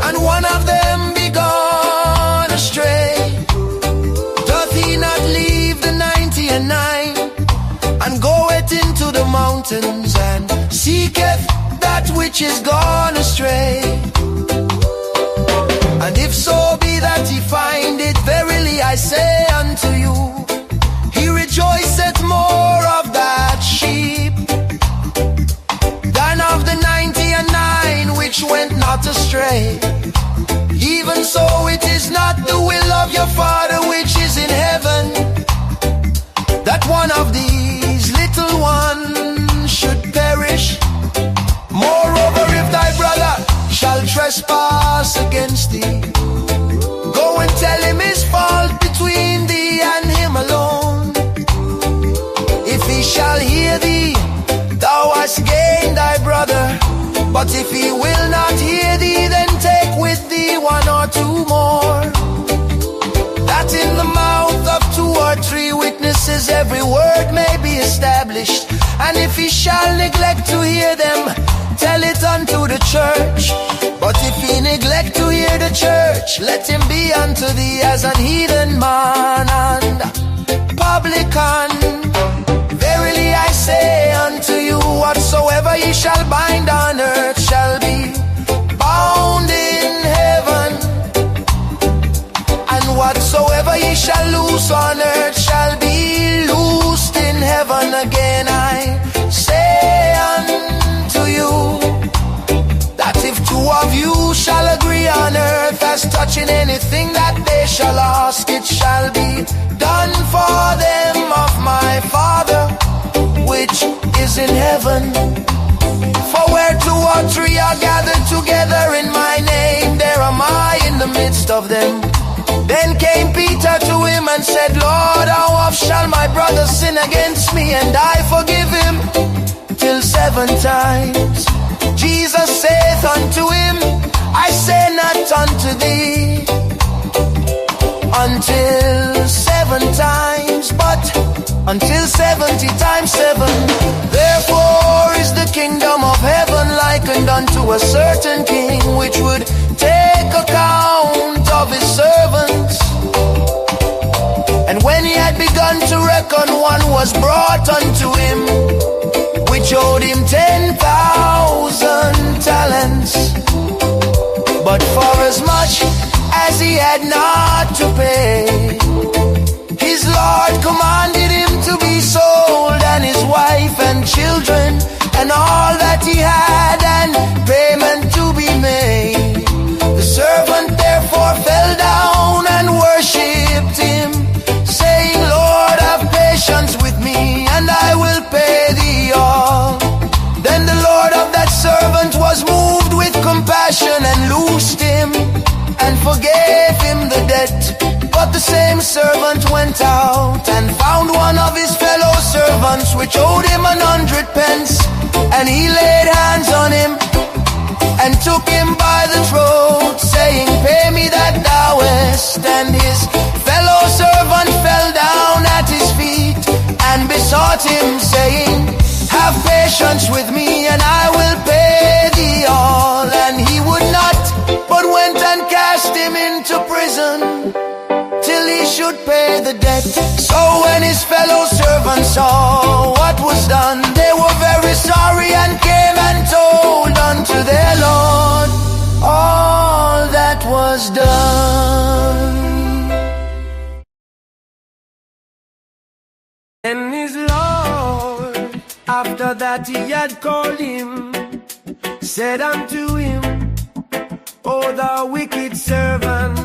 Speaker 1: and one of them be gone astray, doth he not leave the 99 and goeth into the mountains and seeketh that which is gone astray? And if so be that he find it, verily I say unto you, he rejoiceth more of that sheep than of the 99 which went not astray. Even so it is not the will of your Father which is in heaven, that one of these little ones should perish. Moreover, if thy brother shall trespass against thee, go and tell him his fault between thee and him alone. If he shall hear thee, thou hast gained thy brother. But if he will not hear thee, then take with thee 1 or 2 more, that in the mouth of 2 or 3 witnesses every word may be established. And if he shall neglect to hear them, tell it unto the church. But if he neglect to hear the church, let him be unto thee as an heathen man and publican. Verily I say unto you, whatsoever ye shall bind on earth shall be bound in heaven, and whatsoever ye shall loose on earth shall be loosed in heaven. Again I say unto you, that if 2 of you shall agree on earth as touching anything that they shall ask, it shall be done for them of my Father which is in heaven. For where 2 or 3 are gathered together in my name, there am I in the midst of them. Then came Peter to him and said, Lord, how oft shall my brother sin against me, and I forgive him? Till 7 times. Jesus saith unto him, I say not unto thee, until 7 times, but until 70 times 7. Therefore is the kingdom of heaven likened unto a certain king, which would take account of his servants. And when he had begun to reckon, one was brought unto him, which owed him 10,000 talents. But for as much as he had not to pay, his Lord commanded him to be sold, and his wife and children, and all that he had, and payment to be made. The servant therefore fell down and worshipped him, saying, Lord, have patience with me, and I will pay thee all. Then the Lord of that servant was moved with compassion, and loosed him, and forgave him the debt. But the same servant went out and found one of his fellow servants which owed him 100 pence, and he laid hands on him and took him by the throat, saying, Pay me that thou hast. And his fellow servant fell down at his feet and besought him, saying, Have patience with me, and I will pay thee all. And he would not, but went and cast him into prison till he should pay the debt. So when his fellow servants saw what was done, they were very sorry, and came and told unto their Lord all that was done.
Speaker 3: And his Lord, after that he had called him, said unto him, O thou wicked servant,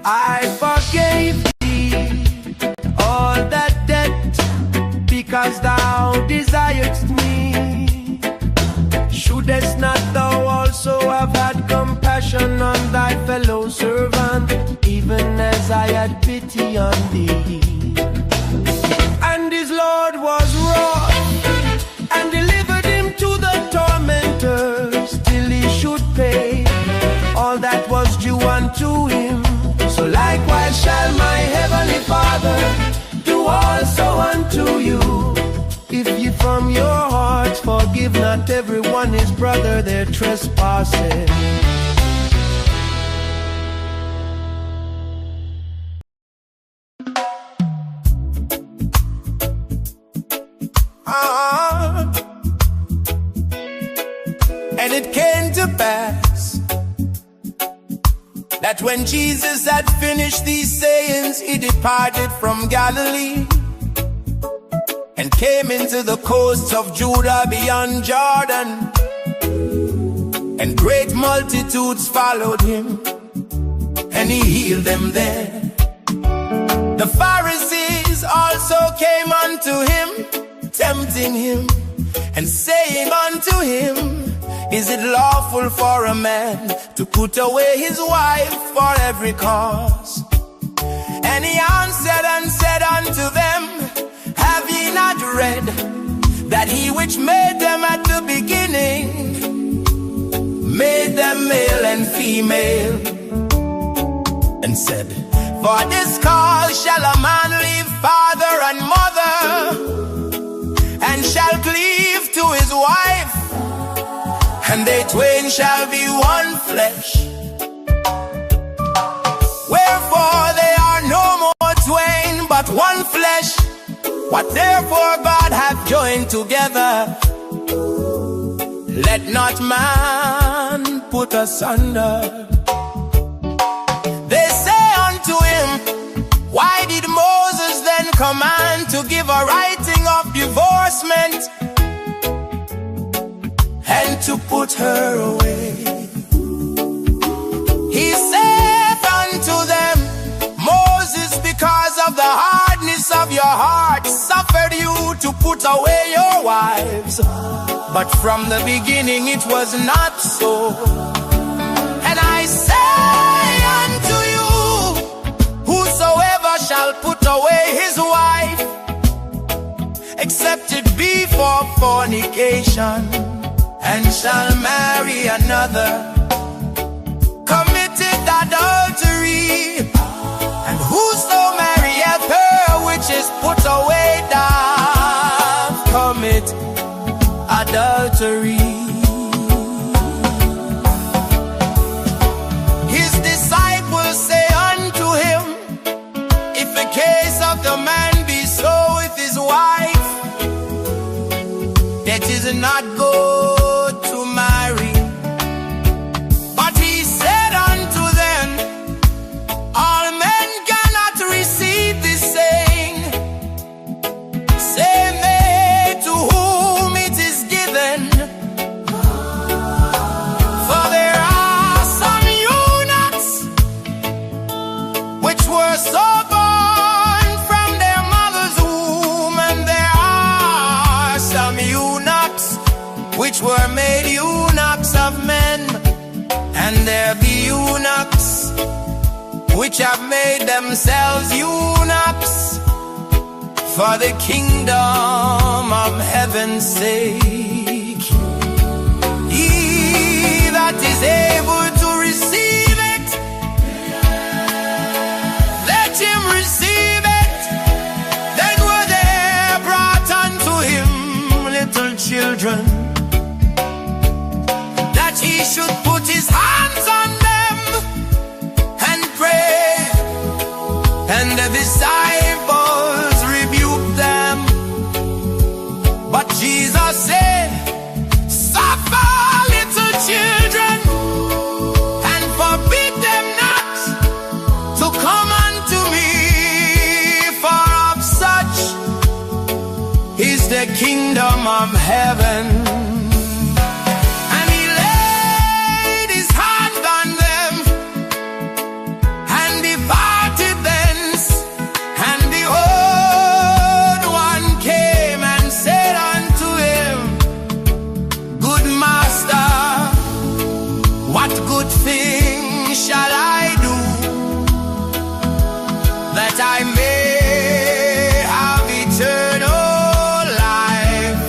Speaker 3: I forgave thee all that debt, because thou desiredst me. Shouldest not thou also have had compassion on thy fellow servant, even as I had pity on thee? And his Lord was wroth, and
Speaker 4: Lord, forgive not everyone his brother their trespasses.
Speaker 1: And it came to pass that when Jesus had finished these sayings, he departed from Galilee and came into the coasts of Judah beyond Jordan. And great multitudes followed him, and he healed them there. The Pharisees also came unto him, tempting him, and saying unto him, is it lawful for a man to put away his wife for every cause? And he answered and said unto them, have ye not read that he which made them at the beginning made them male and female, and said, for this cause shall a man leave father and mother, and shall cleave to his wife, and they twain shall be one flesh. Wherefore they are no more twain, but one flesh. What therefore God hath joined together, let not man put asunder. They say unto him, why did Moses then command to give a writing of divorcement, and to put her away? He saith unto them, Moses, because of the hardness of your heart, suffered you to put away your wives. But from the beginning it was not so. And I say unto you, whosoever shall put away his wife, except it be for fornication, and shall marry another, committed adultery. And whoso marrieth her which is put away doth commit adultery. His disciples say unto him, if the case of the man be so with his wife, that is not good to marry. But he said unto them, all men cannot receive this saying, save they to whom it is given. For there are some eunuchs which were so born from their mother's womb, and there are some eunuchs which were made eunuchs of men, and there be eunuchs which have made themselves eunuchs for the kingdom of heaven's sake. He that is able to receive it, let him receive it. Then were there brought unto him little children, that he should put his hands on them and pray. And the disciples rebuked them. But Jesus said, suffer little children, and forbid them not to come unto me, for of such is the kingdom of heaven. And he laid his hand on them, and departed thence. And the old one came and said unto him, good master, what good thing shall I do, that I may have eternal life?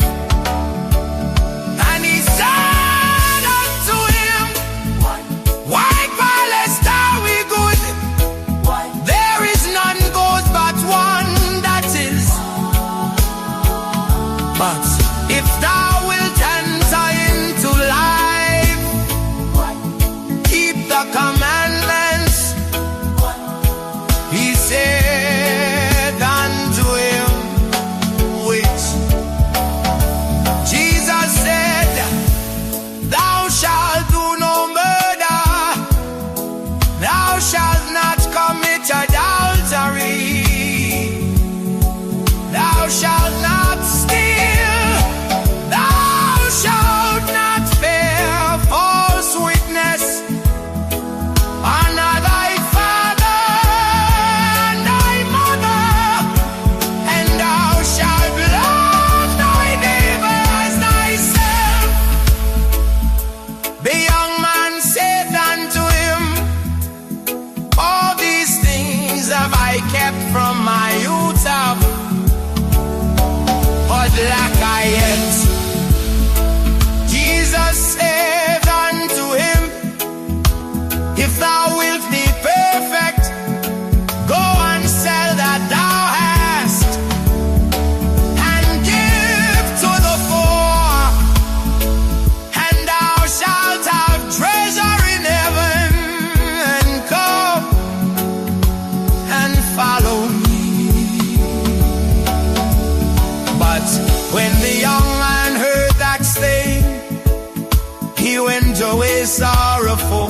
Speaker 1: very sorrowful,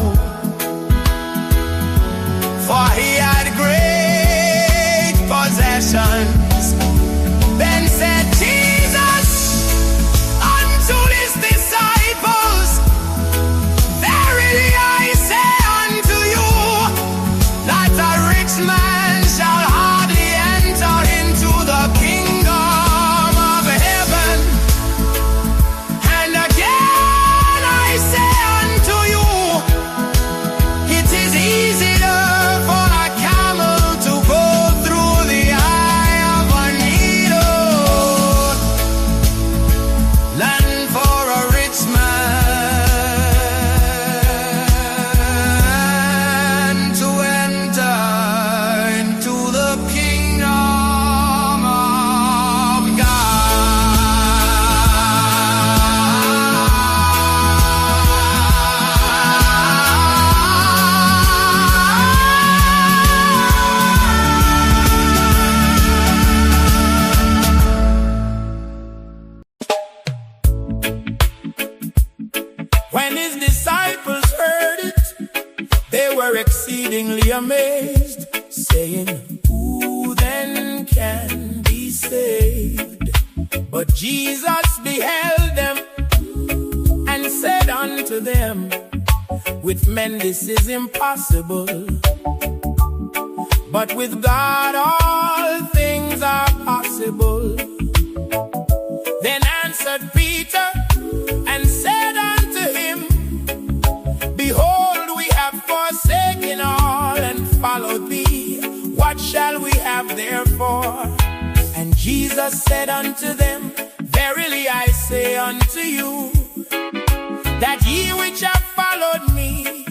Speaker 1: for he had great possessions. Then said Jesus unto his disciples, verily I say unto you, that a rich man shall hardly enter into the kingdom of heaven. And again I say unto you, it is easier for a camel to go through the eye of a needle than for a rich man to enter into the kingdom of
Speaker 4: When his disciples heard it, they were exceedingly amazed, saying, who then can be saved? But Jesus beheld them and said unto them, with men this is impossible, but with God all things are possible. Then answered Peter and said unto him, behold, we have forsaken all and followed thee. What shall we have therefore? And Jesus said unto them, verily I say unto you, that ye which have followed me,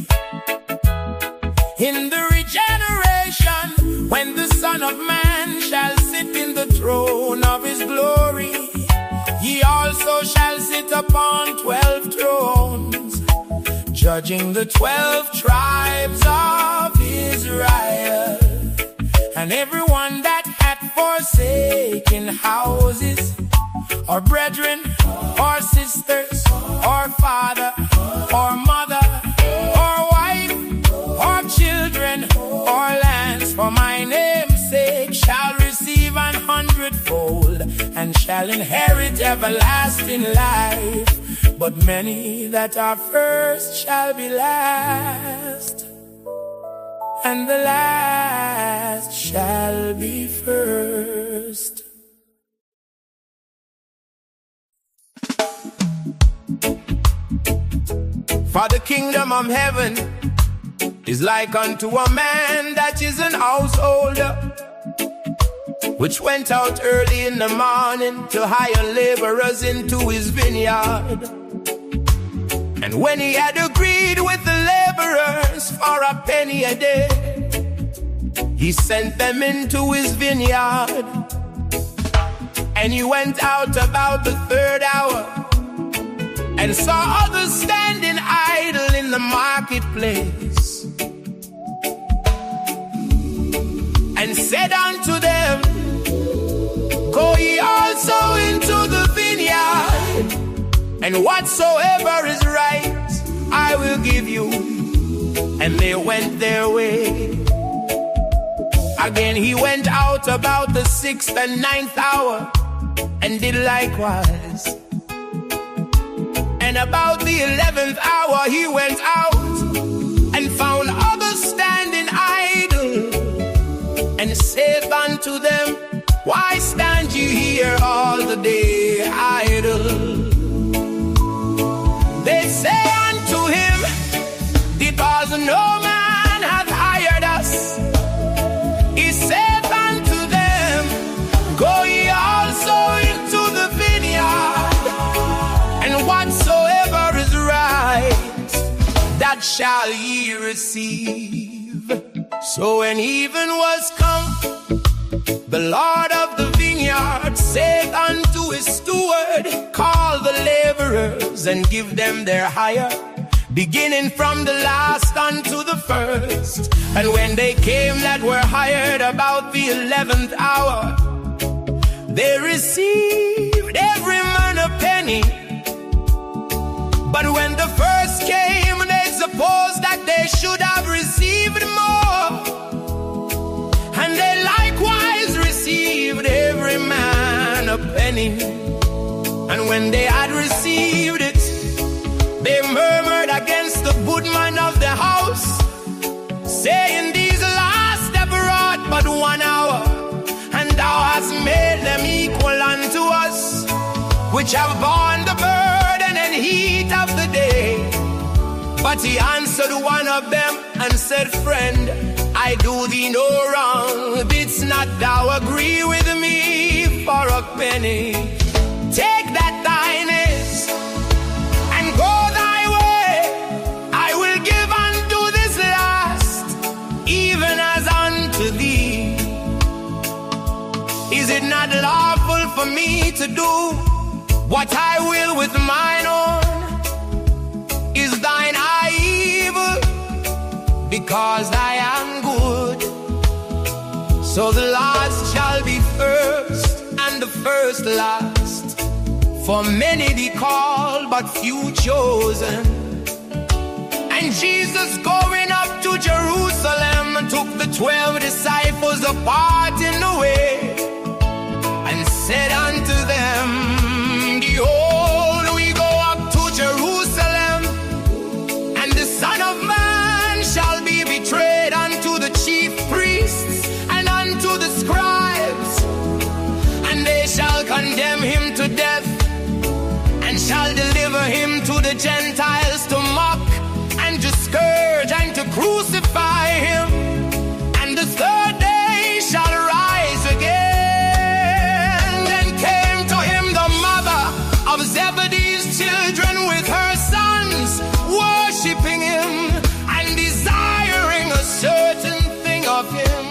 Speaker 4: in the regeneration, when the Son of Man shall sit in the throne of his glory, ye also shall sit upon 12 thrones, judging the 12 tribes of Israel. And everyone that hath forsaken houses, or brethren, or sisters, or father, or mother, or wife, or children, or lands, for my name's sake, shall receive 100-fold, and shall inherit everlasting life. But many that are first shall be last, and the last shall be first.
Speaker 1: For the kingdom of heaven is like unto a man that is an householder, which went out early in the morning to hire laborers into his vineyard. And when he had agreed with the laborers for a penny a day, he sent them into his vineyard. And he went out about the 3rd hour, and saw others standing idle in the marketplace, and said unto them, go ye also into the vineyard, and whatsoever is right I will give you. And they went their way. Again he went out about the 6th and 9th hour, and did likewise. And about the 11th hour he went out, and found others standing idle, and saith unto them, why stand ye here all the day idle? They say unto him, because no man hath hired us. He saith unto them, go ye also into the vineyard, and whatsoever is right, that shall ye receive. So when even was come, the Lord of the vineyard saith unto his steward, call the laborers and give them their hire, beginning from the last unto the first. And when they came that were hired about the 11th hour, they received every man a penny. But when the first came, they suppose that they should have received more, and they likewise received every man a penny. And when they had received it, they murmured against the goodman of the house, saying, These last have wrought but 1 hour, and thou hast made them equal unto us, which have borne the burden and heat of the day. But he answered one of them and said, Friend, I do thee no wrong. Didst not thou agree with me for a penny? Take that thine is, and go thy way. I will give unto this last, even as unto thee. Is it not lawful for me to do what I will with mine own? Is thine eye evil? Because I am good. So the last shall be first, and the first last. For many be called, but few chosen. And Jesus, going up to Jerusalem, took the 12 disciples apart in the way, and said unto them, Behold, we go up to Jerusalem, and the Son of Man shall be betrayed unto the chief priests and unto the scribes, and they shall condemn him to death, and shall deliver him to the Gentiles to mock and to scourge and to crucify him, and the third day shall rise again. Then came to him the mother of Zebedee's children with her sons, worshiping him and desiring a certain thing of him.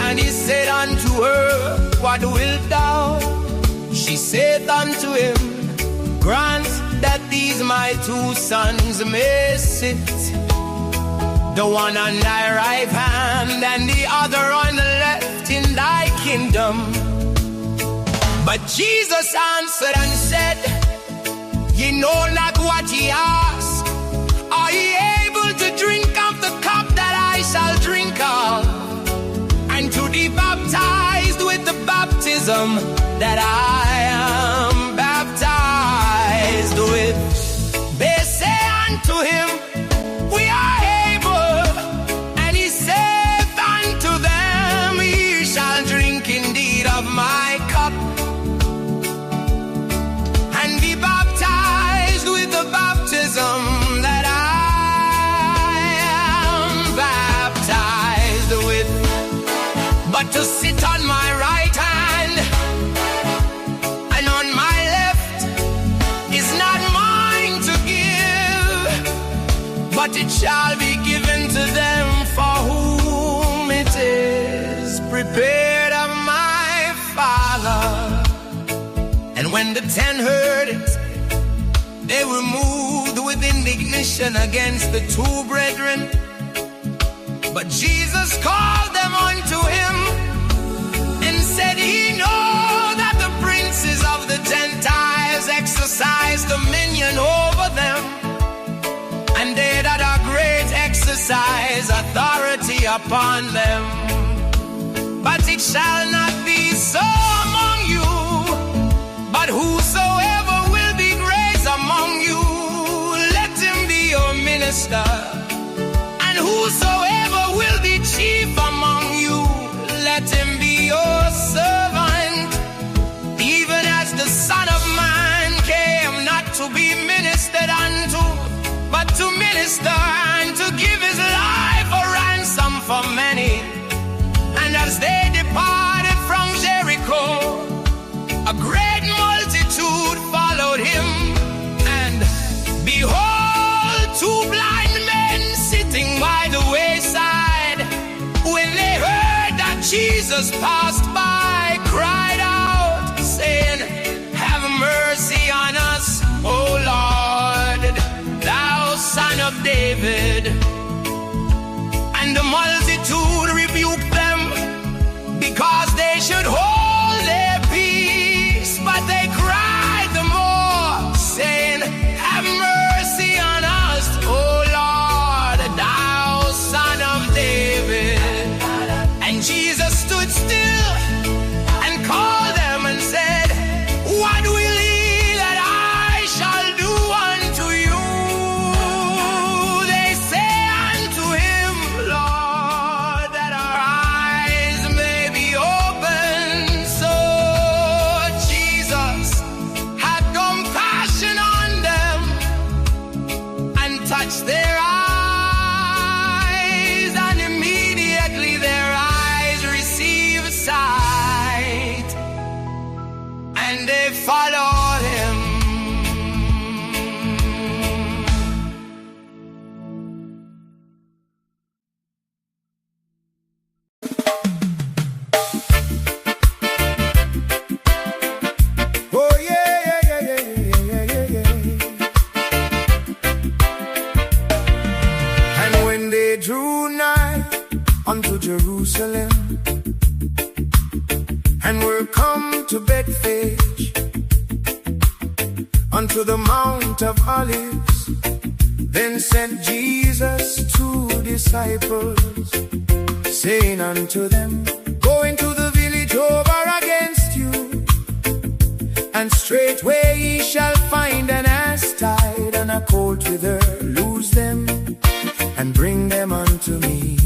Speaker 1: And he said unto her, What wilt thou? She saith unto him, Grant that these my 2 sons may sit, the one on thy right hand and the other on the left in thy kingdom. But Jesus answered and said, Ye know not what ye ask. Are ye able to drink of the cup that I shall drink of, and to be baptized with the baptism that I am baptized with? They say unto him, We are able. And he saith unto them, Ye shall drink indeed of my cup, and be baptized with the baptism that I am baptized with. But to sit on my right hand and on my left is not mine to give, but it shall be given to them for whom it is prepared of my Father. And when the 10 heard it, they were moved with indignation against the 2 brethren. But Jesus called them unto him and said, Ye know that the princes of the Gentiles exercise dominion over them, and they that are great exercise authority upon them. But it shall not be so among you, but whosoever will be great among you, let him be your minister. And whosoever will be chief among you, let him be your servant. Even as the Son of Man came not to be ministered unto, but to minister and to give his life a ransom for many. And as they departed from Jericho, a great multitude followed him, and behold, 2 blind men sitting by the wayside, when they heard that Jesus passed by, cried out, saying, Have mercy on us, O Lord, thou Son of David. And the multitude rebuked them, because they should hold their peace, but they cried the more, saying, Have mercy on us, O fixed their eyes, and immediately their eyes receive sight, and they follow him.
Speaker 3: Oh yeah, yeah, yeah, yeah, yeah, yeah, yeah. And when they drew nigh unto Jerusalem, and were come to Bethphage, unto the Mount of Olives, then sent Jesus 2 disciples, saying unto them, Go into the village over against you, and straightway ye shall find an ass tied and a colt with her. Loose them and bring them unto me.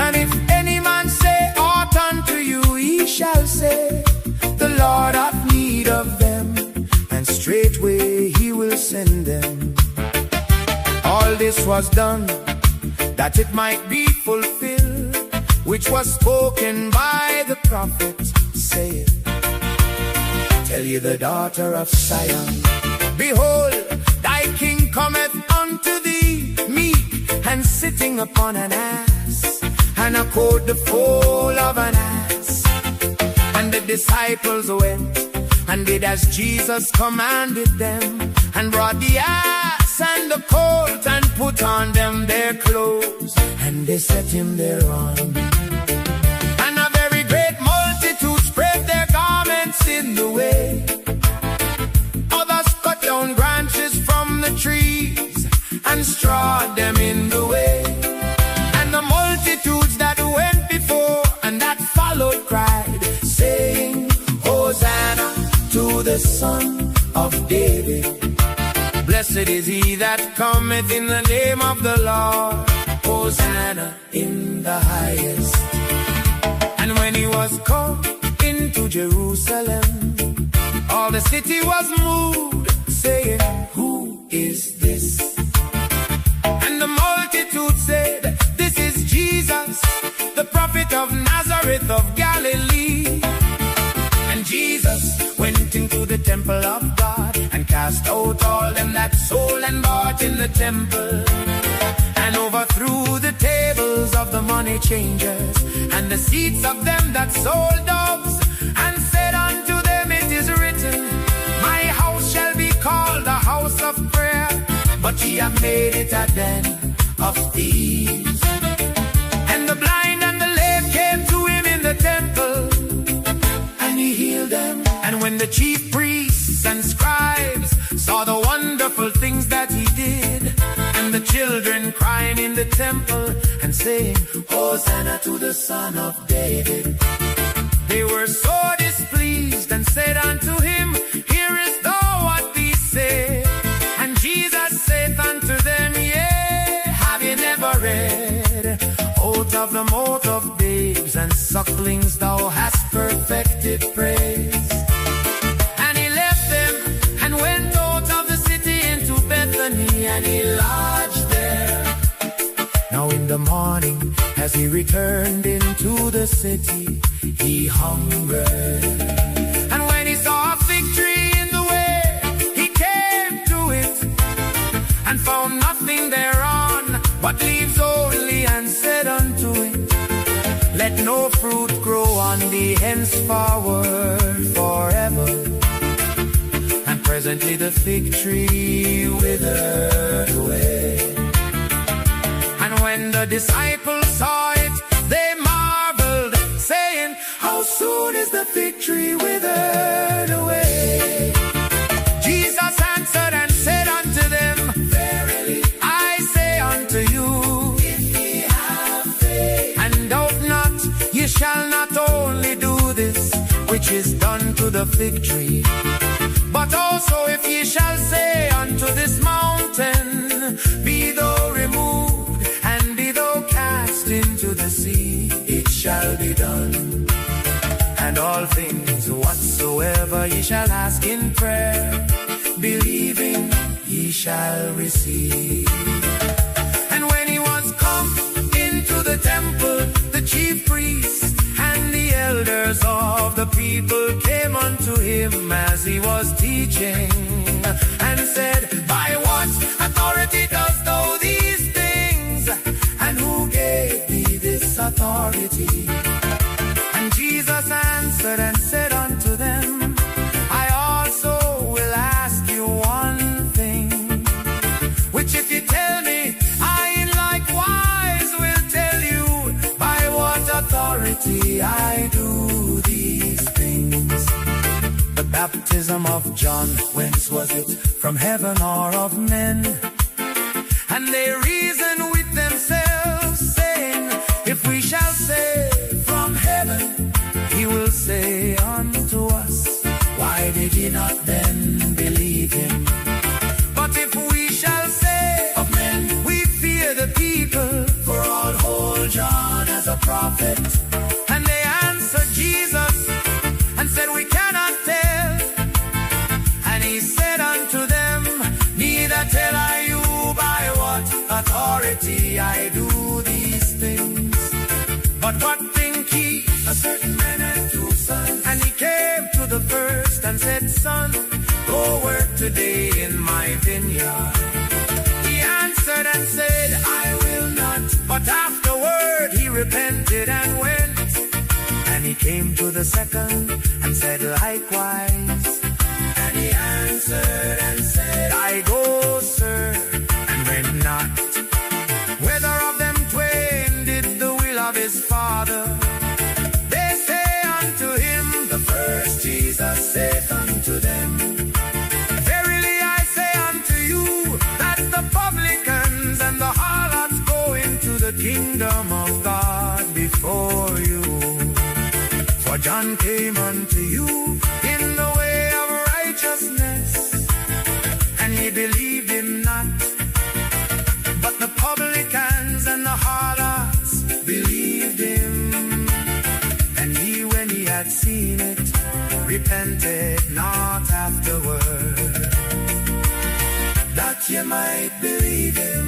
Speaker 3: And if any man say aught unto you, he shall say, The Lord hath need of them, and straightway he will send them. All this was done, that it might be fulfilled, which was spoken by the prophet, saying, Tell ye the daughter of Zion, Behold, thy king cometh unto thee, meek, and sitting upon an ass, and a colt the foal of an ass. And the disciples went, and did as Jesus commanded them, and brought the ass and the colt, and put on them their clothes, and they set him thereon. And a very great multitude spread their garments in the way. Others cut down branches from the trees, and strawed them in the way. And the multitudes that went before and that followed cried, saying, Hosanna to the Son of David. Blessed is he that cometh in the name of the Lord. Hosanna in the highest. And when he was come into Jerusalem, all the city was moved, saying, Who is this? And the multitude said, This is Jesus, the prophet of Nazareth of Galilee. And Jesus went into the temple of God, and cast out all them that sold and bought in the temple, and overthrew the tables of the money changers, and the seats of them that sold doves, and said unto them, It is written, My house shall be called a house of prayer, but ye have made it a den of thieves. And the blind and the lame came to him in the temple, and he healed them. And when the chief priests and scribes saw the wonderful things that he did, and the children crying in the temple and saying, Hosanna to the Son of David, they were so displeased, and said unto him, Hearest thou what these say? And Jesus saith unto them, Yea, have ye never read, Out of the mouth of babes and sucklings thou hast perfected praise. And he left them, and went out of the city into Bethany, and he lodged there. Now in the morning, as he returned into the city, he hungered. And when he saw a fig tree in the way, he came to it, and found nothing thereon but leaves only, and said unto it, Let no fruit grow on thee henceforward forever. And presently the fig tree withered away. And when the disciples saw it, they marveled, saying, How soon is the fig tree withered away? Jesus answered and said unto them, Verily I say unto you, if ye have faith, and doubt not, ye shall not only do this which is done to the fig tree, but also if ye shall say unto this mountain, Be thou removed, and be thou cast into the sea, it shall be done. And all things whatsoever ye shall ask in prayer, believing, ye he shall receive. And when he was come into the temple, the chief priests and the elders of the people came unto him as he was teaching, and said, by what authority dost thou these things? And who gave thee this authority? And Jesus answered and said unto them, I also will ask you one thing, which if you tell me, I in likewise will tell you by what authority I do these things. The baptism of John, whence was it? From heaven or of men? And they reason with themselves, saying, if we shall say from heaven, he will say unto us, why did ye not then believe him? But if we shall say of men, we fear the people, for all hold John as a prophet. And they answered Jesus and said, we cannot tell. And he said unto them, neither tell I you by what authority I do these things. But what think ye? A certain man had 2 sons, and he came to the first and said, son, go work today in my vineyard. He answered and said, I will not. But afterward he repented and went. And he came to the second and said likewise. And he answered and said, I go, sir, and went not. Whether of them twain did the will of his father? They say unto him, the first. Jesus saith unto them, verily I say unto you, that the publicans and the harlots go into the kingdom of God before you. For John came unto you in the way of righteousness, and ye believed him not. But the publicans and the harlots believed him. And he, when he had seen it, repented not afterward, that ye might believe him.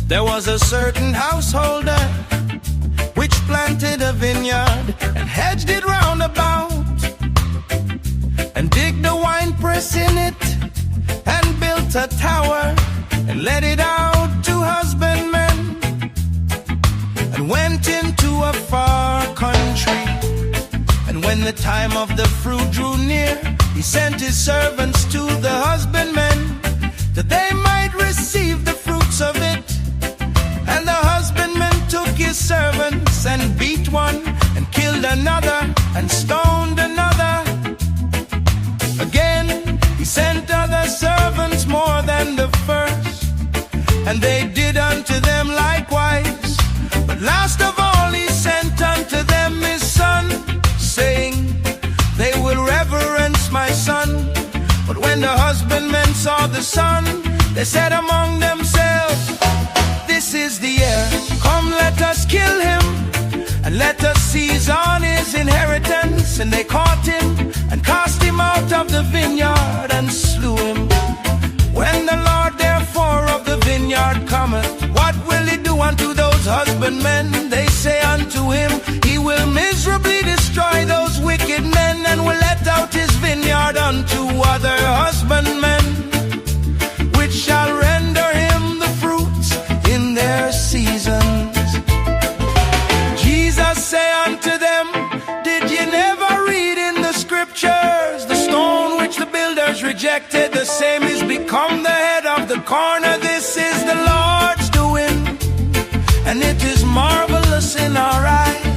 Speaker 4: There was a certain householder which planted a vineyard and hedged it round about, and digged a wine press in it, and built a tower, and let it out to husbandmen, and went into a far country. And when the time of the fruit drew near, he sent his servants to the husbandmen, that they might receive the fruits of it. And the husbandman took his servants, and beat one, and killed another, and stoned another. Again he sent other servants more than the first, and they did unto them likewise. But last of all he sent unto them his son, saying, they will reverence my son. But when the husbandmen saw the son, they said among themselves, this is the heir, come let us kill him, and let us seize on his inheritance. And they caught him, and cast him out of the vineyard, and slew him. When the Lord therefore of the vineyard cometh, what will he do unto those husbandmen? They say unto him, he will miserably destroy those wicked men, and will let out his vineyard unto other husbandmen, which shall render him the fruits in their seasons. Jesus say unto them, did ye never read in the scriptures, the stone which the builders rejected, the same is become the head of the corner? This is the Lord's doing, and it is marvelous in our eyes.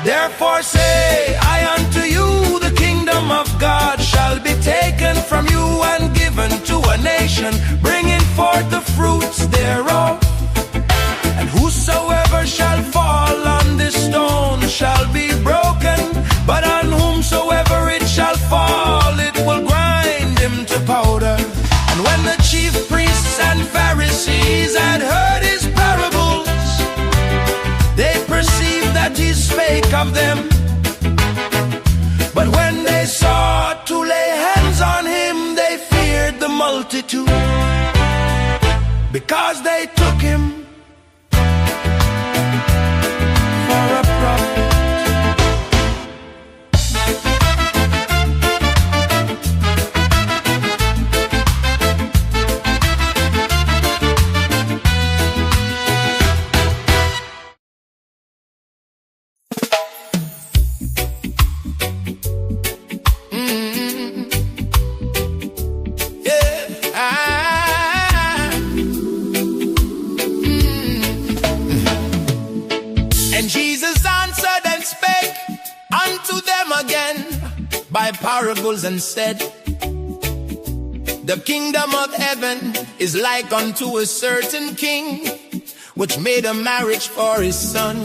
Speaker 4: Therefore say I unto you, the kingdom of God shall be taken from you and given to a nation, bringing forth the fruits thereof. And whosoever shall fall on this stone shall be of them. But when they sought to lay hands on him, they feared the multitude, because they took him for a prophet. By parables and said, the kingdom of heaven is like unto a certain king, which made a marriage for his son,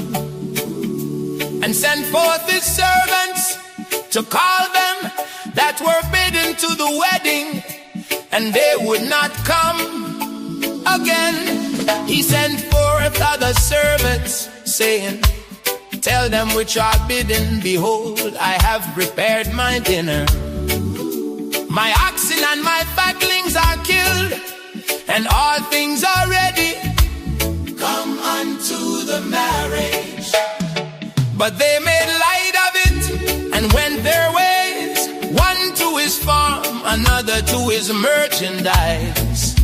Speaker 4: and sent forth his servants to call them that were bidden to the wedding, and they would not come again. He sent forth other servants, saying, tell them which are bidden, behold, I have prepared my dinner. My oxen and my fatlings are killed, and all things are ready. Come unto the marriage. But they made light of it, and went their ways, one to his farm, another to his merchandise.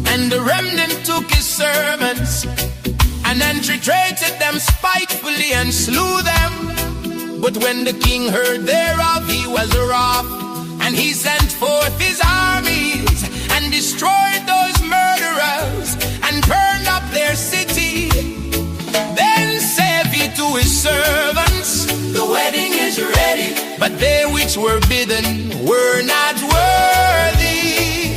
Speaker 4: And the remnant took his servants, and then treated them spitefully and slew them. But when the king heard thereof, he was wroth, and he sent forth his armies, and destroyed those murderers, and burned up their city. Then saith he to his servants, the wedding is ready, but they which were bidden were not worthy.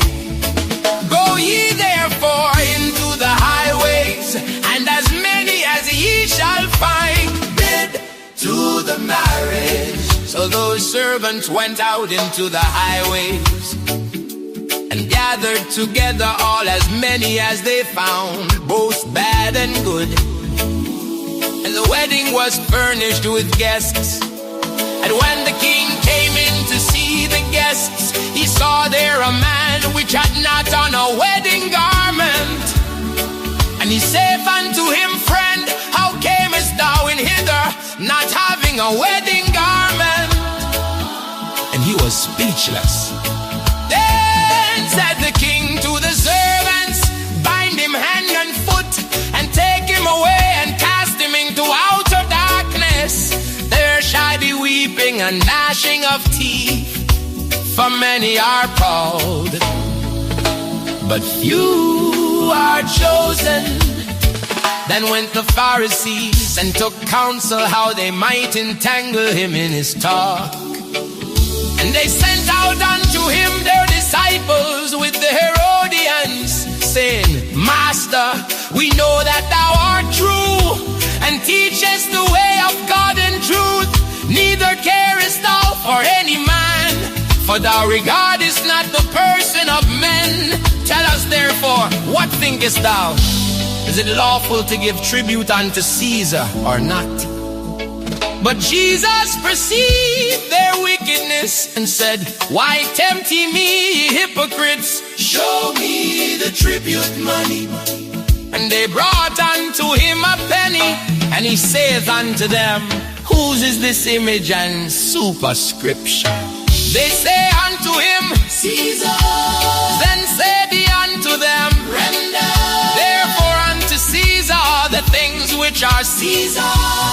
Speaker 4: Go ye therefore into the highways, and as many as ye shall find, bid to the marriage. So those servants went out into the highways, and gathered together all as many as they found, both bad and good. And the wedding was furnished with guests. And when the king came in to see the guests, he saw there a man which had not on a wedding garment. And he saith unto him, friend, how camest thou in hither, not having a wedding garment? And he was speechless. Then said the king to the servants, bind him hand and foot, and take him away, and cast him into outer darkness. There shall be weeping and gnashing of teeth, for many are called, but few are chosen. Then went the Pharisees, and took counsel how they might entangle him in his talk. And they sent out unto him their disciples with the Herodians, saying, Master, we know that thou art true, and teachest the way of God in truth, neither carest thou for any man, for thou regardest not the person of men. Tell us therefore, what thinkest thou? Is it lawful to give tribute unto Caesar or not? But Jesus perceived their wickedness, and said, why tempt ye me, ye hypocrites? Show me the tribute money. And they brought unto him a penny, and he saith unto them, whose is this image and superscription? They say unto him, Caesar. Then said he unto them, render therefore unto Caesar the things which are Caesar,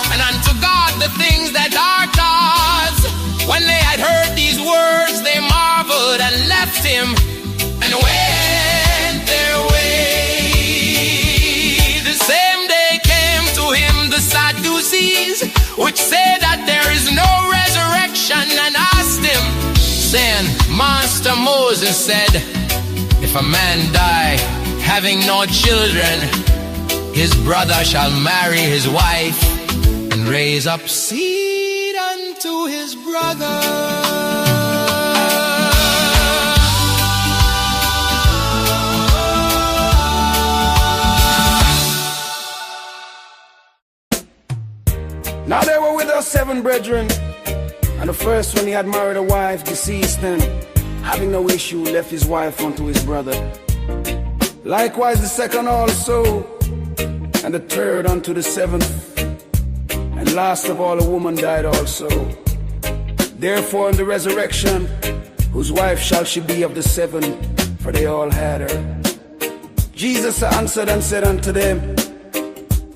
Speaker 4: and unto God the things that are God's. When they had heard these words, they marveled, and left him, and went their way. The same day came to him the Sadducees, which say that there is no resurrection, and asked him, saying, Master, Moses said, if a man die having no children, his brother shall marry his wife, and raise up seed unto his brother.
Speaker 5: Now there were with us 7 brethren, and the first one, he had married a wife, deceased, and having no issue, left his wife unto his brother. Likewise the second also, and the third unto the 7th, and last of all a woman died also. Therefore in the resurrection, whose wife shall she be of the 7? For they all had her. Jesus answered and said unto them,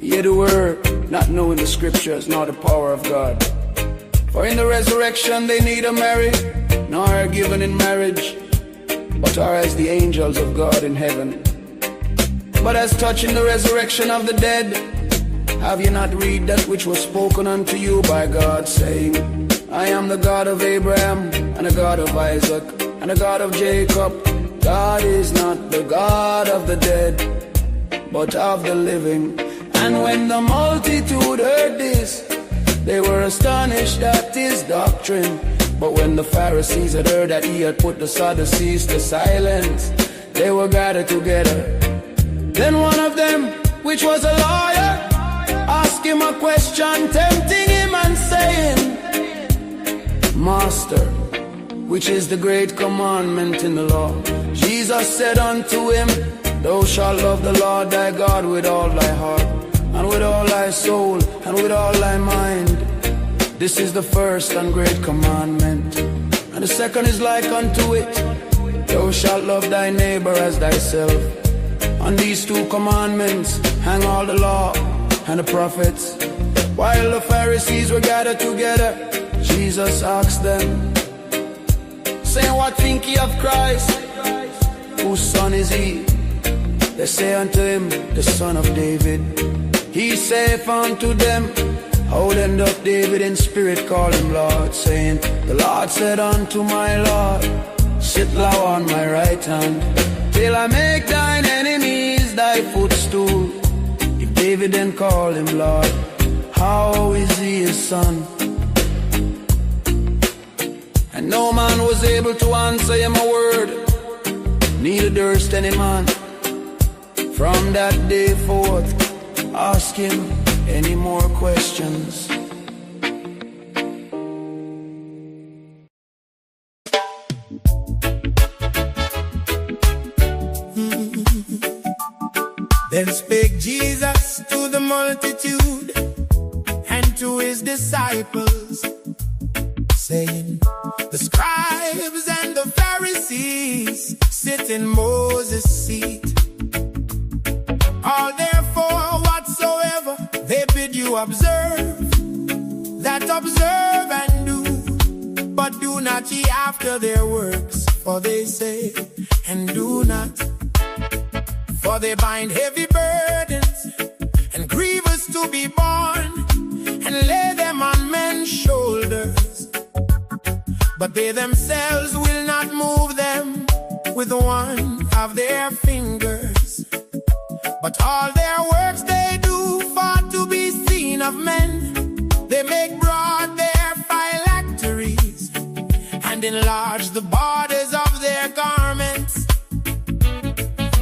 Speaker 5: Ye the word, not knowing the scriptures, nor the power of God. For in the resurrection they neither marry, nor are given in marriage, but are as the angels of God in heaven. But as touching the resurrection of the dead, have ye not read that which was spoken unto you by God, saying, I am the God of Abraham, and the God of Isaac, and the God of Jacob. God is not the God of the dead, but of the living. And when the multitude heard this, they were astonished at his doctrine. But when the Pharisees had heard that he had put the Sadducees to silence, they were gathered together. Then one of them, which was a lawyer, asked him a question, tempting him and saying, Master, which is the great commandment in the law? Jesus said unto him, Thou shalt love the Lord thy God with all thy heart, and with all thy soul, and with all thy mind. This is the first and great commandment. And the second is like unto it, Thou shalt love thy neighbor as thyself. On these 2 commandments hang all the law and the prophets. While the Pharisees were gathered together, Jesus asked them, saying, What think ye of Christ? Whose son is he? They say unto him, the son of David. He saith unto them, How then doth David in spirit call him Lord, saying, The Lord said unto my Lord, Sit thou on my right hand, till I make thine enemies thy footstool. If David then called him Lord, how is he his son? And no man was able to answer him a word, neither durst any man from that day forth ask him any more questions.
Speaker 3: Then spake Jesus to the multitude and to his disciples, saying, The scribes and the Pharisees sit in Moses' seat. All therefore whatsoever they bid you observe, that observe and do, but do not ye after their works, for they say and do not. For they bind heavy burdens and grievous to be borne, and lay them on men's shoulders, but they themselves will not move them with one of their fingers. But all their works they do for to be seen of men. They make broad their phylacteries, and enlarge the borders of their garments,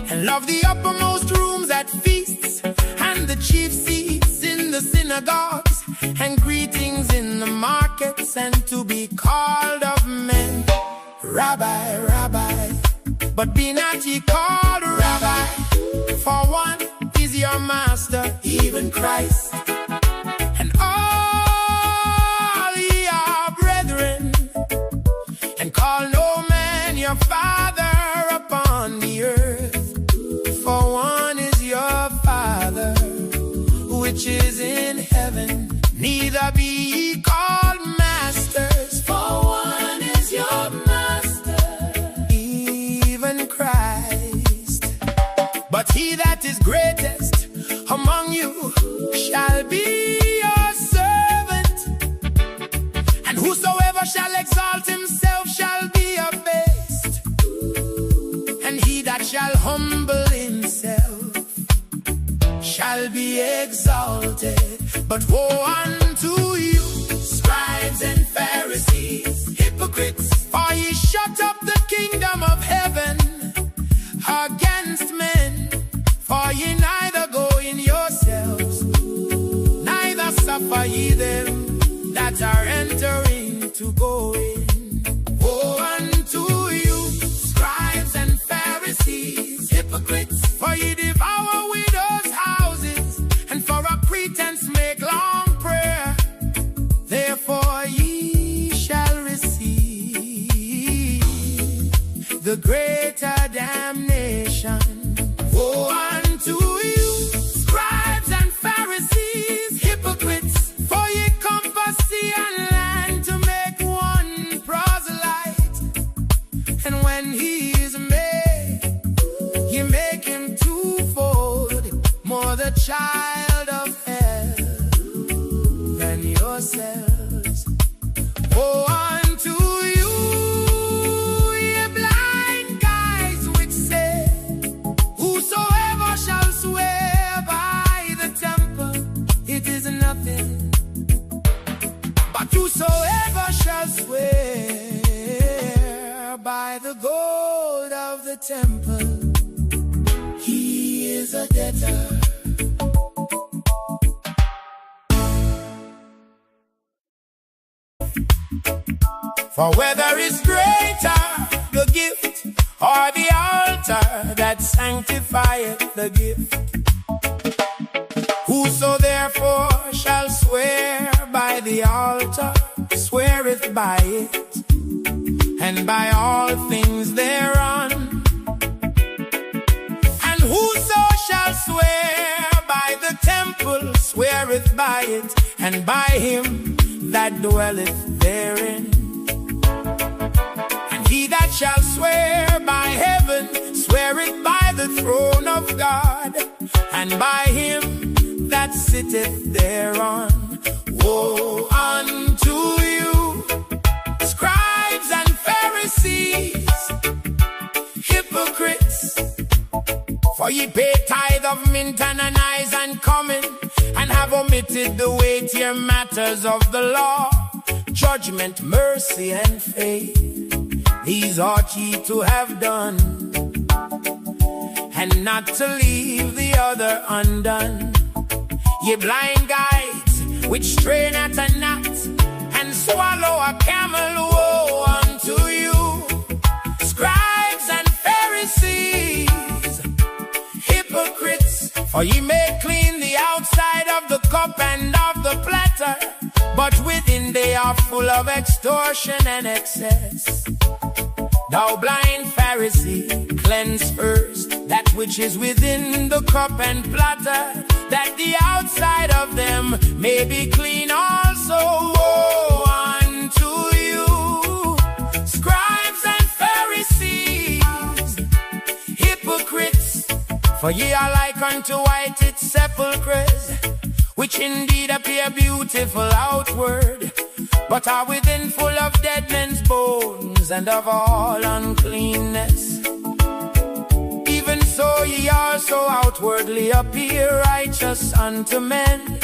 Speaker 3: and love the uppermost rooms at feasts, and the chief seats in the synagogues, and greetings in the markets, and to be called of men, Rabbi, Rabbi. But be not ye called Rabbi, for one is your master, even Christ. And all ye are brethren, and call no man your father upon the earth, for one is your Father, which is in heaven. Neither be ye called masters, for one is your master, even Christ. But he that is greatest among you shall be your servant, and whosoever shall exalt himself shall be abased, and he that shall humble himself shall be exalted. But woe unto you, scribes and Pharisees, hypocrites, for ye shut up the kingdom of heaven against men. For ye neither go in yourselves, neither suffer ye them nothing. But whosoever shall swear by the gold of the temple, he is a debtor.
Speaker 4: For whether is greater the gift or the altar that sanctifieth the gift, whoso therefore shall swear by the altar sweareth by it, and by all things thereon. And whoso shall swear by the temple sweareth by it, and by him that dwelleth therein. And he that shall swear by heaven sweareth by the throne of God, and by him that sitteth thereon. Woe unto you, scribes and Pharisees, hypocrites! For ye pay tithe of mint and anise and cumin, and have omitted the weightier matters of the law, judgment, mercy, and faith. These ought ye to have done, and not to leave the other undone. Ye blind guides, which strain at a gnat, and swallow a camel, woe unto you, scribes and Pharisees, hypocrites! For ye may clean the outside of the cup and of the platter, but within they are full of extortion and excess. Thou blind Pharisee, cleanse first that which is within the cup and platter, that the outside of them may be clean also. Woe unto you, scribes and Pharisees, hypocrites! For ye are like unto whited sepulchres, which indeed appear beautiful outward, but are within full of dead men's bones and of all uncleanness. Even so ye also outwardly appear righteous unto men,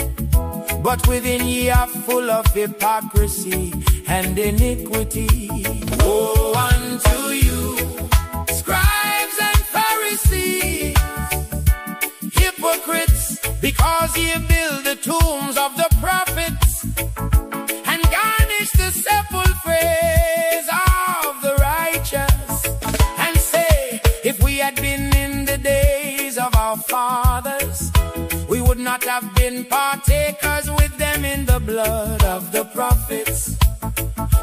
Speaker 4: but within ye are full of hypocrisy and iniquity. Woe unto you, scribes and Pharisees, hypocrites! Because ye build the tombs of the prophets, and garnish the sepulchres of the righteous, and say, if we had been in the days of our fathers, we would not have been partakers with them in the blood of the prophets.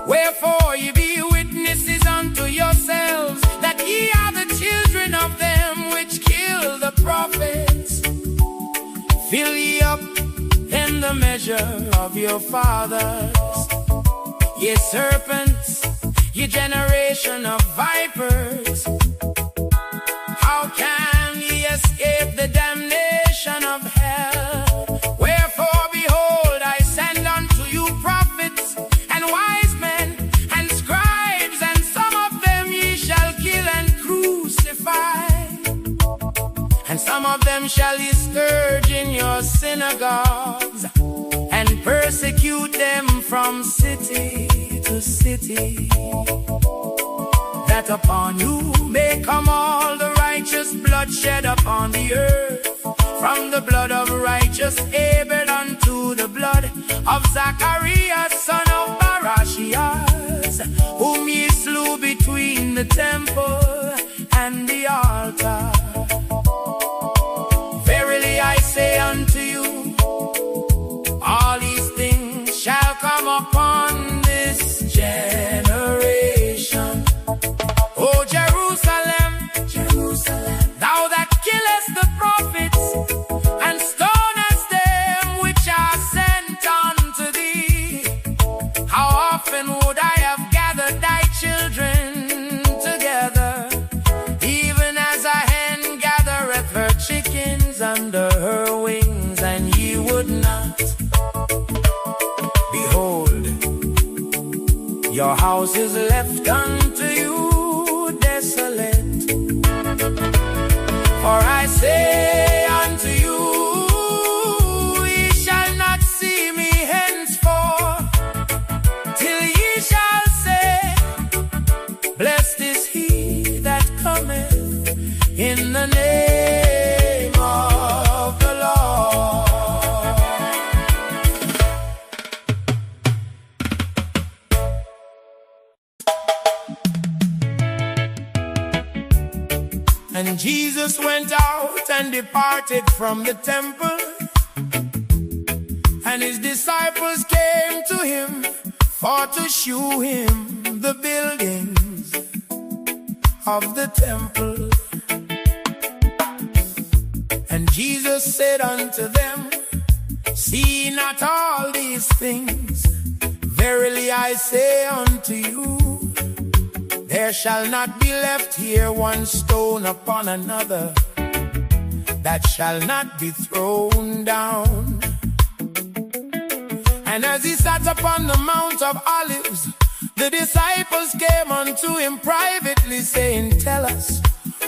Speaker 4: Wherefore ye be witnesses unto yourselves, that ye are the children of them which kill the prophets. Fill ye up in the measure of your fathers. Ye serpents, ye generation of vipers, how can ye escape the damnation of hell? Wherefore, behold, I send unto you prophets and wise men and scribes, and some of them ye shall kill and crucify, and some of them shall ye scourge in your synagogues, and persecute them from city to city, that upon you may come all the righteous blood shed upon the earth, from the blood of righteous Abel unto the blood of Zacharias, son of Barashias, whom ye slew between the temple and the altar. Verily I say unto you, all these things shall come upon this generation. O Jerusalem, Jerusalem, thou that killest the prophets, and stonest them which are sent unto thee, how often would I have gathered thy children together, even as a hen gathereth her chickens under her wings, and ye would not. Behold, your house is left unto you desolate. For I say unto you, ye shall not see And Jesus went out and departed from the temple, and his disciples came to him for to shew him the buildings of the temple. And Jesus said unto them, see not all these things? Verily I say unto you, there shall not be left here one stone upon another that shall not be thrown down. And as he sat upon the Mount of Olives, the disciples came unto him privately, saying, tell us,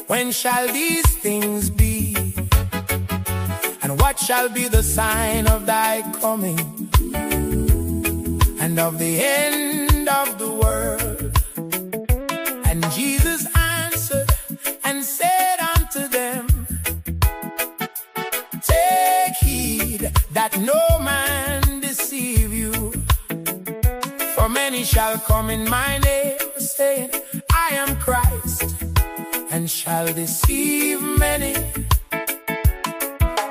Speaker 4: when shall these things be? And what shall be the sign of thy coming and of the end of the world? And Jesus answered and said unto them, take heed that no man deceive you. For many shall come in my name, saying, I am Christ, and shall deceive many.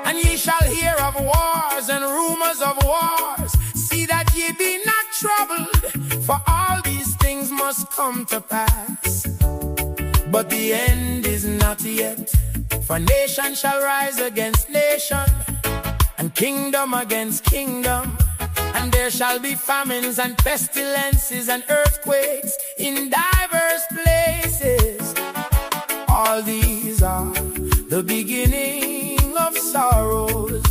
Speaker 4: And ye shall hear of wars and rumors of wars. See that ye be not troubled, for all these things must come to pass, but the end is not yet. For nation shall rise against nation, and kingdom against kingdom. And there shall be famines and pestilences and earthquakes in diverse places. All these are the beginning of sorrows.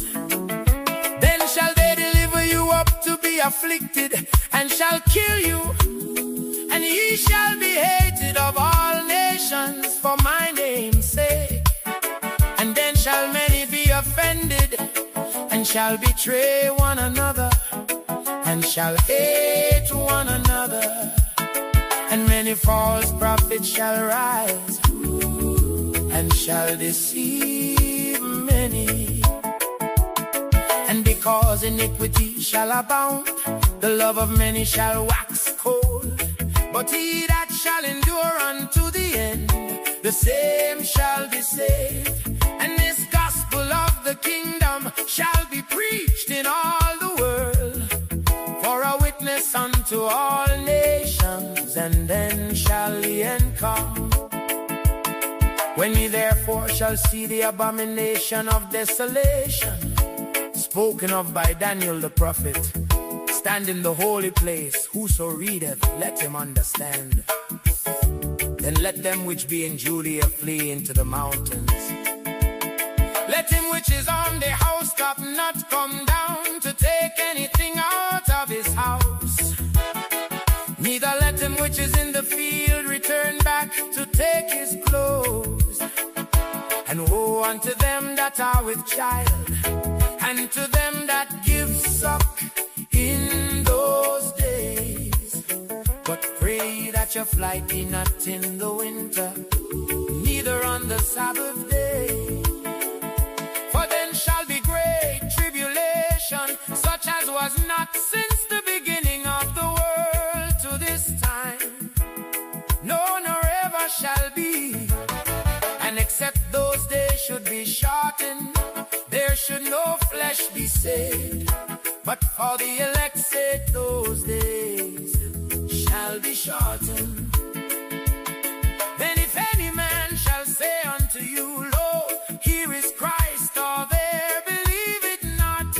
Speaker 4: Then shall they deliver you up to be afflicted, and shall kill you, and ye shall be hated of all nations for my name's sake. And then shall many be offended, and shall betray one another, and shall hate one another. And many false prophets shall rise, and shall deceive many. And because iniquity shall abound, the love of many shall wax cold. But he that shall endure unto the end, the same shall be saved. And this gospel of the kingdom shall be preached in all the world, for a witness unto all nations, and then shall the end come. When ye therefore shall see the abomination of desolation, spoken of by Daniel the prophet, stand in the holy place, whoso readeth, let him understand. Then let them which be in Judea flee into the mountains. Let him which is on the housetop not come down to take anything out of his house. Neither let him which is in the field return back to take his clothes. And woe unto them that are with child, and to them that give suck in those days. But pray that your flight be not in the winter, neither on the Sabbath day. For then shall be great tribulation, such as was not since the beginning of the world to this time, no, nor ever shall be. And except those days should be shortened, there should no flesh be saved. But for the elect said, those days shall be shortened. Then if any man shall say unto you, lo, here is Christ, or there, believe it not.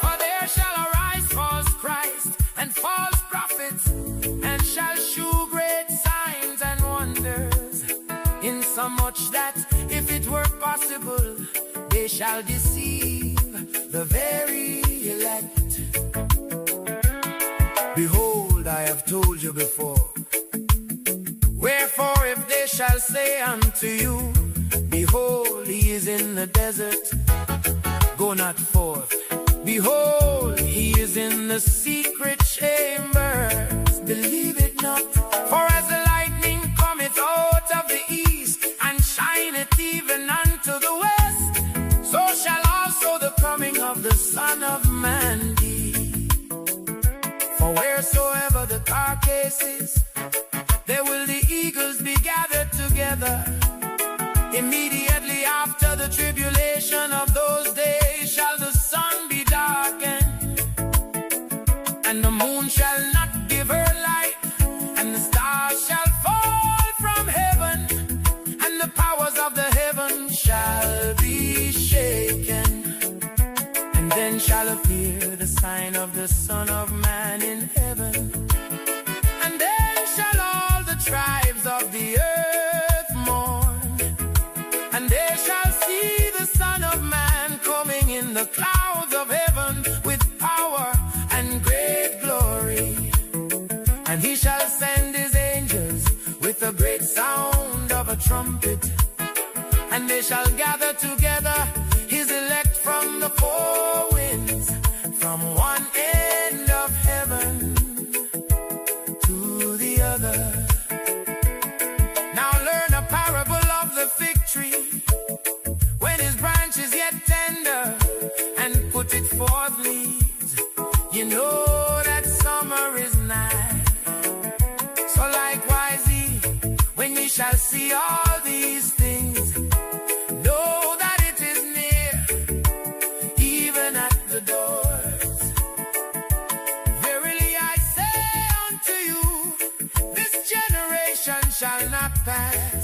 Speaker 4: For there shall arise false Christ and false prophets, and shall shew great signs and wonders, insomuch that if it were possible, they shall deceive the very elect. Behold, I have told you before. Wherefore, if they shall say unto you, behold, he is in the desert, go not forth. Behold, he is in the secret chambers, believe it not. For as the lightning cometh out of the east, and shineth even unto the west, so shall also the coming of the Son of Man be. For wheresoever the carcass is, there will the eagles be gathered together. shall appear the sign of the Son of Man in heaven. And then shall all the tribes of the earth mourn, and they shall see the Son of Man coming in the clouds of heaven with power and great glory. And he shall send his angels with a great sound of a trumpet, and they shall gather together his elect from the four winds, from one end of heaven to the other. Now learn a parable of the fig tree, when his branch is yet tender, and put it forth leaves. You know that summer is nigh. So likewise when ye shall see all these things, know that it is near, even at the doors. Verily I say unto you, this generation shall not pass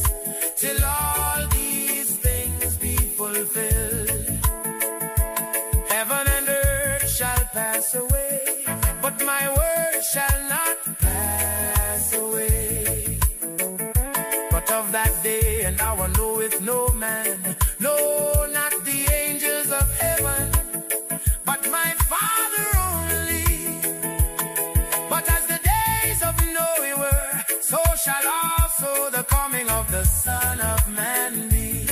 Speaker 4: till all these things be fulfilled. Heaven and earth shall pass away, but my word shall not pass away. But of that day and hour knoweth no man, no, not the angels of heaven, but my Father only. But as the days of Noah were, so shall also the coming of the Son of Man be.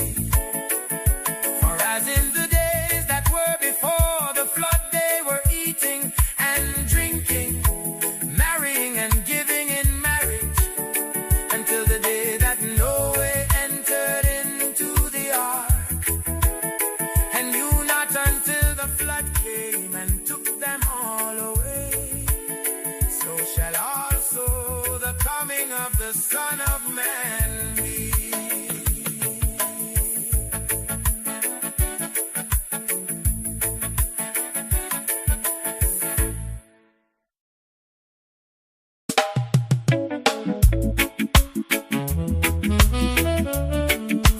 Speaker 4: For as in the days that were before the flood, they were eating and drinking, marrying and giving in marriage, until the day that Noah entered into the ark, and knew not until the flood came and took them all away. So shall also the coming of the Son of Man be.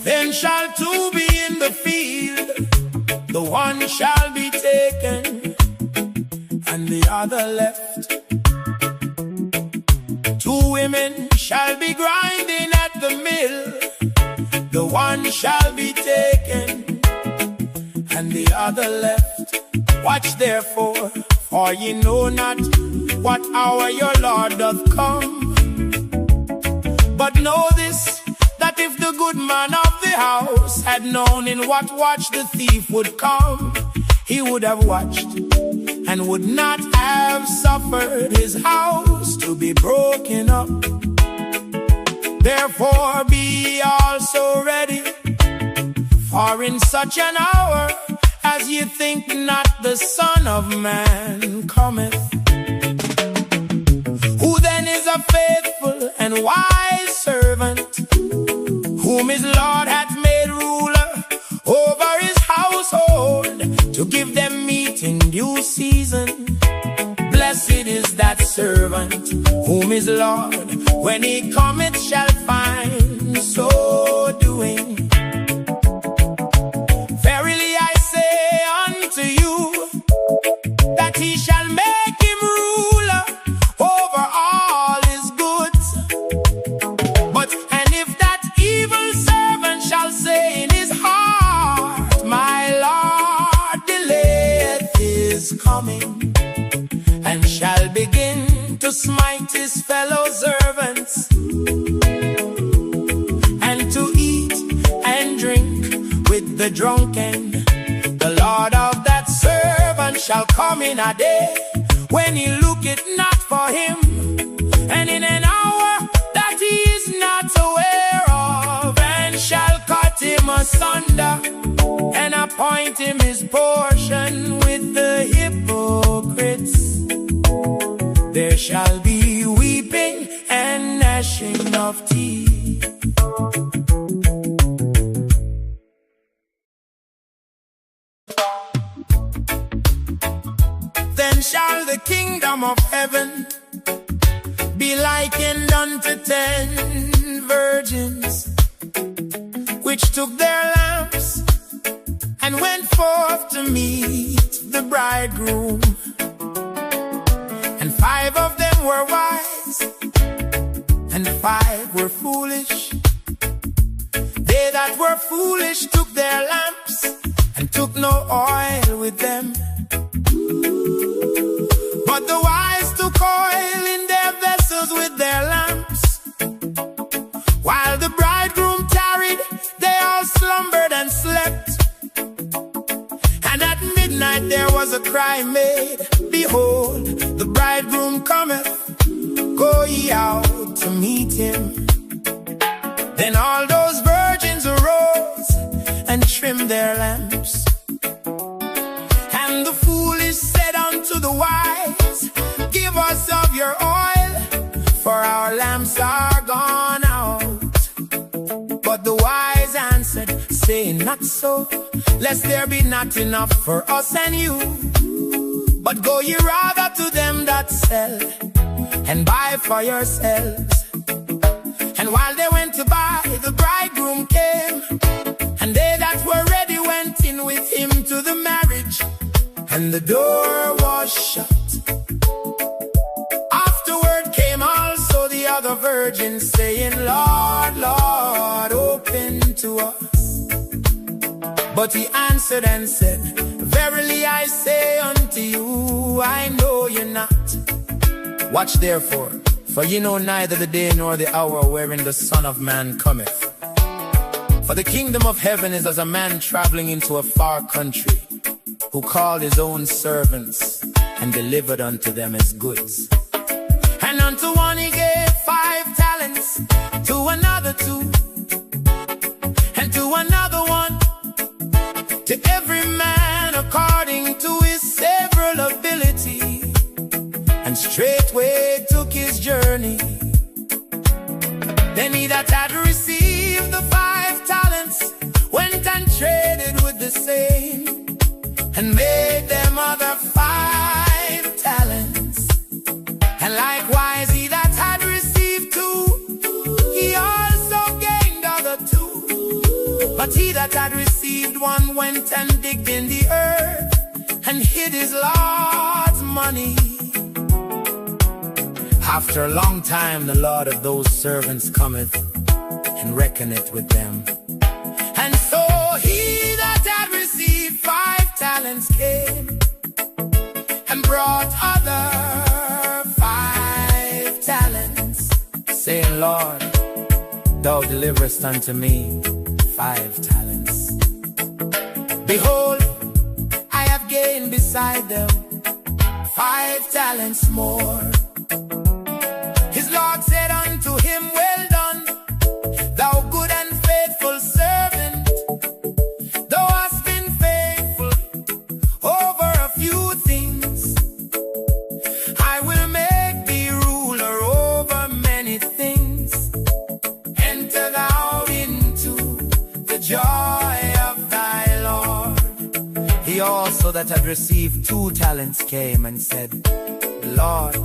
Speaker 4: Then shall two be in the field, the one shall be taken, and the other left. Two women shall be grinding at the mill, the one shall be taken, and the other left. Watch therefore, for ye know not what hour your Lord doth come. But know this, that if the good man of the house had known in what watch the thief would come, he would have watched, and would not have suffered his house to be broken up. Therefore be ye also ready, for in such an hour as ye think not the Son of Man cometh. Who then is a faithful and wise servant, whom his Lord hath made ruler over his household, to give them meat in due season? Blessed is that servant, whom his Lord, when he cometh, shall find so doing. Verily I say unto you, that he shall make him ruler over all his goods. But and if that evil servant shall say in his heart, my Lord delayeth his coming, and shall begin to smite his fellow servants, and to eat and drink with the drunken, the Lord of that servant shall come in a day when he looketh not for him, and in an hour that he is not aware of, and shall cut him asunder, and appoint him his portion with the hypocrites. There shall be weeping and gnashing of teeth. Then shall the kingdom of heaven be likened unto 10 virgins, which took their lamps and went forth to meet the bridegroom. And 5 of them were wise, and 5 were foolish. They that were foolish took their lamps, and took no oil with them. But the wise took oil in their vessels with their lamps. While the bridegroom tarried, they all slumbered and slept. And at midnight there was a cry made, Behold, the bridegroom cometh, go ye out to meet him. Then all those virgins arose and trimmed their lamps. And the foolish said unto the wise, Give us of your oil, for our lamps are gone out. But the wise answered, saying, Not so, lest there be not enough for us and you. But go ye rather to them that sell, and buy for yourselves. And while they went to buy, the bridegroom came, and they that were ready went in with him to the marriage, and the door was shut. Afterward came also the other virgins, saying, Lord, Lord, open to us. But he answered and said, Verily I say unto you, I know you not. Watch therefore, for ye know neither the day nor the hour wherein the Son of Man cometh. For the kingdom of heaven is as a man traveling into a far country, who called his own servants, and delivered unto them his goods. And unto one he gave 5 talents, to another 2, and to another 1, to every man according to his several ability. And straightway took his journey. Then he that had received the 5 talents went and traded with the same, and made them other 5 talents. And likewise he that had received 2, he also gained other 2. But he that had received 1 went and digged in the earth, and hid his Lord's money. After a long time the Lord of those servants cometh, and reckoneth with them. And so he that had received 5 talents came, and brought other 5 talents, saying, Lord, thou deliverest unto me 5 talents. Behold, I have gained beside them 5 talents more. His Lord said unto him, Well done, thou good and faithful servant. Thou hast been faithful over a few things. I will make thee ruler over many things. Enter thou into the joy of thy Lord. He also that had received 2 talents came and said, Lord,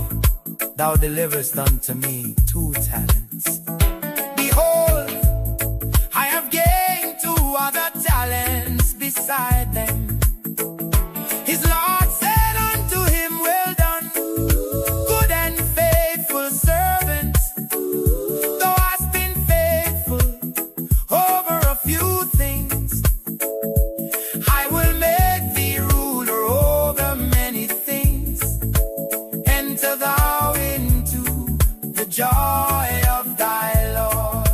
Speaker 4: thou deliverest unto me 2 talents. Behold, I have gained 2 other talents beside them. His Lord said unto him, Well done, good and faithful servant. Thou hast been faithful over a few things. I will make thee ruler over many things. Enter thou into the joy of thy Lord.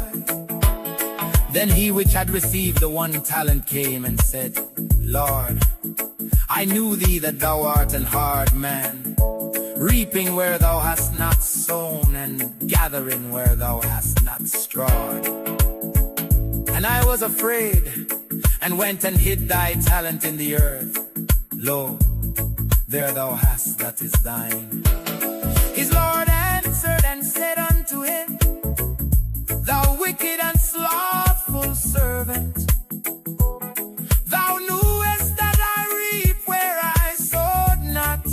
Speaker 4: Then he which had received the 1 talent came and said, Lord, I knew thee that thou art an hard man, reaping where thou hast not sown, and gathering where thou hast not strawed. And I was afraid, and went and hid thy talent in the earth. Lo, there thou hast that is thine. His Lord answered and said unto him, Thou wicked and slothful servant, thou knewest that I reap where I sowed not,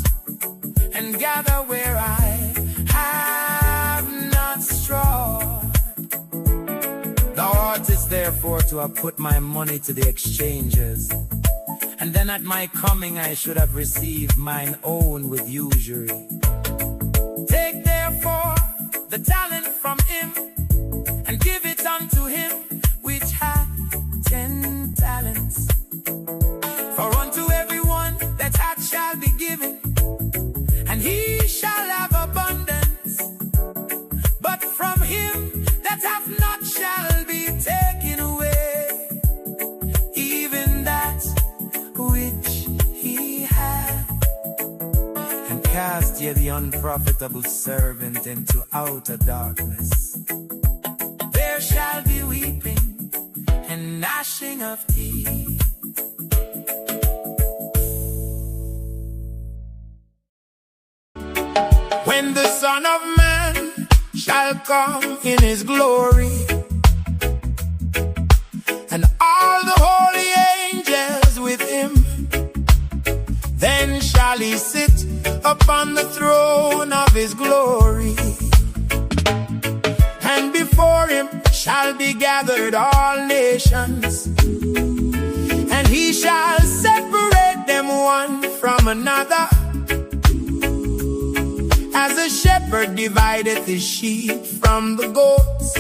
Speaker 4: and gather where I have not strawed. Thou oughtest therefore to have put my money to the exchangers,
Speaker 1: And then at my coming I should have received mine own with usury. Take therefore the talent from him, and give it unto him which hath 10 talents. For unto everyone that hath shall be given, and he shall have abundance. But from him that hath not shall be taken away even that which he hath. And cast ye the unprofitable servant into outer darkness. There shall be weeping and gnashing of teeth.
Speaker 4: When the Son of Man shall come in his glory, and all the holy angels with him, then shall he sit upon the throne of his glory. And before him shall be gathered all nations, and he shall separate them one from another, as a shepherd divideth his sheep from the goats.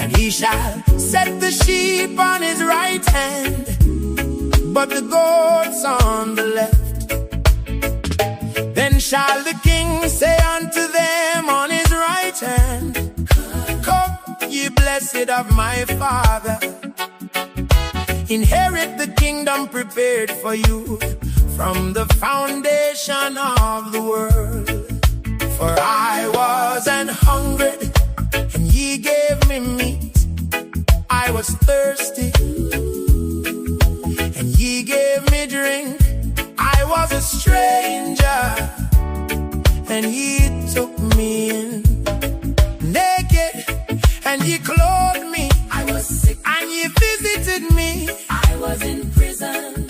Speaker 4: And he shall set the sheep on his right hand, but the goats on the left. Then shall the king say unto them on his right hand, Come, ye blessed of my Father, inherit the kingdom prepared for you from the foundation of the world. For I was an hungered, and ye gave me meat. I was thirsty, and ye gave me drink. I was a stranger, and ye took me in. Naked, and ye clothed me. I was sick, and ye visited me. I was in prison,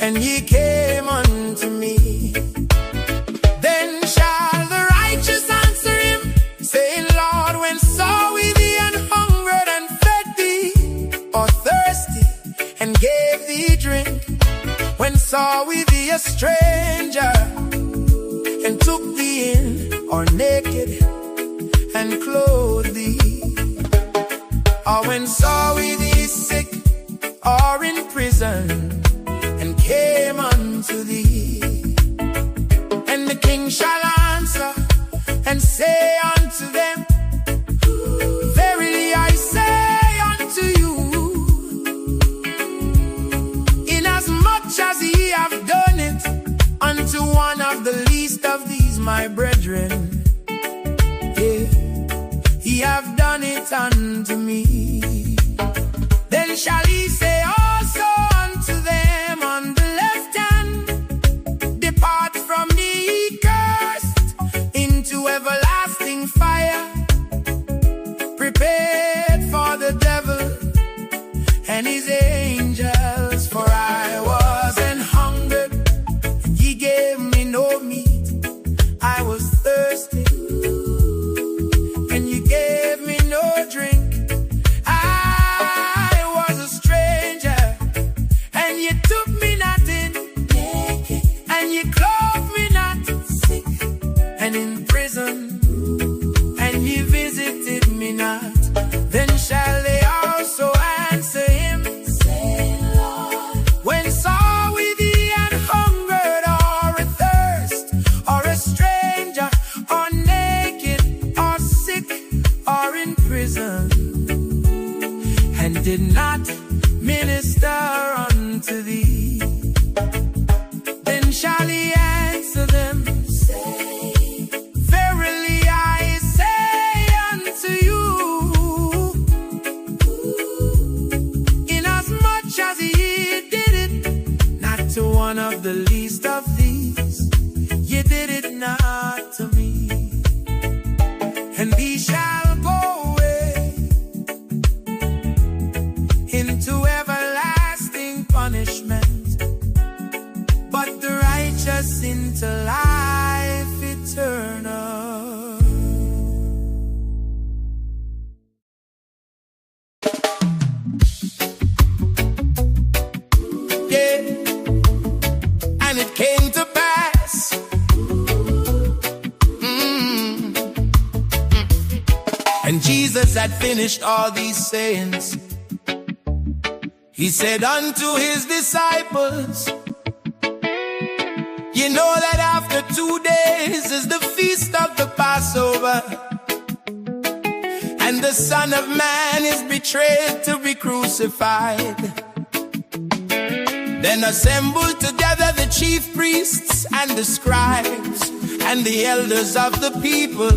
Speaker 4: and ye came unto me. Then shall the righteous answer him, saying, Lord, when saw we thee an hungered and fed thee, or thirsty and gave thee drink? When saw we thee a stranger and took thee in, or naked and clothed thee? Or when saw we thee sick or in prison and came unto thee? And the king shall answer and say unto them, Verily I say unto you, inasmuch as ye have done it unto one of the least of these my brethren, ye have done it unto me. Then shall he say also unto them on the left hand, Depart from me, ye cursed, into everlasting fire, prepared for the devil and his angels. For I was an hungered, and ye gave me no meat. I was thirsty, and you gave me no drink. I was a stranger, had finished all these sayings, he said unto his disciples, you know that after 2 days is the feast of the Passover, and the Son of Man is betrayed to be crucified. Then assembled together the chief priests and the scribes and the elders of the people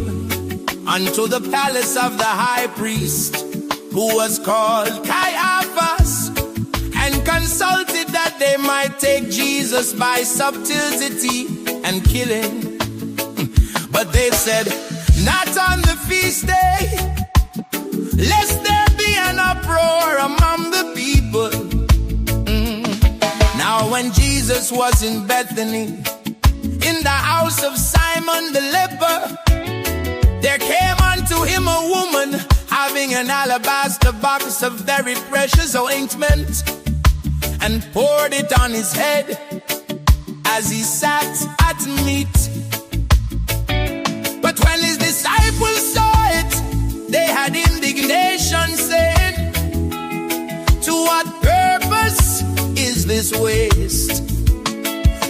Speaker 4: unto the palace of the high priest, who was called Caiaphas, and consulted that they might take Jesus by subtlety and kill him. But they said, not on the feast day, lest there be an uproar among the people. Now when Jesus was in Bethany, in the house of Simon the leper, there came unto him a woman having an alabaster box of very precious ointment, and poured it on his head as he sat at meat. But when his disciples saw it, they had indignation, saying, to what purpose is this waste?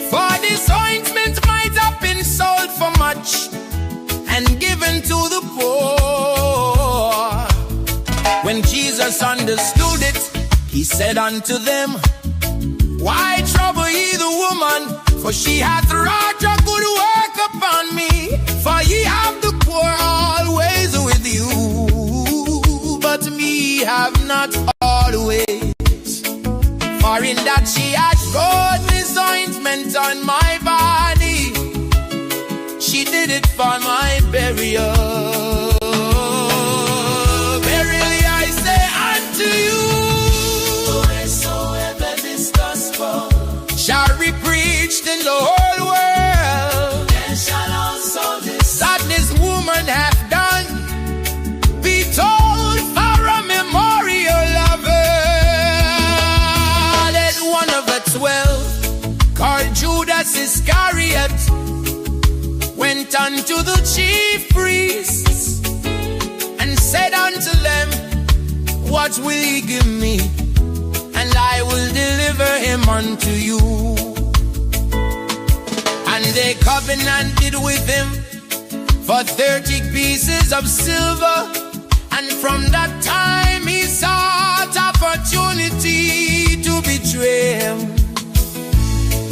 Speaker 4: For this ointment might have been sold for much and given to the poor. When Jesus understood it, he said unto them, why trouble ye the woman? For she hath wrought a good work upon me. For ye have the poor always with you, but me have not always. For in that she hath poured this ointment on my body, she did it for my burial. Verily I say unto you, shall be preached in the whole world,
Speaker 2: then shall also this
Speaker 4: that this woman hath done be told for a memorial of her. Then one of the 12, called Judas Iscariot, went unto the chief priests and said unto them, what will ye give me, and I will deliver him unto you? And they covenanted with him for 30 pieces of silver, and from that time he sought opportunity to betray him.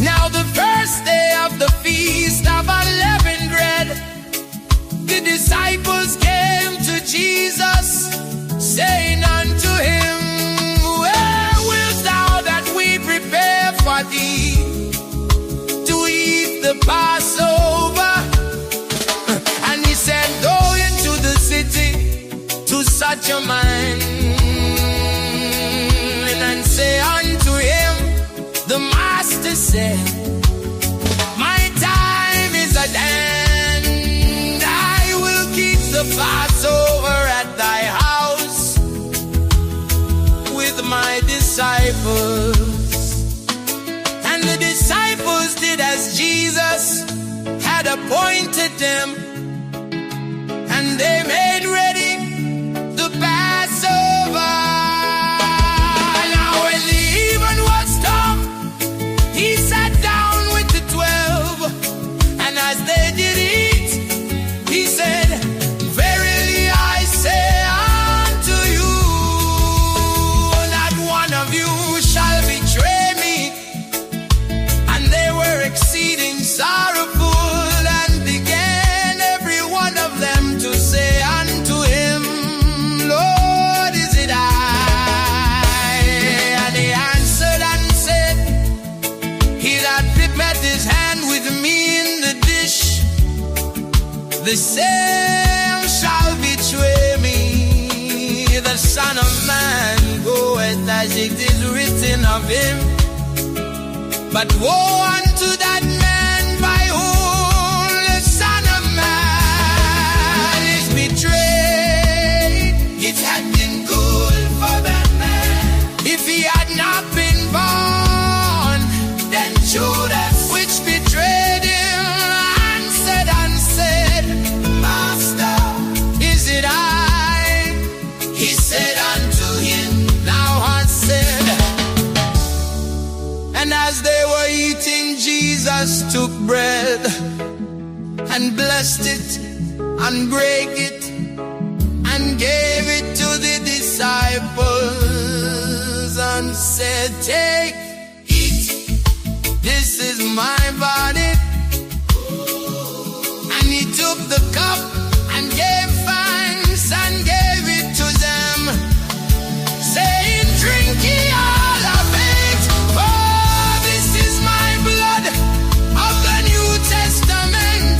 Speaker 4: Now the first day of the feast of unleavened bread, the disciples came to Jesus, saying unto him, prepare for thee to eat the Passover. And he said, go into the city to such a man, and say unto him, the master said, my time is at hand. I will keep the Passover at thy house with my disciples. And the disciples did as Jesus had appointed them, and they made ready the Passover. Now when the even was come, he sat down with the 12, and as they did eat, he said, verily I say unto you, not one of you shall betray me. Exceeding sorrowful, and began every one of them to say unto him, Lord, is it I? And he answered and said, he that dippeth his hand with me in the dish, the same shall betray me. The Son of Man goeth as it is written of him. But woe unto that man by whom the Son of Man is betrayed. It had been good for that man if he had not been born. Then Judas, which betrayed him, answered and said, Master, is it I?
Speaker 1: Jesus took bread and blessed it and break it and gave it to the disciples and said, take, eat, this is my body. And he took the cup and gave thanks and gave it to them, saying, drink ye all of it, for this is my blood of the New Testament,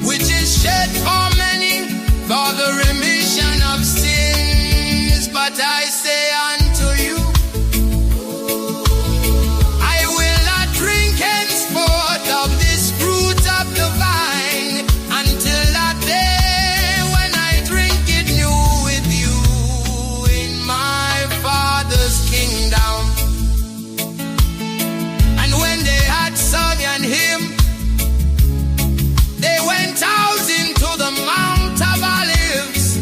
Speaker 1: which is shed for many for the remission of sins. But I say unto you, I will not drink henceforth of this fruit of the vine until that day when I drink it new with you in my Father's kingdom. And when they had sung an hymn, they went out into the Mount of Olives.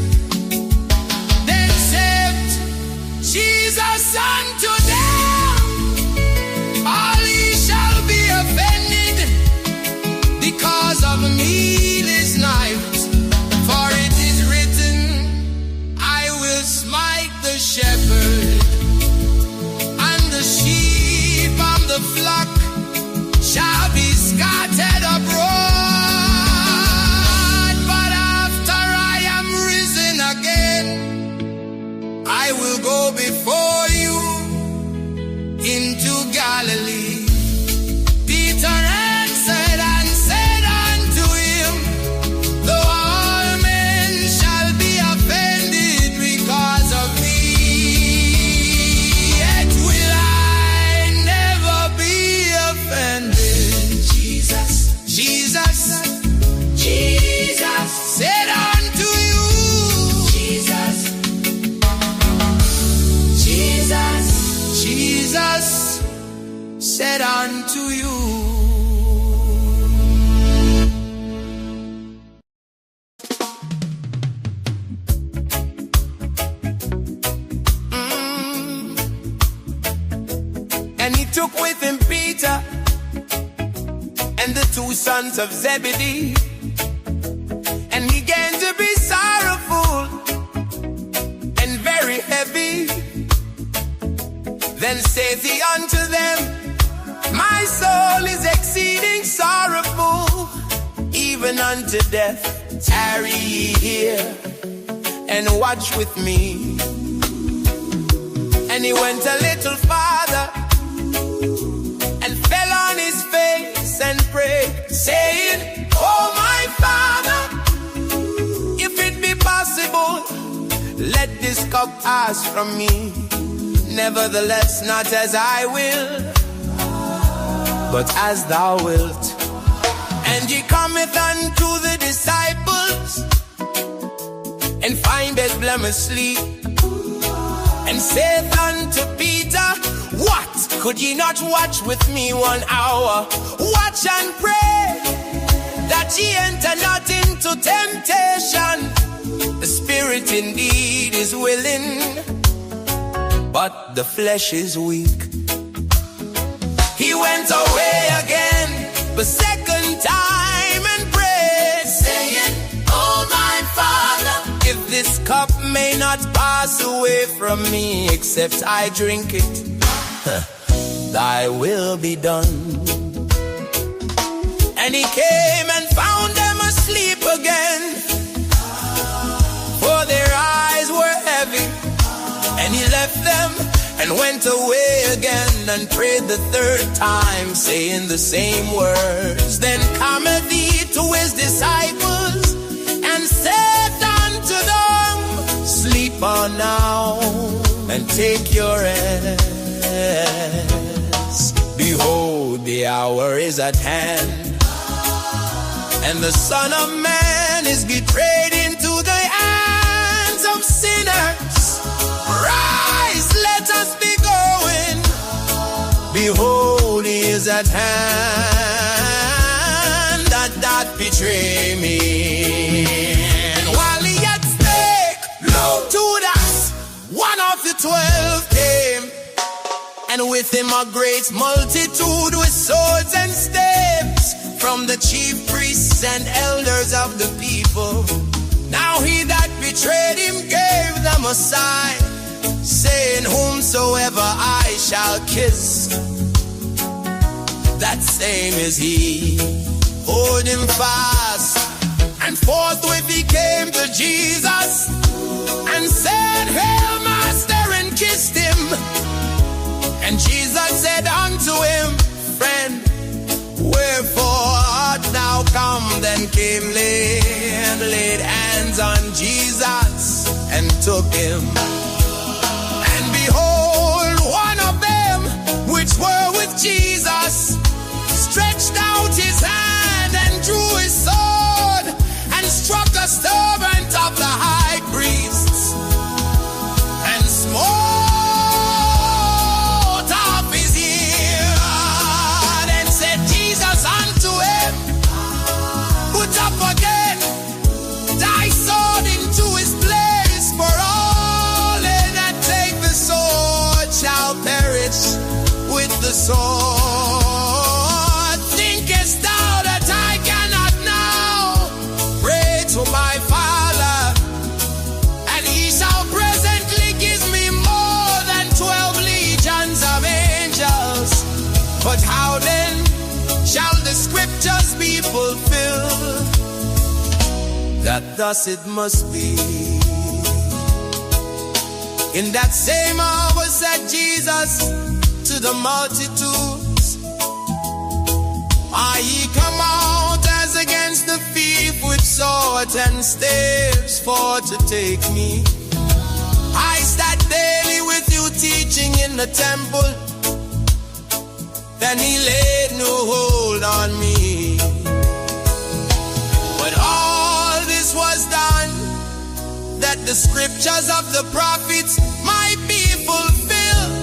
Speaker 1: Then said Jesus unto them, all ye shall be offended because of me this night. For it is written, I will smite the shepherd, and the sheep of the flock shall be scattered abroad. But after I am risen again, I will go before you into Galilee. Peter answered and said unto him, though all men shall be offended because of thee, yet will I never be offended. Jesus said unto you, Jesus said unto you.
Speaker 4: And he took with him Peter and the two sons of Zebedee, and began to be sorrowful and very heavy. Then saith he unto them, my soul is exceeding sorrowful, even unto death. Tarry ye here and watch with me. And he went a little farther and fell on his face and prayed, saying, oh my Father, if it be possible, let this cup pass from me. Nevertheless, not as I will, but as thou wilt. And he cometh unto the disciples, and findeth them asleep, and saith unto Peter, what, could ye not watch with me 1 hour? Watch and pray, that ye enter not into temptation. The spirit indeed is willing, but the flesh is weak. He went away again the second time and prayed, saying, oh my Father, if this cup may not pass away from me except I drink it, thy will be done. And he came and found them asleep again, for their eyes were heavy. And he left them and went away again and prayed the third time, saying the same words. Then cometh he to his disciples and saith unto them, sleep on now and take your rest. Behold, the hour is at hand, and the Son of Man is betrayed into the hands of sinners. Rise, let us be going. Behold, he is at hand that betray me. And while he yet spake, lo, Judas, one of the 12, came, and with him a great multitude with swords and staves.
Speaker 1: betrayed him gave them a sign, saying, whomsoever I shall kiss, that same is he. Hold him fast. And forthwith he came to Jesus and said, Hail, Master, and kissed him. And Jesus said unto him, Friend, wherefore art thou come? Then came laid hands on Jesus and took him. And behold, one of them which were with Jesus stretched out his hand and drew his sword and struck the servant of the high priest and smote off his ear and said, Jesus unto him, put up again thy sword into his place, for all they that take the sword shall perish with the sword. Thinkest thou that I cannot now pray to my Father, and he shall presently give me more than 12 legions of angels? But how then shall the scriptures be fulfilled, that thus it must be? In that same hour said Jesus to the multitudes, Are ye come out as against the thief with swords and staves for to take me? I sat daily with you teaching in the temple, then he laid no hold on me. But all this was done, that the scriptures of the prophets might be fulfilled.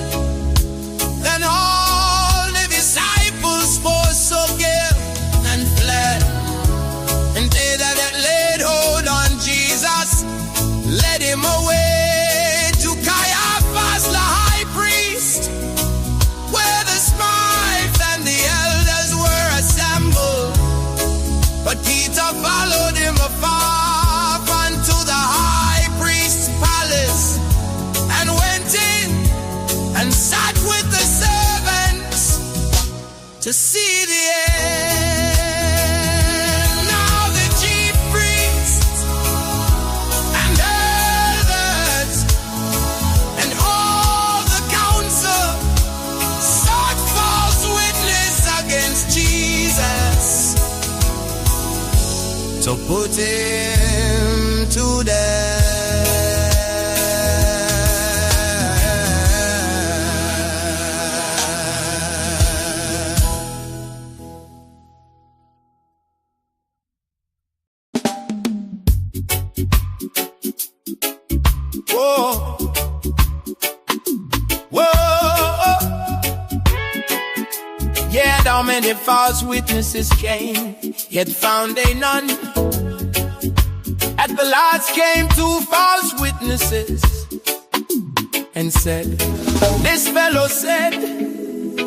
Speaker 1: Then all the disciples forsook him and fled. And they that had laid hold on Jesus led him away to Caiaphas the high priest, where the scribes and the elders were assembled. But Peter followed him afar unto the high priest's palace, and went in and sat with the servants to see the end. Now the chief priests and elders and all the council sought false witness against Jesus to put him to death. Whoa. Whoa. Yet how many false witnesses came, yet found they none. At the last came 2 false witnesses and said, This fellow said,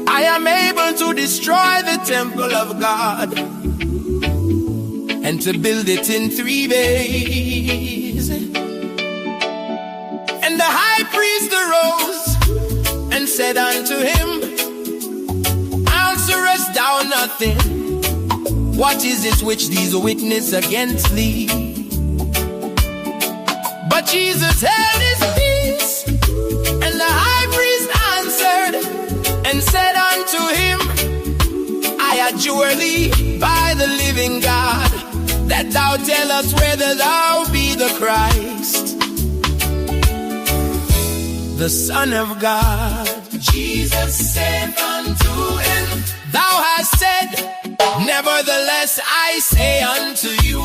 Speaker 1: I am able to destroy the temple of God and to build it in 3 days. And the high priest arose and said unto him, Answerest thou nothing? What is it which these witness against thee? But Jesus held his peace, and the high priest answered and said unto him, I adjure thee by the living God, that thou tell us whether thou be the Christ, the Son of God. Jesus said unto him, Thou hast said, nevertheless I say unto you,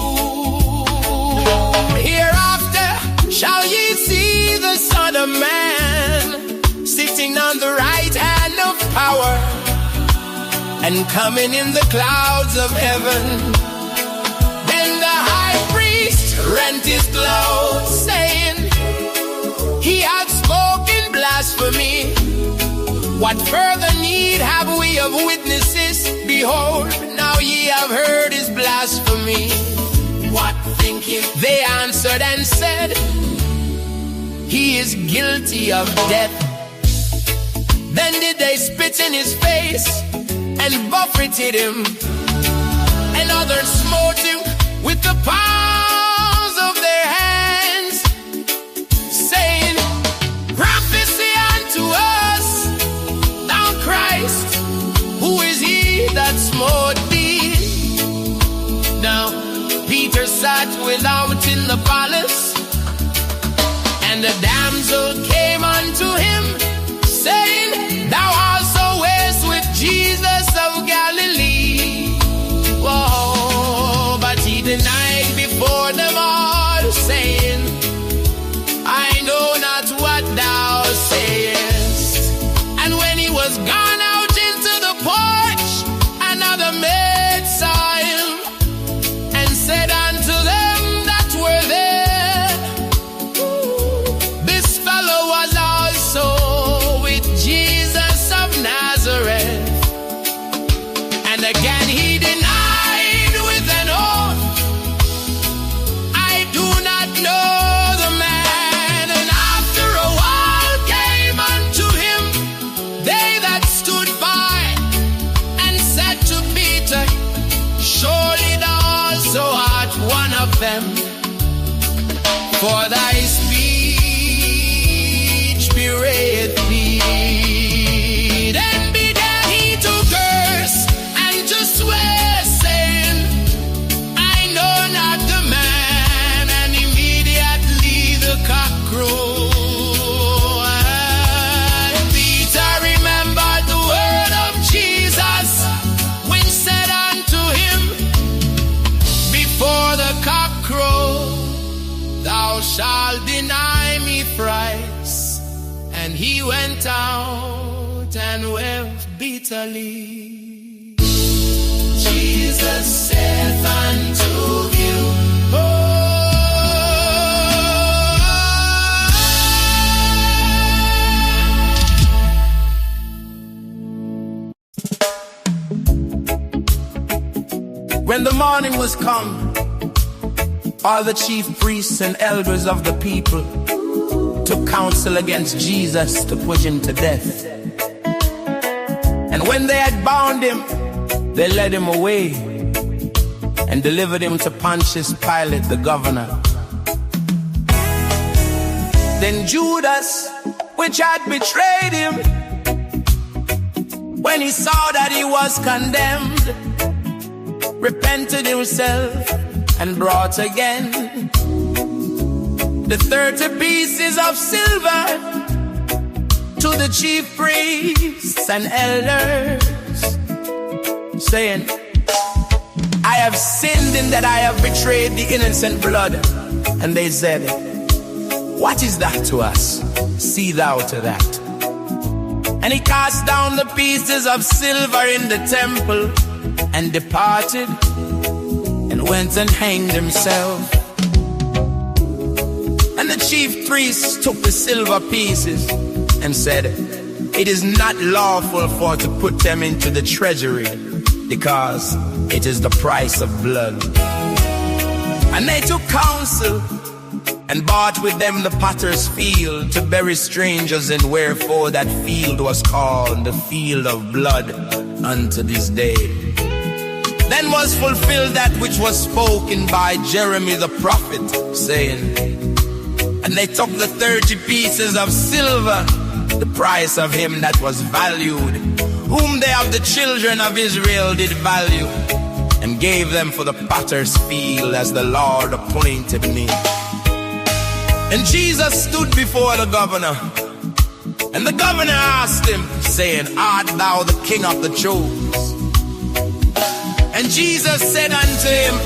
Speaker 1: hereafter shall ye see the Son of Man sitting on the right hand of power and coming in the clouds of heaven. Then the high priest rent his clothes, saying, He hath spoken blasphemy. What further need have we of witnesses? Behold, now ye have heard his blasphemy.
Speaker 4: what think you?
Speaker 1: They answered and said, he is guilty of death. Then did they spit in his face and buffeted him, and others smote him with the palms of their hands, saying, prophesy unto us, thou Christ, who is he that smote thee? Now Peter sat without in the palace, and the damsel came unto him, saying, thou also wast with Jesus of Galilee. Whoa, but he denied before them all, saying, I know not what thou sayest. And when he was gone out into the porch, another maid saw him, and said unto them that were there, this fellow was also with Jesus of Nazareth. And again he denied with an oath, I do not know the man. And after a while came unto him they that stood by, and said to Peter, surely thou also art one of them, for thy speech bewrayeth thee. Then began he to curse and to swear, saying, I know not the man. And immediately the cock crowed. And Peter remembered the word of Jesus, when said unto him, before the cock crow, thou shalt deny me thrice. And he went out and wept bitterly.
Speaker 4: Jesus saith unto you,
Speaker 1: When the morning was come, all the chief priests and elders of the people took counsel against Jesus to put him to death. And when they had bound him, they led him away and delivered him to Pontius Pilate, the governor. Then Judas, which had betrayed him, when he saw that he was condemned, repented himself and brought again the 30 pieces of silver to the chief priests and elders, saying, I have sinned in that I have betrayed the innocent blood. And they said, what is that to us? See thou to that. And he cast down the pieces of silver in the temple, and departed, and went and hanged himself. And the chief priests took the silver pieces and said, it is not lawful for to put them into the treasury, because it is the price of blood. And they took counsel and bought with them the potter's field to bury strangers, and wherefore that field was called the field of blood unto this day. Then was fulfilled that which was spoken by Jeremy the prophet, saying, and they took the 30 pieces of silver, the price of him that was valued, whom they of the children of Israel did value, and gave them for the potter's field, as the Lord appointed me. And Jesus stood before the governor, and the governor asked him, saying, art thou the king of the Jews? And Jesus said unto him,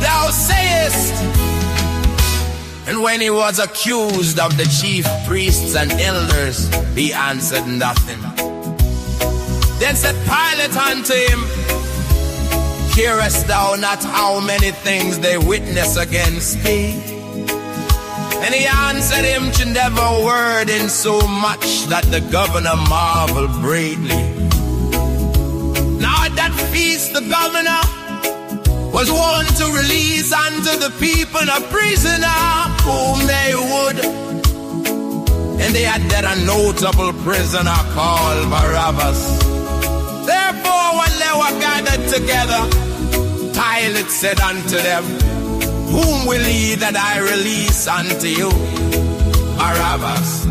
Speaker 1: thou sayest. And when he was accused of the chief priests and elders, he answered nothing. Then said Pilate unto him, hearest thou not how many things they witness against thee? And he answered him to never word, in so much that the governor marveled greatly. Now at that feast the governor
Speaker 4: was one to release unto the people a prisoner whom they would. And they had that a notable prisoner called Barabbas. Therefore, when they were gathered together, Pilate said unto them, whom will ye that I release unto you? Barabbas.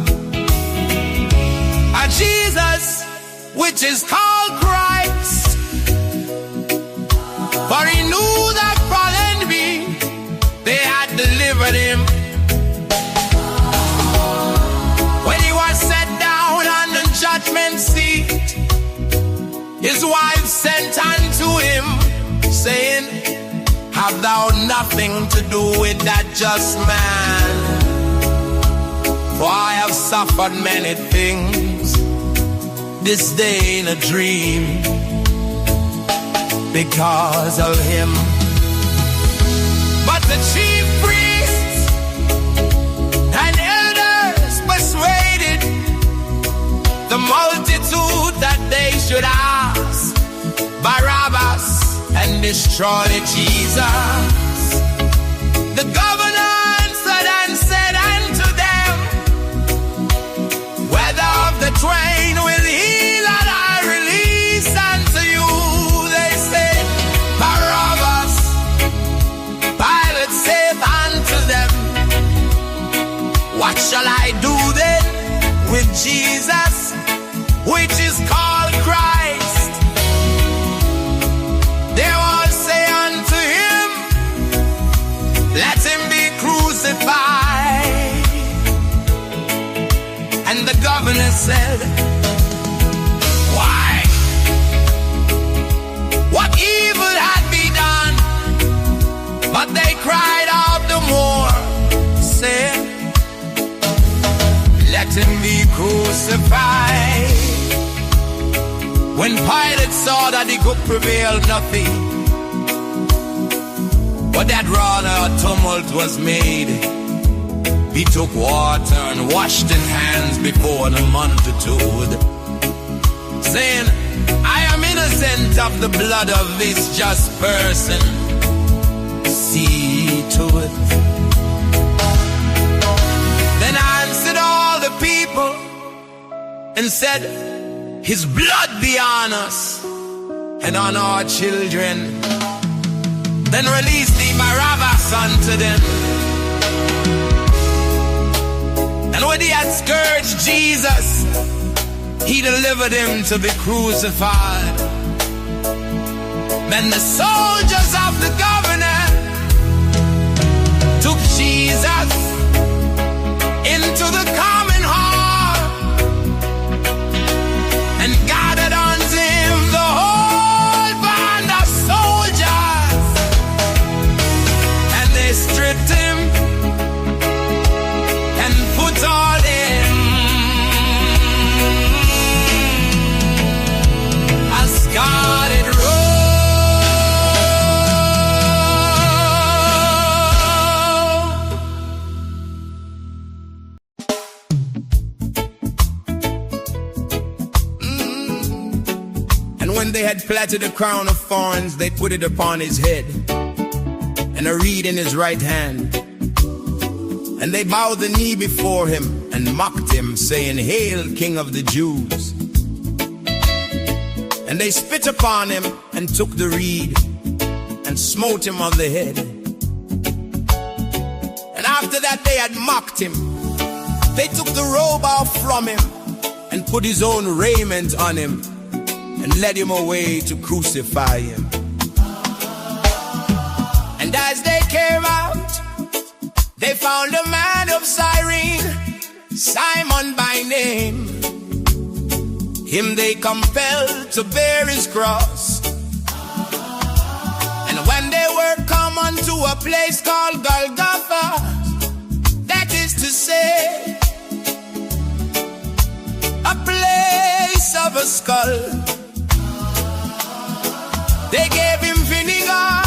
Speaker 4: A Jesus, which is called Christ. For he knew that following me, they had delivered him. When he was set down on the judgment seat, his wife sent unto him, saying, have thou nothing to do with that just man? For I have suffered many things this day in a dream because of him. But the chief priests and elders persuaded the multitude that they should ask Barabbas and destroy Jesus. The governor answered and said unto them, whether of the twain will he that I release unto you? They said, Barabbas. Pilate saith unto them, what shall I do then with Jesus, which is called Christ? They all say unto him, let him be crucified. And the governor said, why? What evil had be done? But they cried out the more, saying, let him be crucified. When Pilate saw that he could prevail nothing, but that rather a tumult was made, he took water and washed his hands before the multitude, saying, I am innocent of the blood of this just person. See to it. Then answered all the people and said, his blood be on us and on our children. Then released the Barabbas unto them. And when he had scourged Jesus, he delivered him to be crucified. Then the soldiers of the governor took Jesus into the common hall and gathered unto him the whole band of soldiers, and they stripped him and put on him a scarlet robe. When they had plaited a crown of thorns, they put it upon his head, and a reed in his right hand. And they bowed the knee before him and mocked him, saying, Hail, King of the Jews. And they spit upon him and took the reed and smote him on the head. And after that they had mocked him, they took the robe off from him and put his own raiment on him and led him away to crucify him. And as they came out, they found a man of Cyrene, Simon by name. Him they compelled to bear his cross. And when they were come unto a place called Golgotha, that is to say, a place of a skull, they gave him vinegar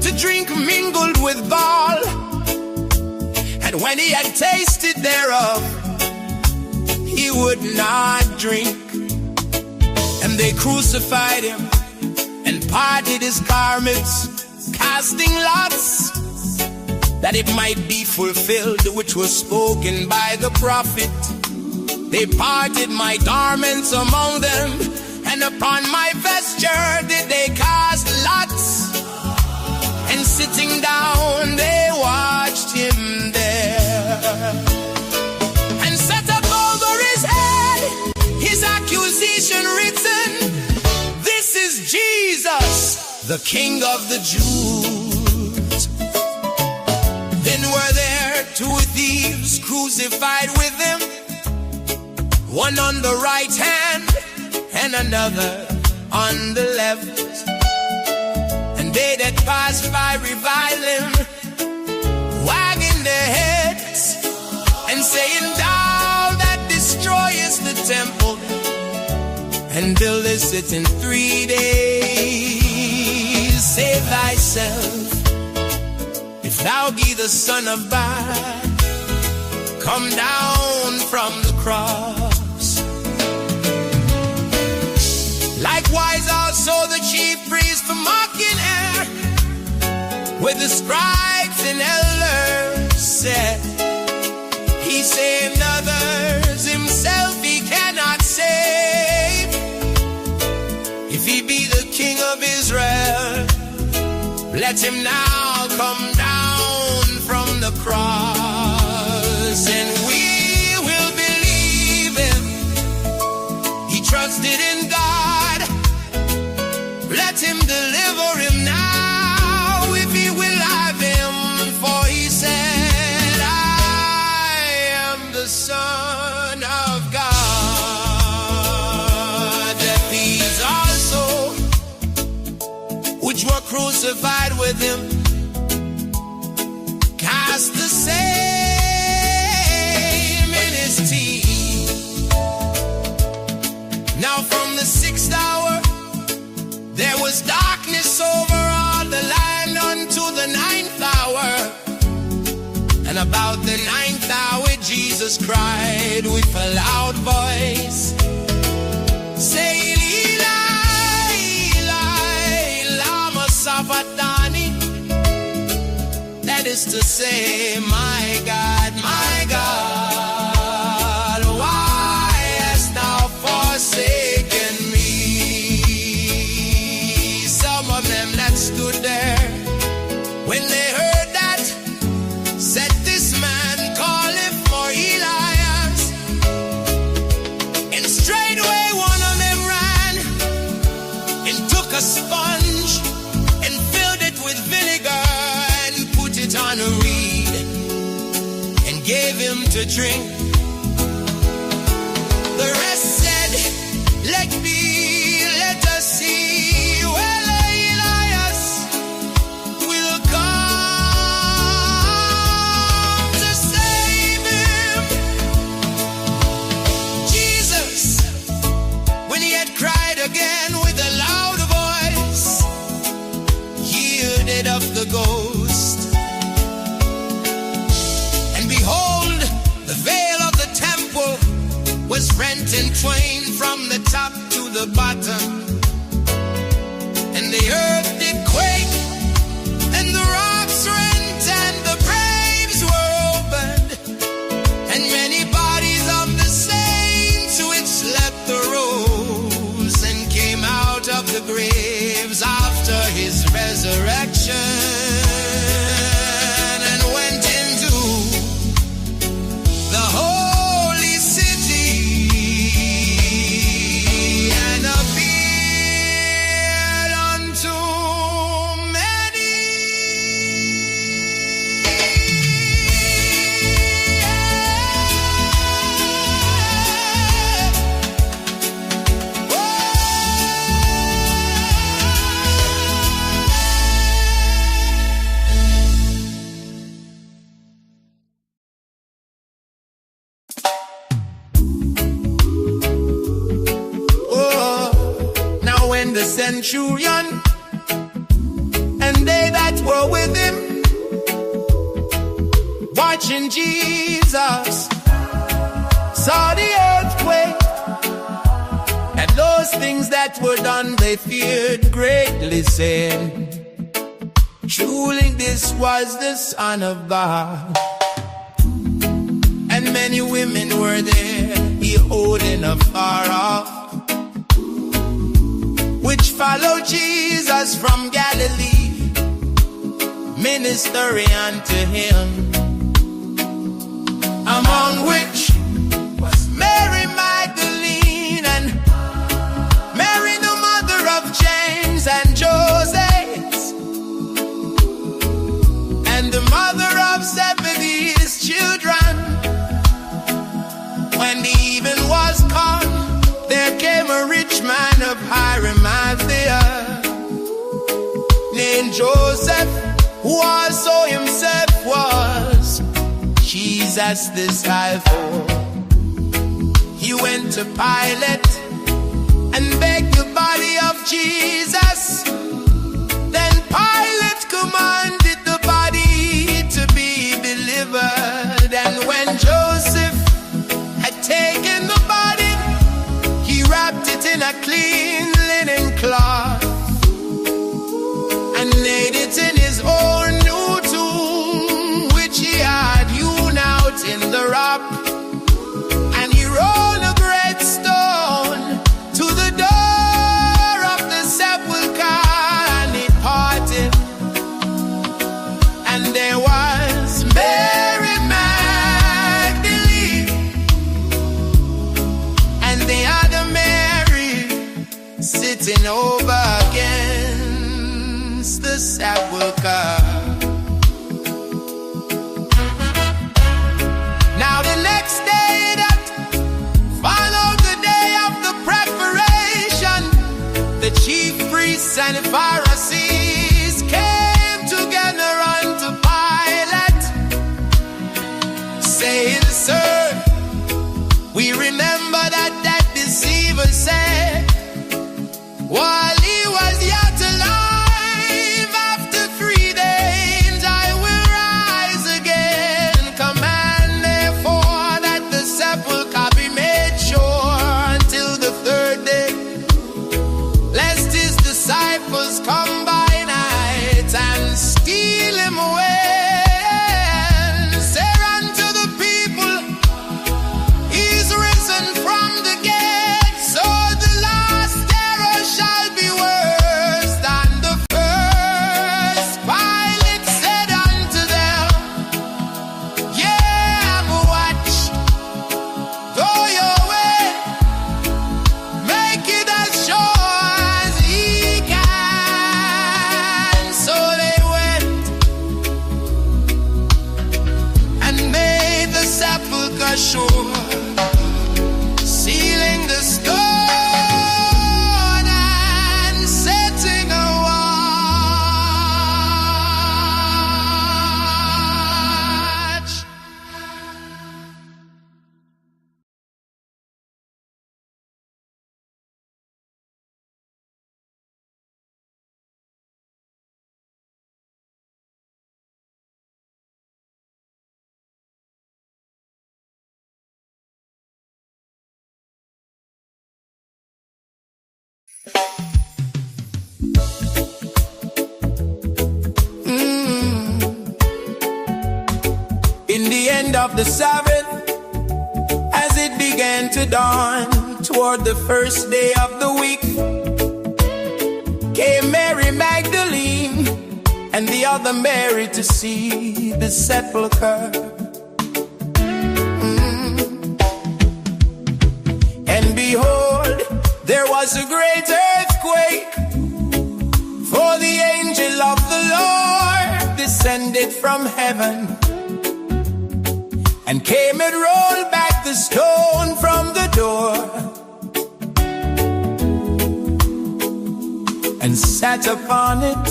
Speaker 4: to drink mingled with gall. And when he had tasted thereof, he would not drink. And they crucified him and parted his garments
Speaker 1: casting lots, that it might be fulfilled which was spoken by the prophet. They parted my garments among them, and upon my vesture did they cast lots. And sitting down they watched him there, and set up over his head his accusation written, "This is Jesus, the King of the Jews." Then were there two thieves crucified with him, one on the right hand and another on the left. And they that passed by revile him, wagging their heads and saying, "Thou that destroyest the temple and buildest it in 3 days, save thyself. If thou be the Son of God, come down from the cross." Likewise also the chief priests mocking her with the scribes and elders said, "He saved others, himself he cannot save. If he be the King of Israel, let him now come down from the cross, and we will believe him. He trusted in God, let him deliver him now, if he will have him. For he said, I am the Son of God." The thieves also, which were crucified with him, cast the same in his teeth. Now from the 6th hour there was darkness over all the land unto the 9th hour. And about the 9th hour Jesus cried with a loud voice, saying, "Eli, Eli, lama sabachthani." That is to say, "My God, why hast thou forsaken me?" Some of them that stood there, when they heard that, said, "This man calleth for Elias." And straightway one of them ran and took a sponge and filled it with vinegar and put it on a reed and gave him to drink. The rest said, "Let us see whether Elias will come to save him." Jesus, when he had cried again with a loud voice, yielded up the ghost. And behold, the veil of the temple was rent in twain from the top to the bottom. And the earth did quake, and the rocks rent, and the graves were opened, and many bodies of the saints which slept arose and came out of the graves after his resurrection, and went into the holy city and appeared unto many. The centurion and they that were with him, watching Jesus, saw the earthquake, and those things that were done they feared greatly, saying,
Speaker 4: this was the Son of God. And many women were there, beholding afar off, which followed Jesus from Galilee, ministering unto him, among which was Mary Magdalene and Mary the mother of James and Joseph, and the mother of Zebedee's children. When the even was come, there came a rich man of Arimathea, named Joseph, who also himself was Jesus' disciple. He went to Pilate and begged the body of Jesus. Then Pilate commanded the body to be delivered. And when Joseph had taken the body, he wrapped it in a clean linen cloth and laid it in his own new tomb, which he had hewn out in the rock. And he rolled a great stone to the door of the sepulchre, and it parted, and there was Mary Magdalene and the other Mary sitting over against the sepulchre. Now the next day that followed the day of the preparation, the chief priests and Pharisees came together unto Pilate, saying, Sir, we remember that deceiver said, while he was yet alive, after 3 days I will rise again. Command therefore that the sepulchre be made sure until the 3rd day, lest his disciples come by night and steal him away. And say unto the people, he's risen from the dead, so the last terror shall be worse than the first. Pilate said unto them, yeah, I'm watched. Go your way, make it as sure as ye can. So they went and made the sepulchre sure, sealing the stone and setting a watch. In the end of the Sabbath, as it began to dawn, toward the first day of the week, came Mary Magdalene and the other Mary to see the sepulchre. And behold, there was a great earthquake, for the angel of the Lord descended from heaven and came and rolled back the stone from the door and sat upon it.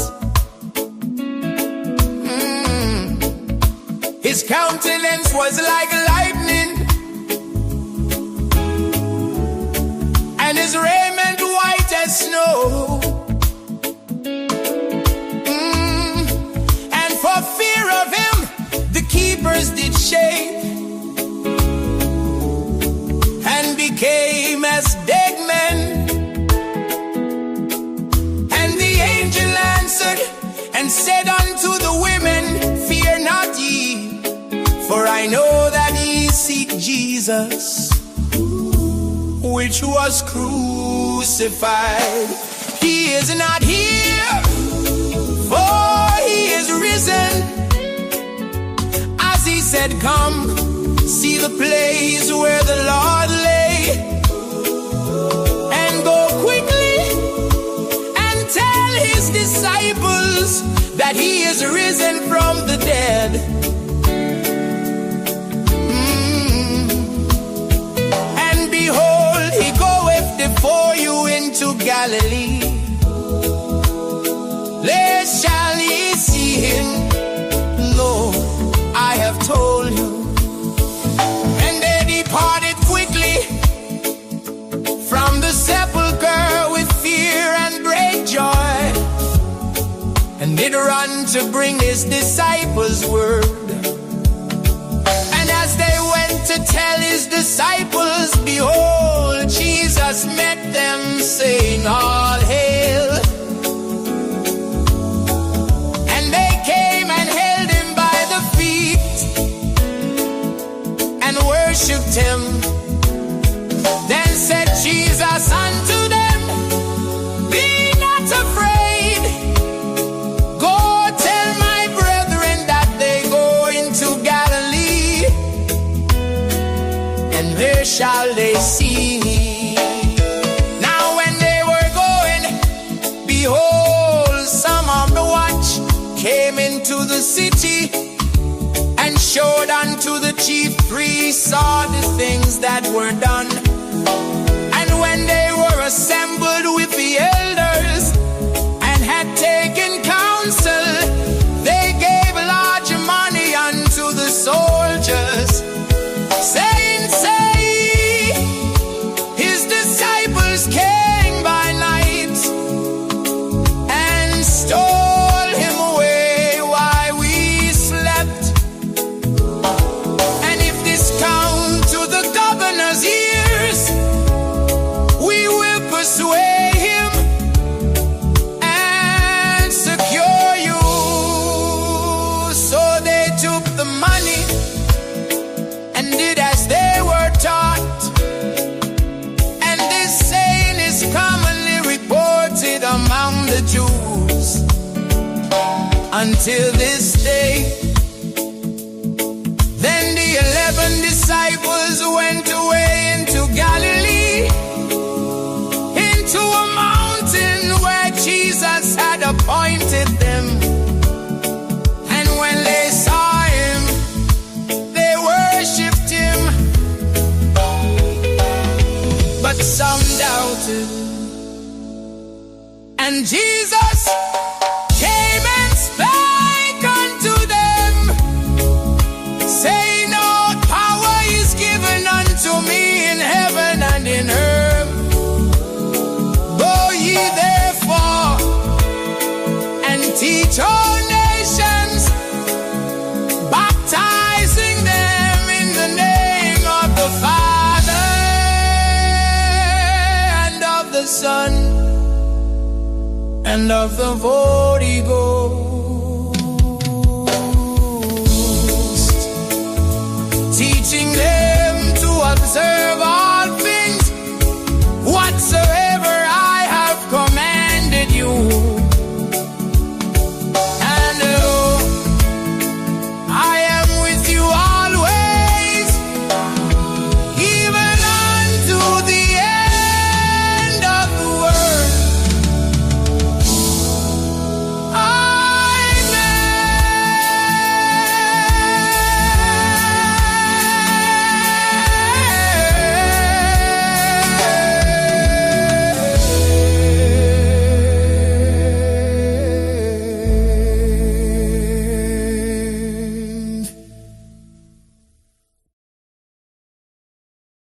Speaker 4: His countenance was like lightning, and his raiment white as snow. And for fear of him, the keepers did shake and became as dead men. And the angel answered and said unto the women, Jesus, which was crucified. He is not here, for he is risen. As he said, come, see the place where the Lord lay, and go quickly and tell his disciples that he is risen from the dead. And behold, he goeth before you into Galilee. There shall ye see him. Lord, I have told you. And they departed quickly from the sepulchre with fear and great joy, and did run to bring his disciples word. And as they went to tell his disciples, behold, Jesus met them, saying, all hail. And they came and held him by the feet and worshipped him. Then said Jesus unto them, be not afraid. Go tell my brethren that they go into Galilee, and there shall they see me. Now when they were going, behold, some of the watch came into the city, and showed unto the chief priests all the things that were done. And when they were assembled with the elders, and had taken counsel, they gave large money unto the soldiers, saying, say, his disciples came by night and stole him away while we slept. And if this come to the governor's ears, we will persuade him and secure you. So they took the money and did as they were taught. And this saying is commonly reported among the Jews until this day. Then the 11 disciples went away into Galilee, into a mountain where Jesus had appointed them. And when they saw him, they worshipped him, but some doubted. And Jesus came and spake unto them, saying, all power is given unto me in heaven and in earth. Go ye therefore and teach all nations, baptizing them in the name of the Father and of the Son and of the Holy Ghost.